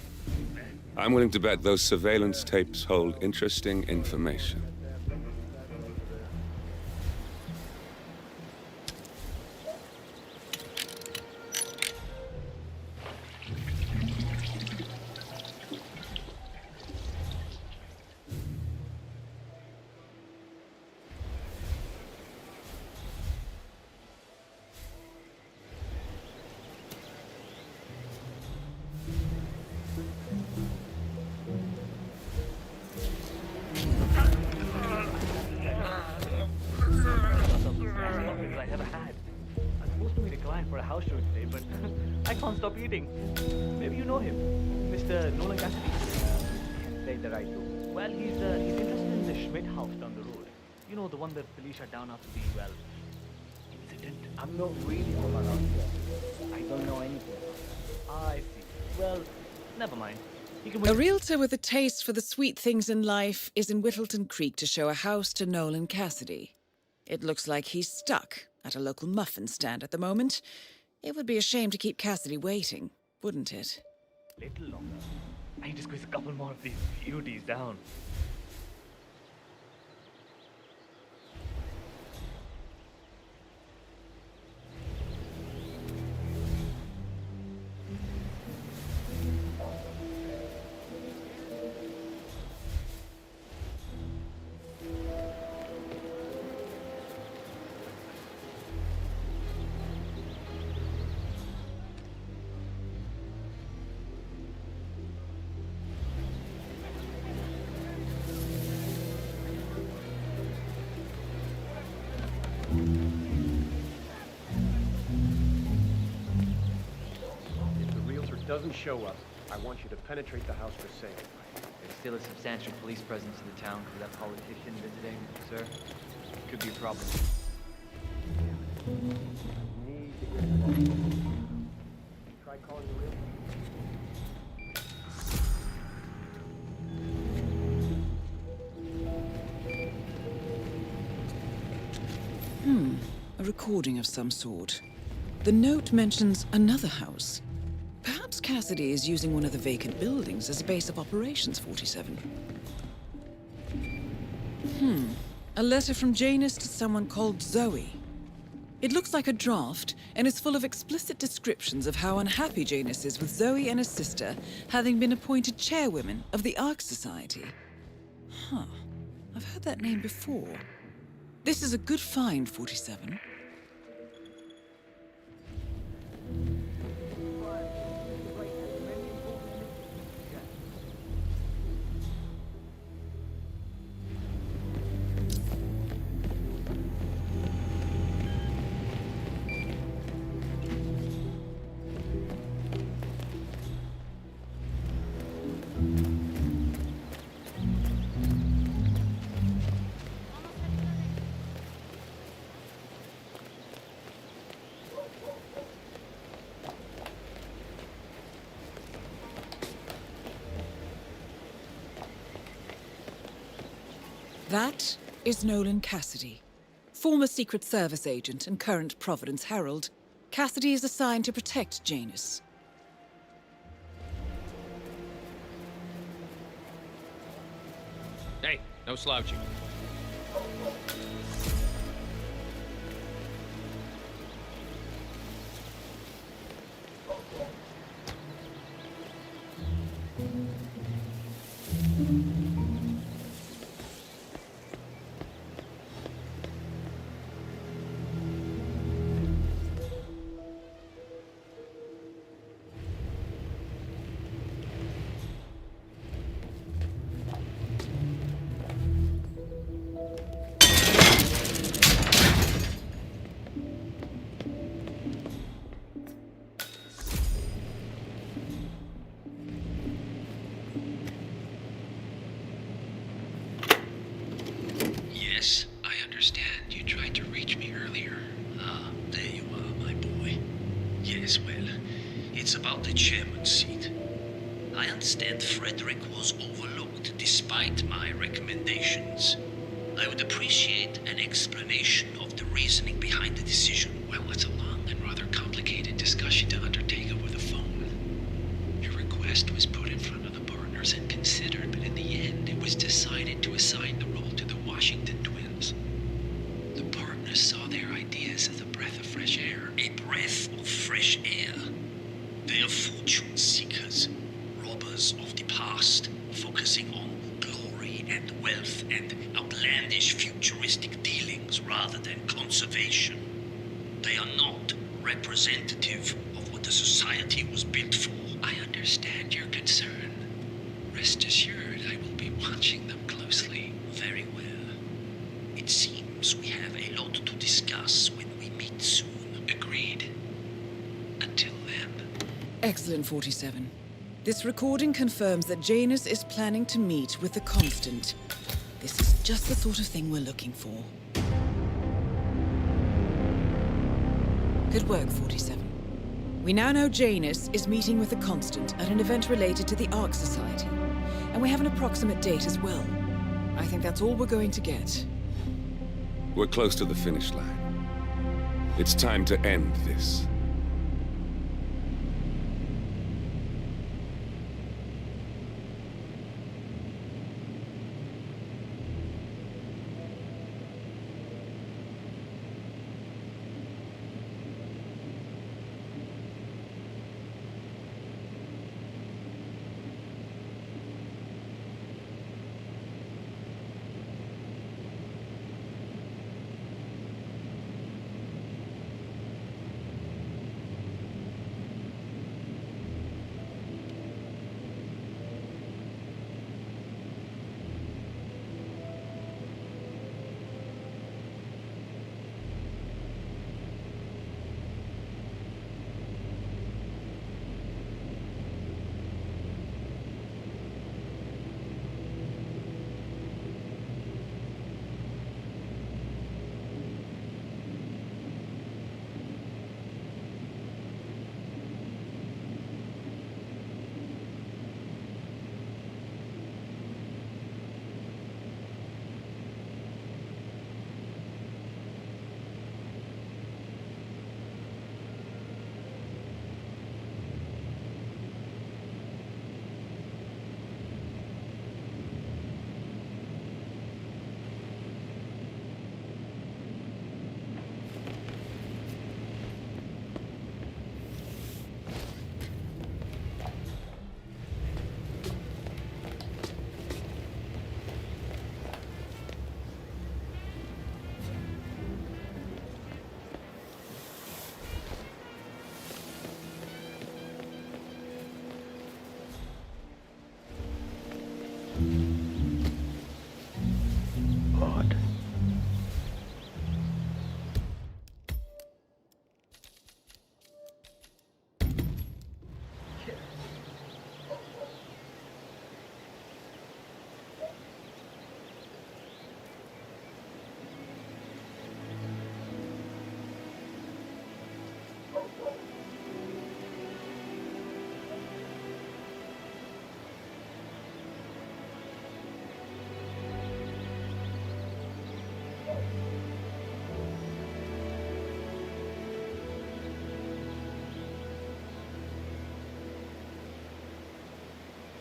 I'm willing to bet those surveillance tapes hold interesting information. I ever had. I'm supposed to meet a client for a house show today, but I can't stop eating. Maybe you know him, Mr. Nolan Cassidy. Can't say that I do. Well, he's interested in the Schmidt house down the road. You know, the one that police shut down after the, well, incident. I'm not really from around here. I don't know anything about that. I see. Well, never mind. You can A realtor with a taste for the sweet things in life is in Whittleton Creek to show a house to Nolan Cassidy. It looks like he's stuck at a local muffin stand at the moment. It would be a shame to keep Cassidy waiting, wouldn't it? Little longer. I need to squeeze a couple more of these beauties down. If the realtor doesn't show up, I want you to penetrate the house for sale. There's still a substantial police presence in the town for that politician visiting, sir. Could be a problem. Try calling the realtor. A recording of some sort. The note mentions another house. Perhaps Cassidy is using one of the vacant buildings as a base of operations, 47. A letter from Janus to someone called Zoe. It looks like a draft, and is full of explicit descriptions of how unhappy Janus is with Zoe and his sister having been appointed chairwomen of the Ark Society. Huh. I've heard that name before. This is a good find, 47. That is Nolan Cassidy. Former Secret Service agent and current Providence Herald, Cassidy is assigned to protect Janus. Hey, no slouching. Yes, I understand. You tried to reach me earlier. Ah, there you are, my boy. Yes, well, it's about the chairman's seat. I understand Frederick was overlooked despite my recommendations. I would appreciate an explanation of the reasoning behind the decision. Well, it's a long and rather complicated discussion to undertake over the phone. Your request was put in front of the partners and considered, but in the end, it was decided to assign the role to the Washington twins. The partners saw their ideas as a breath of fresh air. A breath of fresh air. They are fortune seekers, robbers of the past, focusing on glory and wealth and outlandish futuristic dealings rather than conservation. They are not representative of what the society was built for. I understand your concern. Rest assured, I will be watching them closely. Very well. It seems we have a lot to discuss when we meet soon. Agreed. Until then. Excellent, 47. This recording confirms that Janus is planning to meet with the Constant. This is just the sort of thing we're looking for. Good work, 47. We now know Janus is meeting with the Constant at an event related to the Ark Society. And we have an approximate date as well. I think that's all we're going to get. We're close to the finish line. It's time to end this.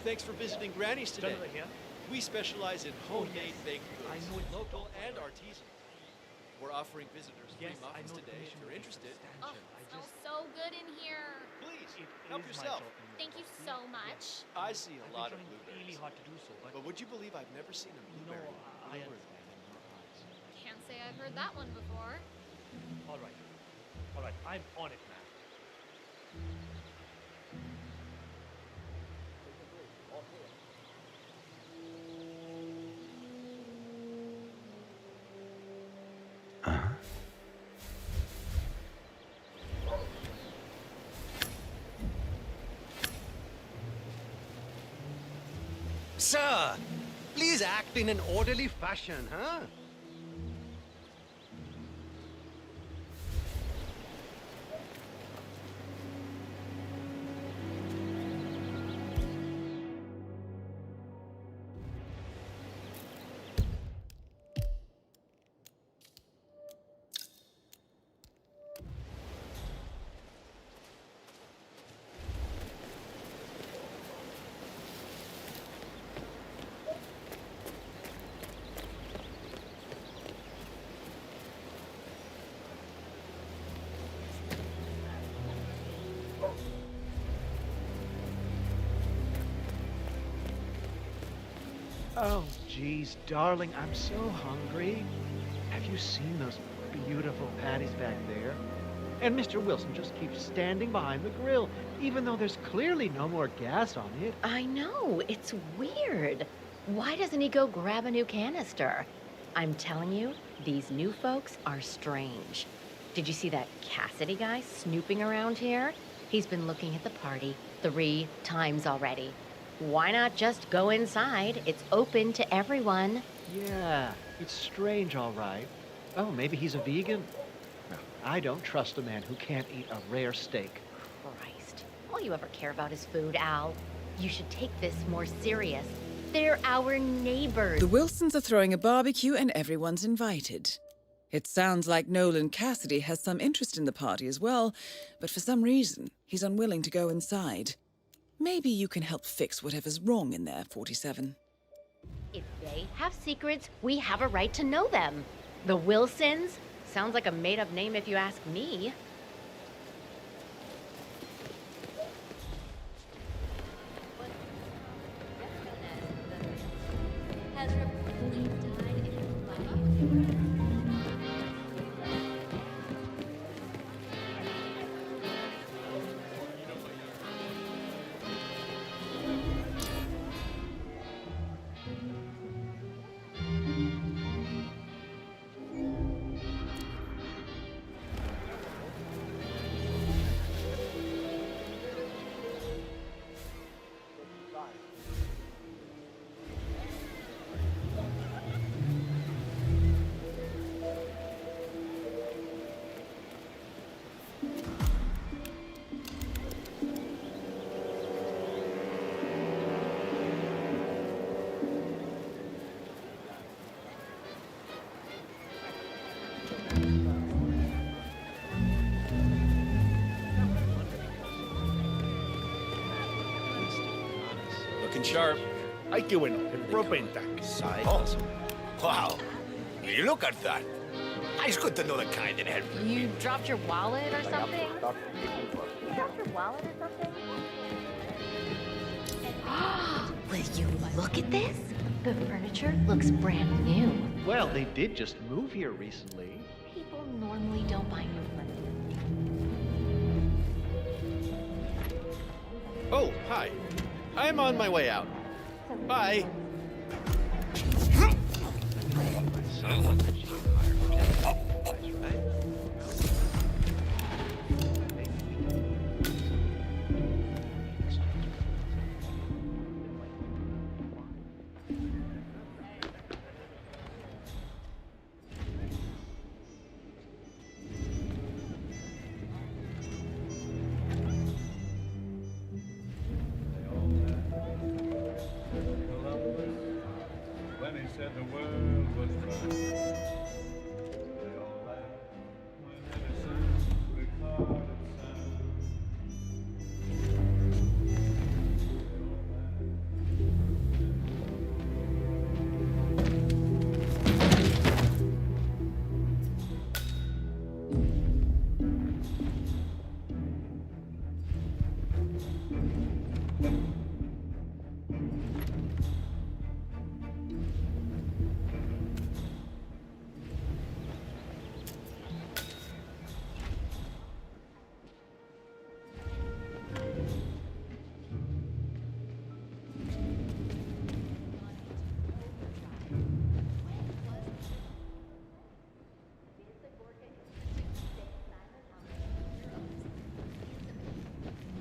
Thanks for visiting Granny's today. We specialize in homemade baked goods, local and artisanal. We're offering visitors free muffins today if you're interested. Oh, it smells so good in here. Please, help yourself. Thank you so much. I see a lot of blueberries. But would you believe I've never seen a blueberry bluer than in your eyes? Can't say I've heard that one before. All right, I'm on it, man. Sir, please act in an orderly fashion, huh? Oh, geez, darling, I'm so hungry. Have you seen those beautiful patties back there? And Mr. Wilson just keeps standing behind the grill, even though there's clearly no more gas on it. I know, it's weird. Why doesn't he go grab a new canister? I'm telling you, these new folks are strange. Did you see that Cassidy guy snooping around here? He's been looking at the party 3 times already. Why not just go inside? It's open to everyone. Yeah, it's strange, all right. Oh, maybe he's a vegan? No, I don't trust a man who can't eat a rare steak. Christ, all you ever care about is food, Al. You should take this more serious. They're our neighbors. The Wilsons are throwing a barbecue and everyone's invited. It sounds like Nolan Cassidy has some interest in the party as well, but for some reason, he's unwilling to go inside. Maybe you can help fix whatever's wrong in there, 47. If they have secrets, we have a right to know them. The Wilsons? Sounds like a made-up name if you ask me. Has reportedly died in a fire. Looking sharp. Ay, qué bueno. El propane tank. Oh, wow. You look at that. It's good to know the kind that helped. You dropped your wallet or something? You dropped your wallet or something? Will you look at this? The furniture looks brand new. Well, they did just move here recently. People normally don't buy new furniture. Oh, hi. I'm on my way out. Bye. When he said the world was right. They all laughed when Edison recorded sound.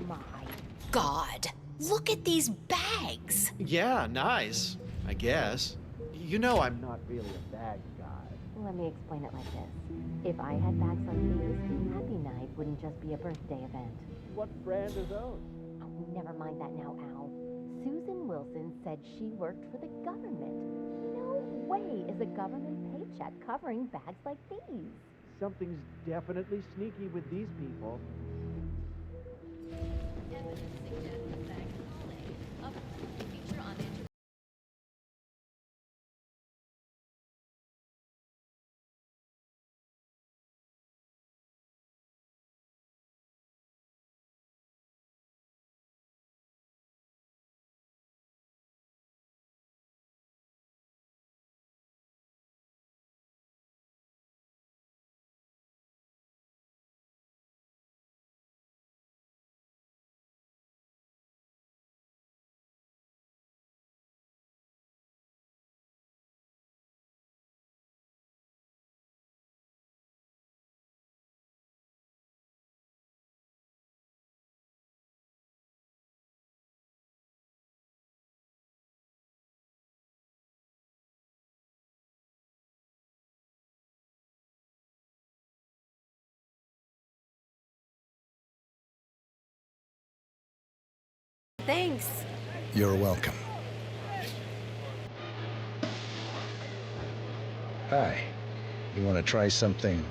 My God, look at these bags. Yeah, nice. I guess. You know I'm not really a bag guy. Let me explain it like this. If I had bags like these, Happy Night wouldn't just be a birthday event. What brand are those? Oh, never mind that now, Al. Susan Wilson said she worked for the government. No way is a government paycheck covering bags like these. Something's definitely sneaky with these people. Evidence suggests that Thanks. You're welcome. Hi. You want to try something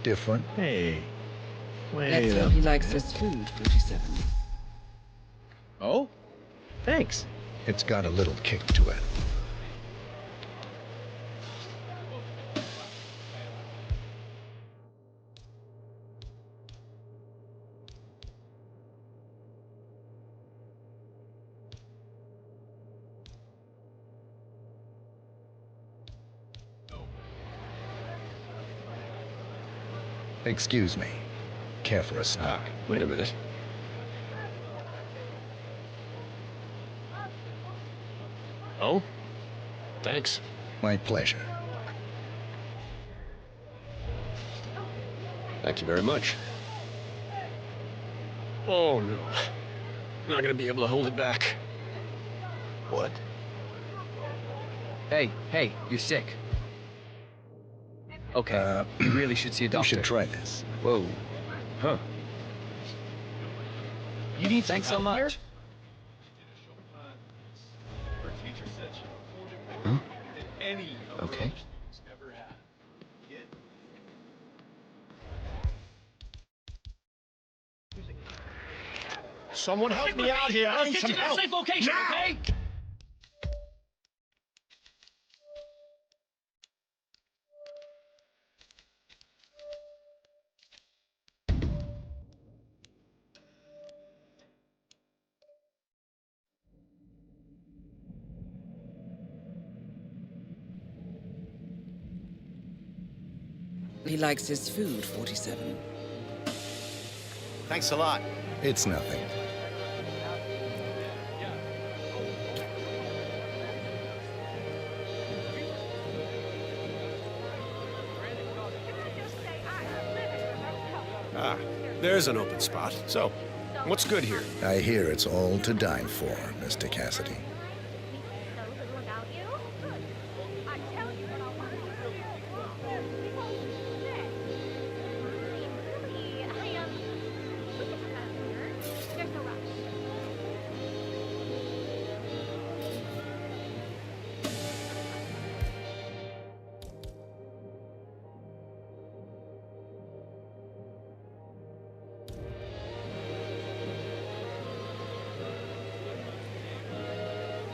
different? Hey, Let's hope he likes his food, 47. Oh? Thanks. It's got a little kick to it. Excuse me. Care for a snack? Wait a minute. Oh? Thanks. My pleasure. Thank you very much. Oh, no. Not gonna be able to hold it back. What? Hey, you're sick. Okay, you really should see a doctor. You should try this. Whoa. Huh. You need Thanks so much. Huh? Okay. Someone help me out here. I need some help. Safe location, now. okay? He likes his food, 47. Thanks a lot. It's nothing. Ah, there's an open spot. So, what's good here? I hear it's all to dine for, Mr. Cassidy.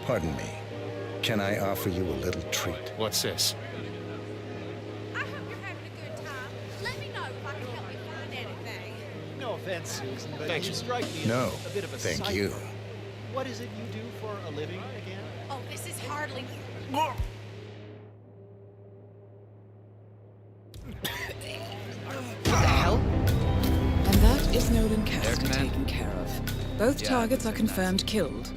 Pardon me. Can I offer you a little treat? What's this? I hope you're having a good time. Let me know if I can help you find anything. No offense, Susan, but Thank you you. strike me No, as a bit of a thank psycho. you. What is it you do for a living again? Oh, this is hardly... What the hell? And that is Nolan Cassidy taken care of. Both targets are confirmed killed.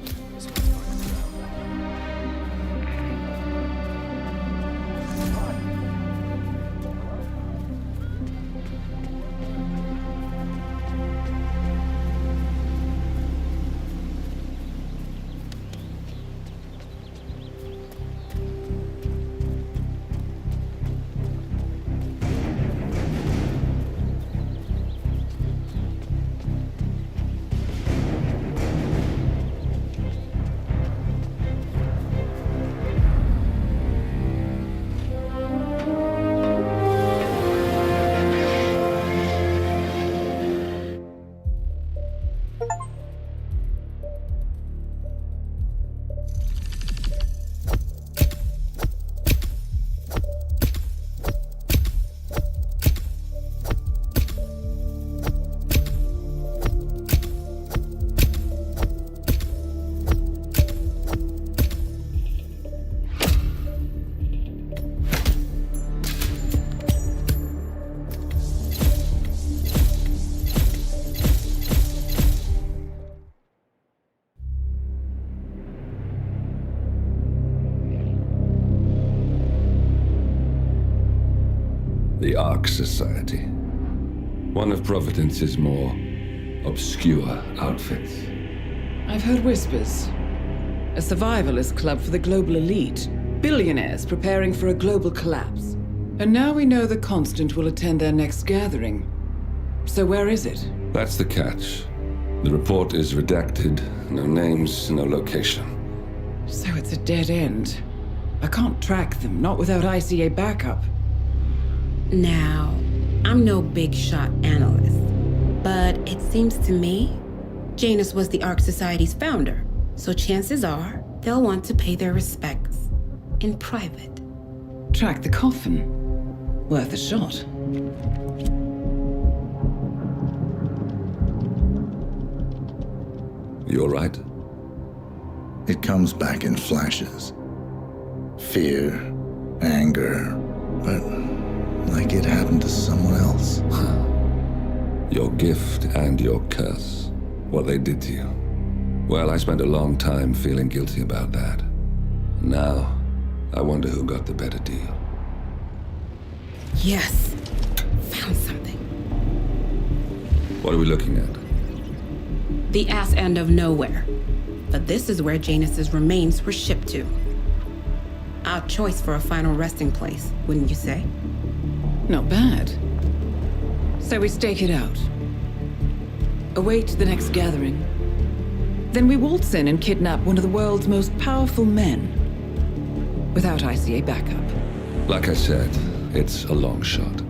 The Ark Society. One of Providence's more obscure outfits. I've heard whispers. A survivalist club for the global elite. Billionaires preparing for a global collapse. And now we know the Constant will attend their next gathering. So where is it? That's the catch. The report is redacted. No names, no location. So it's a dead end. I can't track them, not without ICA backup. Now, I'm no big shot analyst, but it seems to me Janus was the Ark Society's founder, so chances are they'll want to pay their respects in private. Track the coffin. Worth a shot. You all right? It comes back in flashes. Fear, anger, but like it happened to someone else. Your gift and your curse. What they did to you. Well, I spent a long time feeling guilty about that. Now, I wonder who got the better deal. Yes, found something. What are we looking at? The ass end of nowhere. But this is where Janus's remains were shipped to. Our choice for a final resting place, wouldn't you say? Not bad. So we stake it out. Await the next gathering. Then we waltz in and kidnap one of the world's most powerful men. Without ICA backup. Like I said, it's a long shot.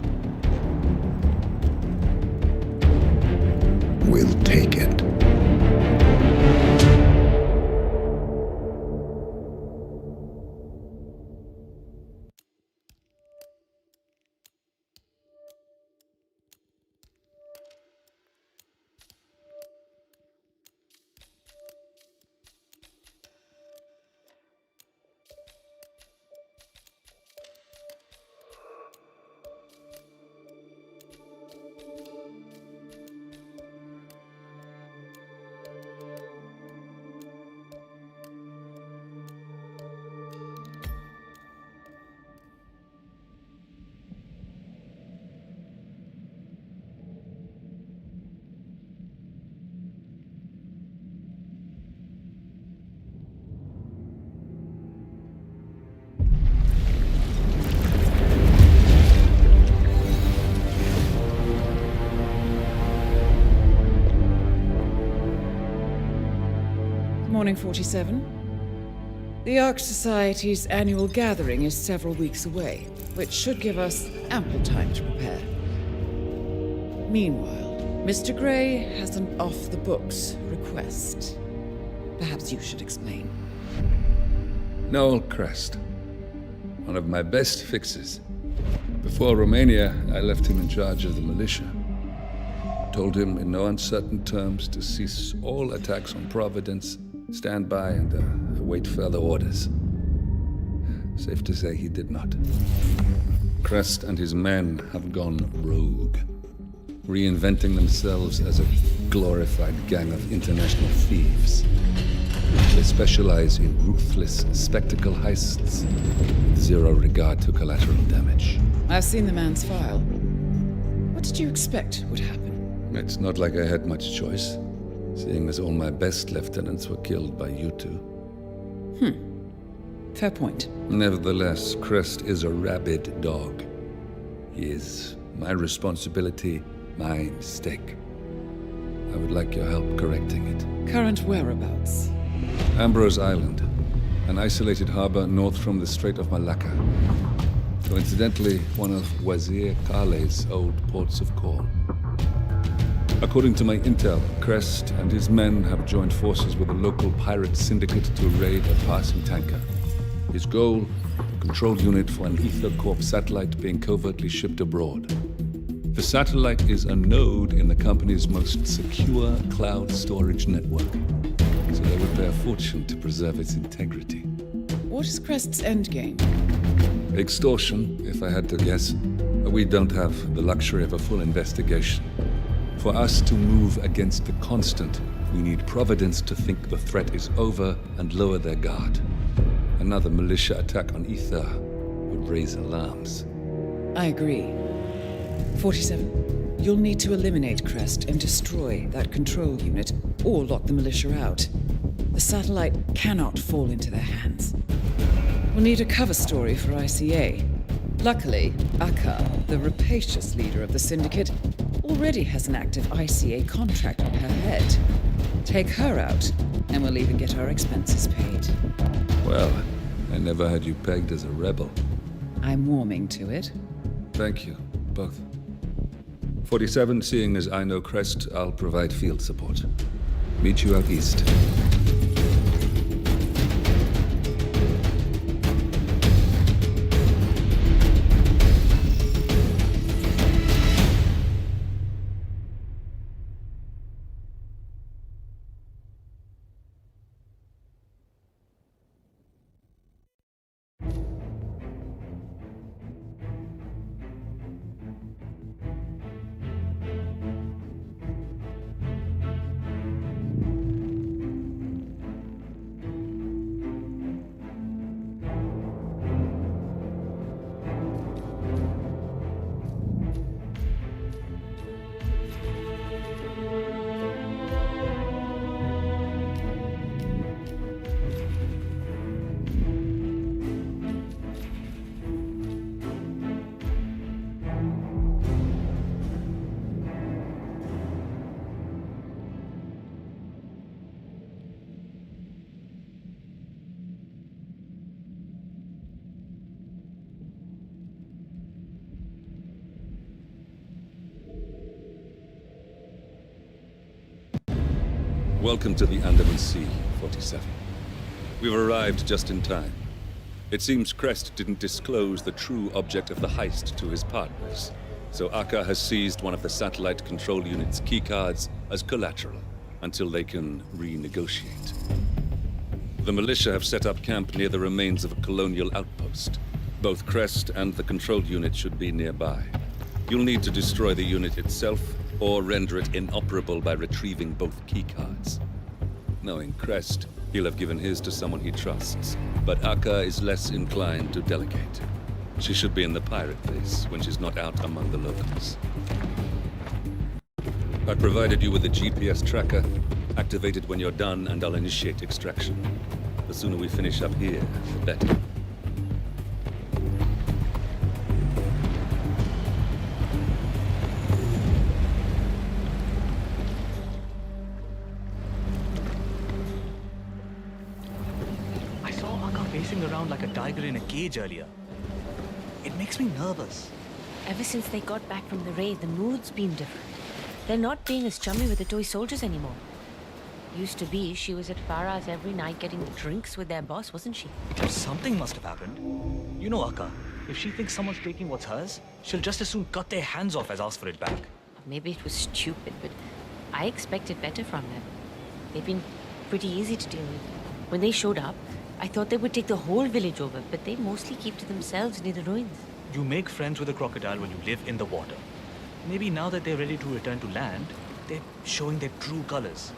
We'll take it. Morning 47. The Ark Society's annual gathering is several weeks away, which should give us ample time to prepare. Meanwhile, Mr. Gray has an off-the-books request. Perhaps you should explain. Noel Crest. One of my best fixes. Before Romania, I left him in charge of the militia. Told him in no uncertain terms to cease all attacks on Providence, stand by and await further orders. Safe to say he did not. Crest and his men have gone rogue, reinventing themselves as a glorified gang of international thieves. They specialize in ruthless spectacle heists with zero regard to collateral damage. I've seen the man's file. What did you expect would happen? It's not like I had much choice, seeing as all my best lieutenants were killed by you two. Fair point. Nevertheless, Crest is a rabid dog. He is my responsibility, my mistake. I would like your help correcting it. Current whereabouts? Ambrose Island, an isolated harbor north from the Strait of Malacca. Coincidentally, one of Wazir Kale's old ports of call. According to my intel, Crest and his men have joined forces with a local pirate syndicate to raid a passing tanker. His goal, a control unit for an Ether Corp satellite being covertly shipped abroad. The satellite is a node in the company's most secure cloud storage network, so they would pay a fortune to preserve its integrity. What is Crest's endgame? Extortion, if I had to guess. We don't have the luxury of a full investigation. For us to move against the constant, we need Providence to think the threat is over and lower their guard. Another militia attack on Ether would raise alarms. I agree. 47. You'll need to eliminate Crest and destroy that control unit, or lock the militia out. The satellite cannot fall into their hands. We'll need a cover story for ICA. Luckily, Akka, the rapacious leader of the syndicate, already has an active ICA contract on her head. Take her out, and we'll even get our expenses paid. Well, I never had you pegged as a rebel. I'm warming to it. Thank you, both. 47, seeing as I know Crest, I'll provide field support. Meet you out east. Welcome to the Andaman Sea, 47. We've arrived just in time. It seems Crest didn't disclose the true object of the heist to his partners, so Akka has seized one of the satellite control unit's keycards as collateral until they can renegotiate. The militia have set up camp near the remains of a colonial outpost. Both Crest and the control unit should be nearby. You'll need to destroy the unit itself or render it inoperable by retrieving both keycards. Knowing Crest, he'll have given his to someone he trusts, but Akka is less inclined to delegate. She should be in the pirate base when she's not out among the locals. I provided you with a GPS tracker. Activate it when you're done and I'll initiate extraction. The sooner we finish up here, the better. Around like a tiger in a cage earlier. It makes me nervous. Ever since they got back from the raid, the mood's been different. They're not being as chummy with the toy soldiers anymore. Used to be, she was at Farah's every night getting drinks with their boss, wasn't she? Something must have happened. You know Akka, if she thinks someone's taking what's hers, she'll just as soon cut their hands off as ask for it back. Maybe it was stupid, but I expected better from them. They've been pretty easy to deal with. When they showed up, I thought they would take the whole village over, but they mostly keep to themselves near the ruins. You make friends with a crocodile when you live in the water. Maybe now that they're ready to return to land, they're showing their true colors.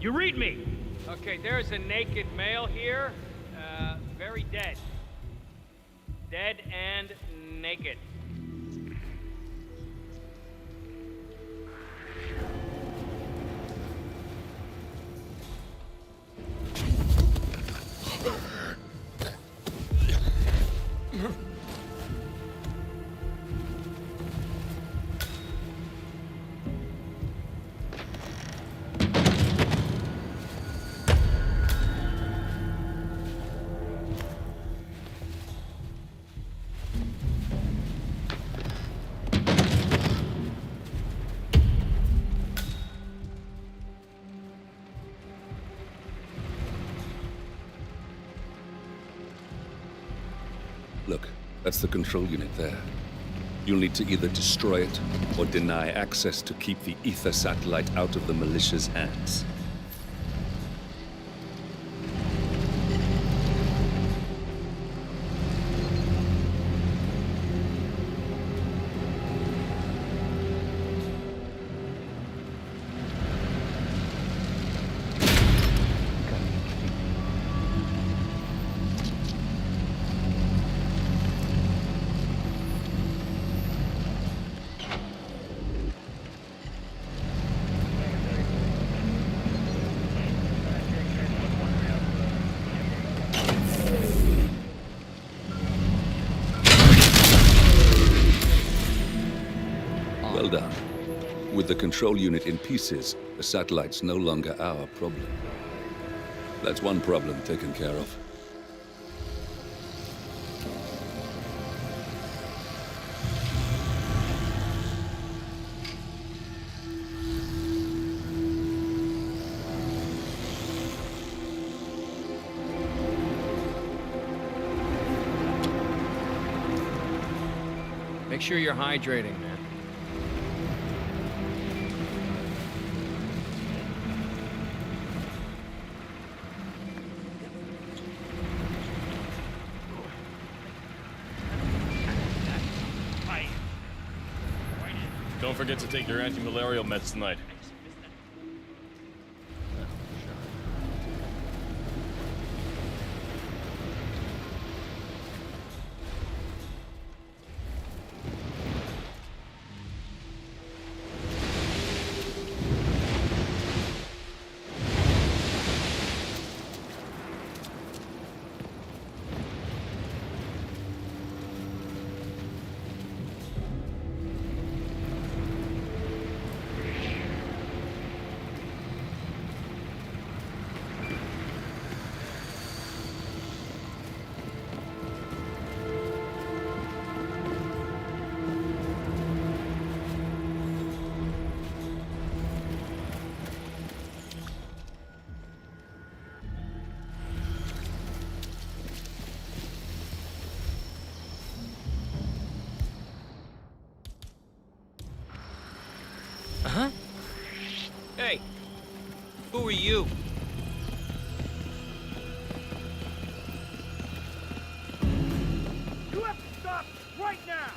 You read me! Okay, there's a naked male here. Very dead. Dead and naked. Look, that's the control unit there. You'll need to either destroy it or deny access to keep the ether satellite out of the militia's hands. Well done. With the control unit in pieces, the satellite's no longer our problem. That's one problem taken care of. Make sure you're hydrating, man. Don't forget to take your anti-malarial meds tonight. Uh-huh. Hey, who are you? You have to stop right now!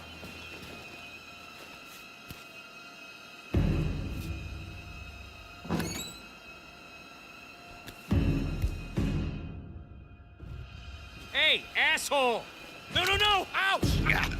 Hey, asshole! No, no, no! Ouch!